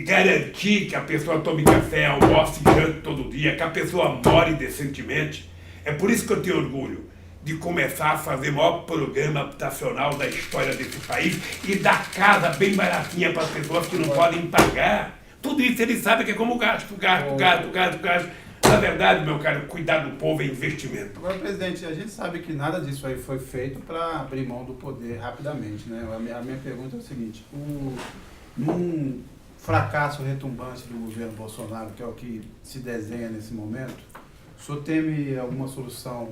garantir que a pessoa tome café, almoce e jante todo dia, que a pessoa more decentemente. É por isso que eu tenho orgulho de começar a fazer o maior programa habitacional da história desse país e dar casa bem baratinha para as pessoas que não podem pagar. Tudo isso ele sabe que é como gasto. Na verdade, meu caro, cuidar do povo é investimento. Agora, presidente, a gente sabe que nada disso aí foi feito para abrir mão do poder rapidamente, né? A minha pergunta é o seguinte, num fracasso retumbante do governo Bolsonaro, que é o que se desenha nesse momento, o senhor teme alguma solução,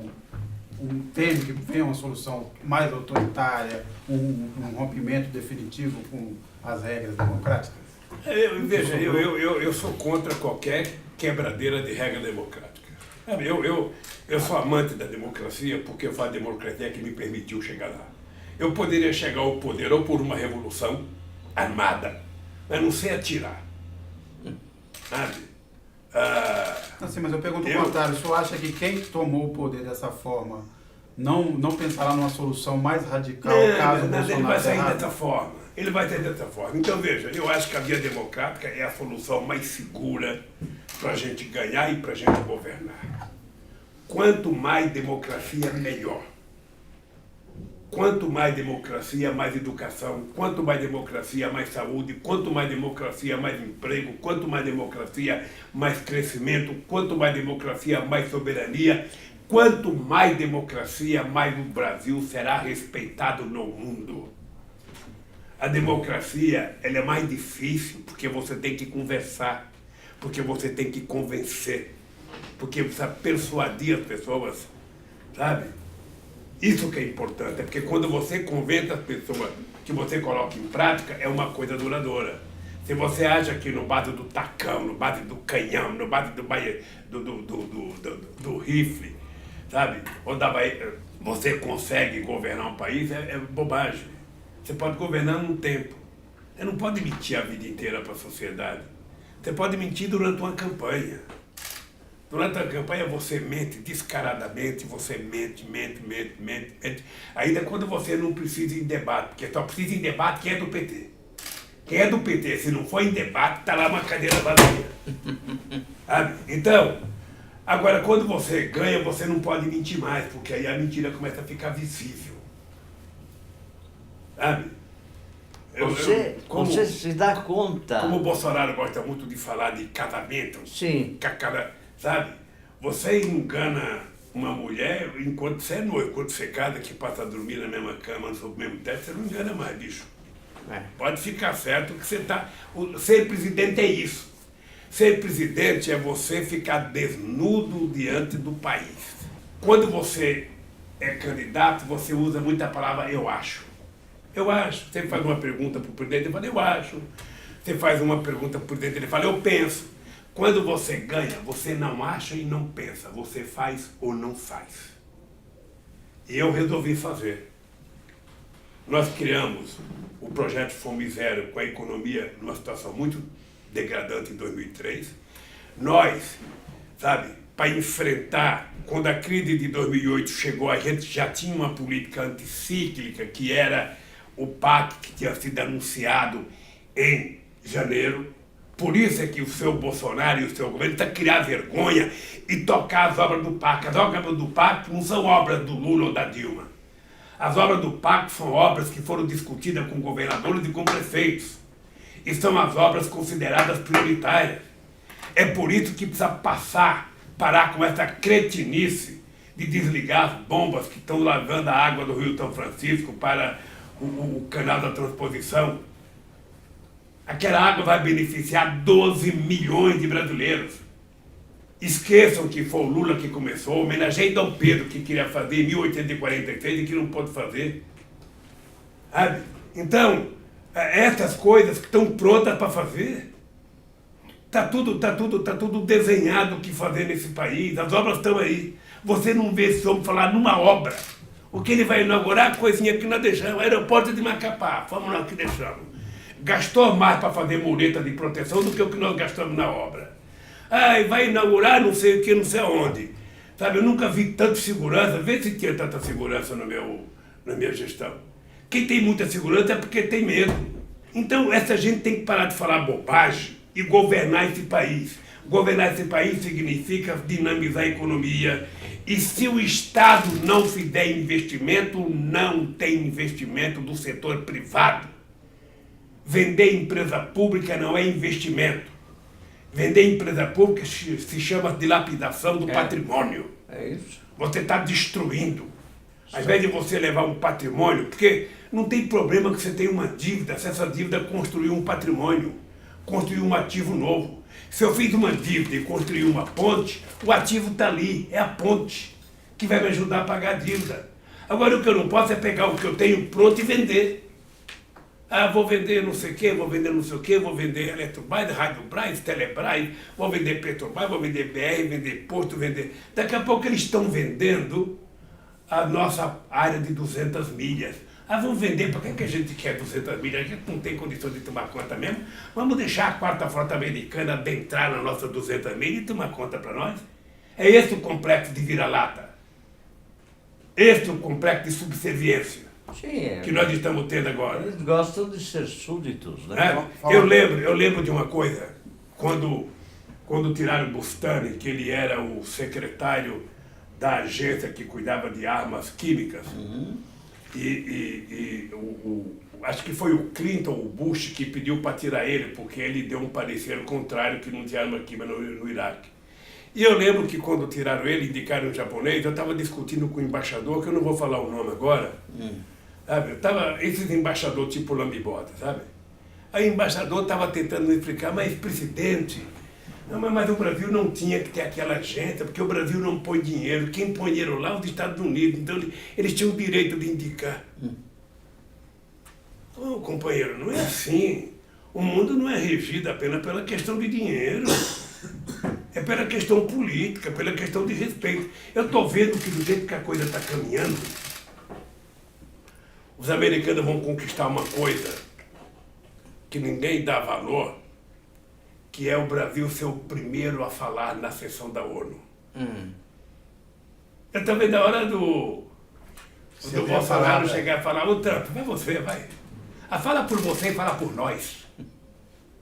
teme que venha uma solução mais autoritária, um rompimento definitivo com as regras democráticas? Veja, eu sou contra qualquer quebradeira de regra democrática. Eu sou amante da democracia porque foi a democracia que me permitiu chegar lá. Eu poderia chegar ao poder ou por uma revolução armada, mas não sei atirar. Sabe? Assim, mas eu pergunto o contrário, o senhor acha que quem tomou o poder dessa forma não pensará numa solução mais radical caso o Bolsonaro ele vai sair errado? dessa forma. Ele vai sair dessa forma. Então, veja, eu acho que a via democrática é a solução mais segura para a gente ganhar e para a gente governar. Quanto mais democracia, melhor. Quanto mais democracia, mais educação. Quanto mais democracia, mais saúde. Quanto mais democracia, mais emprego. Quanto mais democracia, mais crescimento. Quanto mais democracia, mais soberania. Quanto mais democracia, mais o Brasil será respeitado no mundo. A democracia, ela é mais difícil porque você tem que conversar, porque você tem que convencer, porque você precisa persuadir as pessoas, sabe? Isso que é importante, é porque quando você convence as pessoas que você coloca em prática, é uma coisa duradoura. Se você acha que no base do tacão, no base do canhão, no base do rifle, sabe? Ou você consegue governar um país, é bobagem. Você pode governar num tempo. Você não pode mentir a vida inteira para a sociedade. Você pode mentir durante uma campanha. Durante a campanha você mente descaradamente, você mente. Ainda quando você não precisa ir em debate, porque só precisa ir em debate quem é do PT. Quem é do PT, se não for em debate, está lá uma cadeira vazia. Sabe? Então, agora quando você ganha, você não pode mentir mais, porque aí a mentira começa a ficar visível. Sabe? Você se dá conta. Como o Bolsonaro gosta muito de falar de casamento, Sim. sabe? Você engana uma mulher enquanto você é noivo, quando você casa, que passa a dormir na mesma cama, no mesmo teto, você não engana mais, bicho. Pode ficar certo que você está... Ser presidente é isso. Ser presidente é você ficar desnudo diante do país. Quando você é candidato, você usa muito a palavra eu acho. Eu acho. Você faz uma pergunta para o presidente, ele fala eu acho. Você faz uma pergunta para o presidente, ele fala eu penso. Quando você ganha, você não acha e não pensa. Você faz ou não faz. E eu resolvi fazer. Nós criamos o projeto Fome Zero com a economia numa situação muito degradante em 2003. Nós, sabe, para enfrentar, quando a crise de 2008 chegou, a gente já tinha uma política anticíclica, que era o PAC, que tinha sido anunciado em janeiro. Por isso é que o seu Bolsonaro e o seu governo estão a criar vergonha e tocar as obras do PAC. As obras do PAC não são obras do Lula ou da Dilma. As obras do PAC são obras que foram discutidas com governadores e com prefeitos. E são as obras consideradas prioritárias. É por isso que precisa parar com essa cretinice de desligar as bombas que estão lavando a água do Rio São Francisco para o canal da transposição. Aquela água vai beneficiar 12 milhões de brasileiros. Esqueçam que foi o Lula que começou, homenageei Dom Pedro, que queria fazer em 1846 e que não pôde fazer. Sabe? Então, essas coisas que estão prontas para fazer, tá tudo desenhado o que fazer nesse país, as obras estão aí. Você não vê esse homem falar numa obra. O que ele vai inaugurar, a coisinha que nós deixamos, aeroporto de Macapá, fomos nós que deixamos. Gastou mais para fazer mureta de proteção do que o que nós gastamos na obra. Ah, e vai inaugurar não sei o que, não sei aonde. Sabe, eu nunca vi tanta segurança, vê se tinha tanta segurança na minha gestão. Quem tem muita segurança é porque tem medo. Então, essa gente tem que parar de falar bobagem e governar esse país. Governar esse país significa dinamizar a economia. E se o Estado não fizer investimento, não tem investimento do setor privado. Vender empresa pública não é investimento. Vender empresa pública se chama dilapidação do patrimônio. É isso. Você está destruindo. Ao invés de você levar um patrimônio, porque não tem problema que você tenha uma dívida, se essa dívida construir um patrimônio, construir um ativo novo. Se eu fiz uma dívida e construí uma ponte, o ativo está ali, é a ponte, que vai me ajudar a pagar a dívida. Agora o que eu não posso é pegar o que eu tenho pronto e vender. Ah, vou vender não sei o quê, vou vender não sei o quê, vou vender Eletrobras, Radiobras, Telebras, vou vender Petrobras, vou vender BR, vender Porto, vender... Daqui a pouco eles estão vendendo a nossa área de 200 milhas. Ah, vamos vender, por que a gente quer 200 milhas? A gente não tem condição de tomar conta mesmo. Vamos deixar a quarta frota americana adentrar na nossa 200 milhas e tomar conta para nós. É esse o complexo de vira-lata. Esse é o complexo de subserviência. Sim, que nós estamos tendo agora. Eles gostam de ser súditos, né? Eu lembro de uma coisa, quando tiraram Bustani, que ele era o secretário da agência que cuidava de armas químicas, acho que foi o Clinton, o Bush, que pediu para tirar ele, porque ele deu um parecer contrário que não tinha arma química no Iraque. E eu lembro que quando tiraram ele, indicaram um japonês, eu estava discutindo com o embaixador, que eu não vou falar o nome agora, sabe? Esses embaixadores tipo lambibota, sabe? Aí o embaixador estava tentando me explicar, mas presidente, não, mas o Brasil não tinha que ter aquela agência, porque o Brasil não põe dinheiro, quem põe dinheiro lá é os Estados Unidos, então eles tinham o direito de indicar. Oh, companheiro, não é assim. O mundo não é regido apenas pela questão de dinheiro. É pela questão política, pela questão de respeito. Eu estou vendo que do jeito que a coisa está caminhando, os americanos vão conquistar uma coisa que ninguém dá valor, que é o Brasil ser o primeiro a falar na sessão da ONU. Eu estou vendo a hora do Bolsonaro chegar e falar, ô Trump, vai você, vai. Fala por você e fala por nós.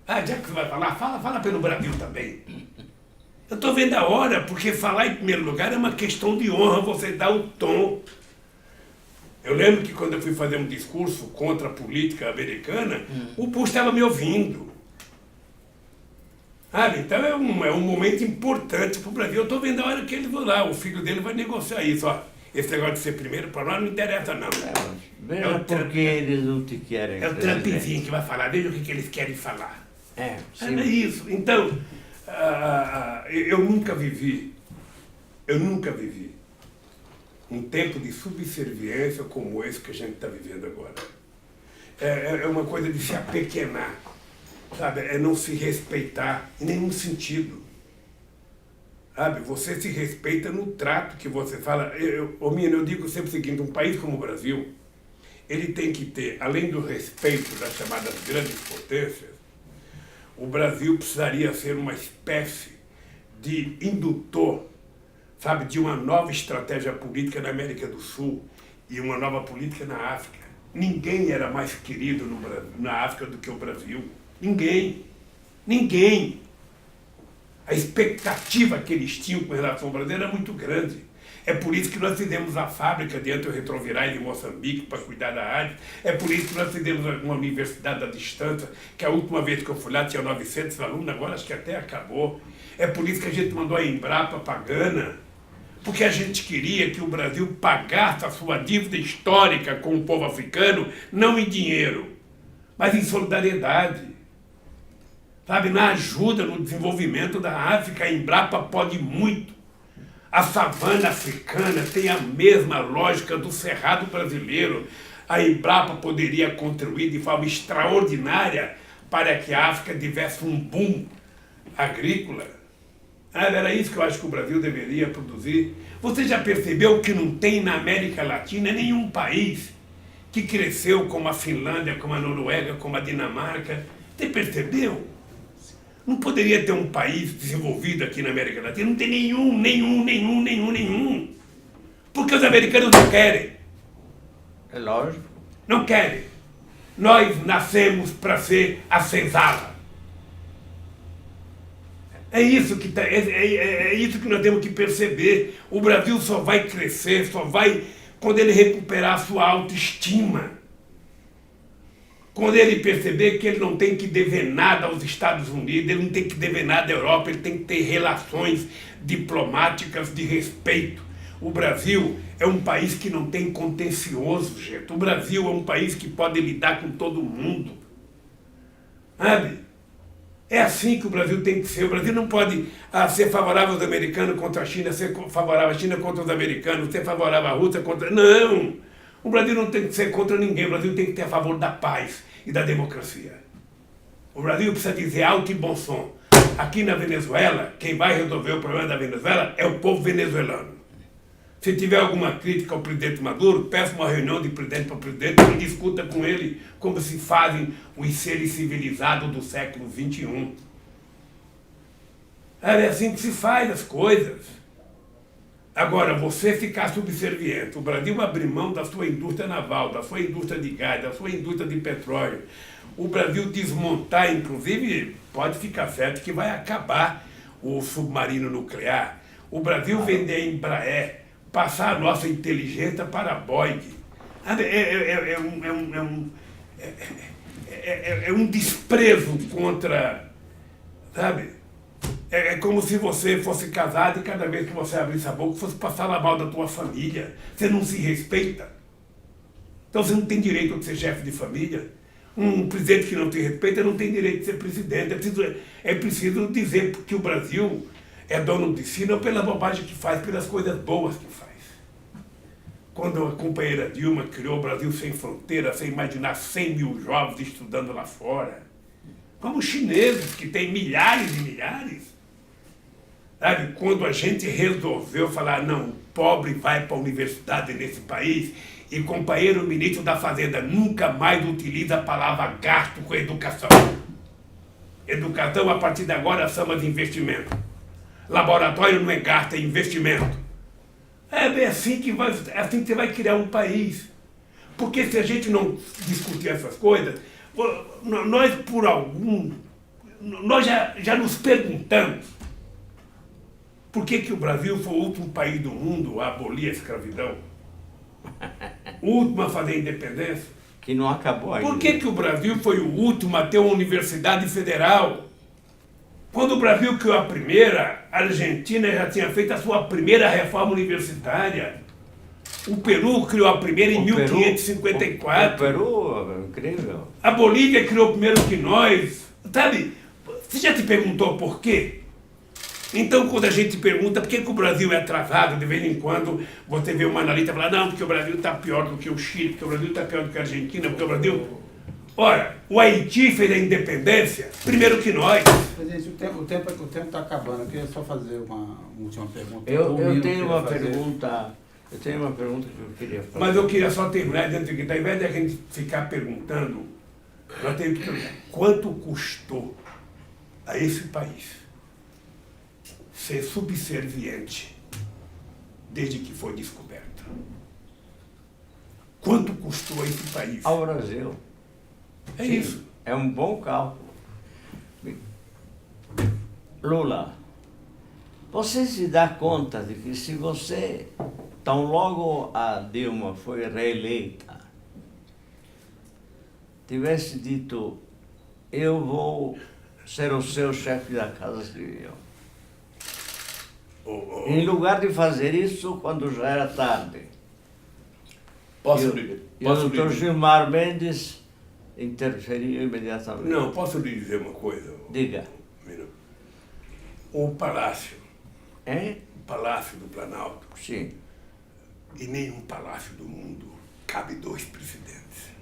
Já que você vai falar, fala pelo Brasil também. Eu estou vendo a hora, porque falar em primeiro lugar é uma questão de honra, você dá o tom. Eu lembro que quando eu fui fazer um discurso contra a política americana, o Bush estava me ouvindo. Então é um momento importante para o Brasil. Eu estou vendo a hora que ele vai lá, o filho dele vai negociar isso. Ó. Esse negócio de ser primeiro para nós não interessa, não. Veja por que eles não te querem. É o Trumpzinho que vai falar, veja o que eles querem falar. Sim. É isso. Então, eu nunca vivi um tempo de subserviência como esse que a gente está vivendo agora. É uma coisa de se apequenar, sabe? É não se respeitar em nenhum sentido. Sabe? Você se respeita no trato que você fala. Eu digo sempre o seguinte, um país como o Brasil, ele tem que ter, além do respeito das chamadas grandes potências, o Brasil precisaria ser uma espécie de indutor, sabe, de uma nova estratégia política na América do Sul e uma nova política na África. Ninguém era mais querido na África do que o Brasil. Ninguém. Ninguém. A expectativa que eles tinham com relação ao Brasil era muito grande. É por isso que nós fizemos a fábrica de antirretrovirais em Moçambique para cuidar da AIDS. É por isso que nós fizemos uma universidade à distância, que a última vez que eu fui lá tinha 900 alunos, agora acho que até acabou. É por isso que a gente mandou a Embrapa para Gana, porque a gente queria que o Brasil pagasse a sua dívida histórica com o povo africano, não em dinheiro, mas em solidariedade. Sabe, na ajuda, no desenvolvimento da África, a Embrapa pode muito. A savana africana tem a mesma lógica do cerrado brasileiro. A Embrapa poderia contribuir de forma extraordinária para que a África tivesse um boom agrícola. Era isso que eu acho que o Brasil deveria produzir. Você já percebeu que não tem na América Latina nenhum país que cresceu como a Finlândia, como a Noruega, como a Dinamarca? Você percebeu? Não poderia ter um país desenvolvido aqui na América Latina? Não tem nenhum. Porque os americanos não querem. É lógico. Não querem. Nós nascemos para ser a senzala. É isso que nós temos que perceber. O Brasil só vai crescer, só vai quando ele recuperar a sua autoestima. Quando ele perceber que ele não tem que dever nada aos Estados Unidos, ele não tem que dever nada à Europa, ele tem que ter relações diplomáticas de respeito. O Brasil é um país que não tem contencioso, gente. O Brasil é um país que pode lidar com todo mundo. Sabe? É assim que o Brasil tem que ser. O Brasil não pode ser favorável aos americanos contra a China, ser favorável à China contra os americanos, ser favorável à Rússia contra... Não! O Brasil não tem que ser contra ninguém, o Brasil tem que ter a favor da paz e da democracia. O Brasil precisa dizer alto e bom som. Aqui na Venezuela, quem vai resolver o problema da Venezuela é o povo venezuelano. Se tiver alguma crítica ao presidente Maduro, peça uma reunião de presidente para presidente e discuta com ele como se fazem os seres civilizados do século XXI. É assim que se faz as coisas. Agora, você ficar subserviente, o Brasil abrir mão da sua indústria naval, da sua indústria de gás, da sua indústria de petróleo, o Brasil desmontar, inclusive, pode ficar certo que vai acabar o submarino nuclear, o Brasil vender a Embraer, passar a nossa inteligência para a Boeing. É um desprezo contra, sabe? É como se você fosse casado e cada vez que você abrisse a boca fosse passar a mal da tua família. Você não se respeita. Então você não tem direito de ser chefe de família. Um presidente que não te respeita não tem direito de ser presidente. É preciso dizer que o Brasil é dono de si, não pela bobagem que faz, pelas coisas boas que faz. Quando a companheira Dilma criou o Brasil sem fronteira, sem imaginar 100 mil jovens estudando lá fora, como os chineses, que têm milhares e milhares. Sabe, quando a gente resolveu falar, não, o pobre vai para a universidade nesse país, e companheiro ministro da Fazenda nunca mais utiliza a palavra gasto com educação. Educação, a partir de agora, chama de investimento. Laboratório não é gasto, é investimento. É assim que você vai criar um país. Porque se a gente não discutir essas coisas, nós já nos perguntamos por que o Brasil foi o último país do mundo a abolir a escravidão. o último a fazer a independência? Que não acabou ainda. Por que o Brasil foi o último a ter uma universidade federal? Quando o Brasil criou a primeira, a Argentina já tinha feito a sua primeira reforma universitária. O Peru criou a primeira em 1554. O Peru, incrível. A Bolívia criou primeiro que nós. Sabe, você já te perguntou por quê? Então, quando a gente pergunta por que o Brasil é atrasado, de vez em quando você vê uma analista falar, não, porque o Brasil está pior do que o Chile, porque o Brasil está pior do que a Argentina, porque o Brasil... Ora, o Haiti fez a independência primeiro que nós. Presidente, o tempo está acabando. Eu queria só fazer uma última pergunta. Eu tenho uma pergunta que eu queria fazer. Mas eu queria só terminar dentro de que, ao invés de a gente ficar perguntando, nós temos que perguntar quanto custou a esse país ser subserviente desde que foi descoberto. Quanto custou a esse país? Ao Brasil. É Sim, isso. É um bom cálculo. Lula, você se dá conta de que se você, tão logo a Dilma foi reeleita, tivesse dito, eu vou ser o seu chefe da Casa Civil. Em lugar de fazer isso quando já era tarde. E o doutor Gilmar Mendes interferiu imediatamente. Não, posso lhe dizer uma coisa? Diga. O Palácio, Hein? o Palácio do Planalto, Sim. e nenhum palácio do mundo cabe 2 presidentes.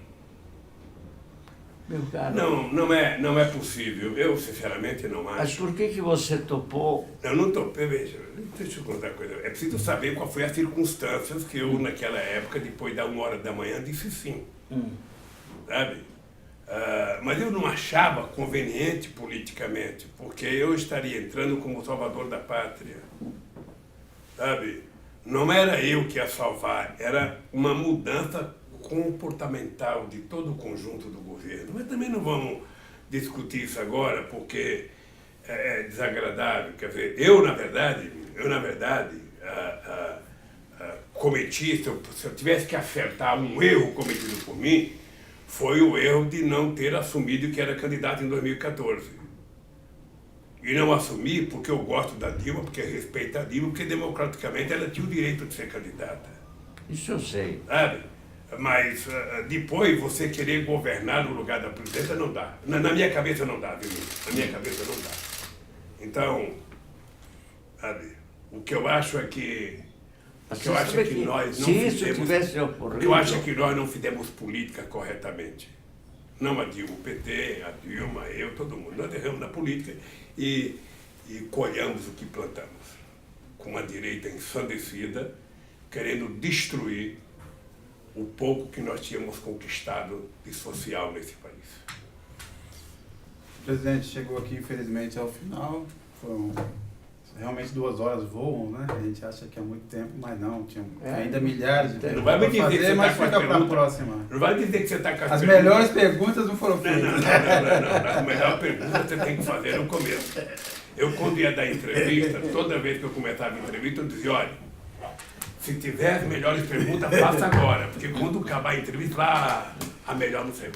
Meu caro. Não é possível. Eu, sinceramente, não acho. Mas por que você topou? Eu não topei, veja, deixa eu contar uma coisa. É preciso saber qual foi as circunstâncias que eu, naquela época, depois da 1h da manhã, disse sim. Sabe? Mas eu não achava conveniente politicamente, porque eu estaria entrando como salvador da pátria. Sabe? Não era eu que ia salvar, era uma mudança comportamental de todo o conjunto do governo. Mas também não vamos discutir isso agora, porque é desagradável. Quer dizer, eu na verdade, cometi, se eu tivesse que acertar um erro cometido por mim, foi o erro de não ter assumido que era candidato em 2014. E não assumi porque eu gosto da Dilma, porque respeito a Dilma, porque democraticamente ela tinha o direito de ser candidata. Isso eu sei. Sabe? Mas depois você querer governar no lugar da presidenta não dá. Na minha cabeça não dá, viu? Na minha cabeça não dá. Então, sabe, o que eu acho é que nós não fizemos política corretamente. Não a Dilma, o PT, a Dilma, eu, todo mundo. Nós erramos na política e colhamos o que plantamos. Com uma direita ensandecida, querendo destruir o pouco que nós tínhamos conquistado de social nesse país. O presidente chegou aqui, infelizmente, ao final. Foram realmente 2 horas voam, né? A gente acha que é muito tempo, mas não. Tinha ainda milhares de perguntas para fazer, mas fica para a próxima. Não vai dizer que você está com as melhores perguntas não foram feitas. Não. A melhor pergunta você tem que fazer no começo. Eu, quando ia dar entrevista, toda vez que eu começava a entrevista, eu dizia, olha, se tiver as melhores perguntas, faça agora, porque quando acabar a entrevista, a melhor não sei.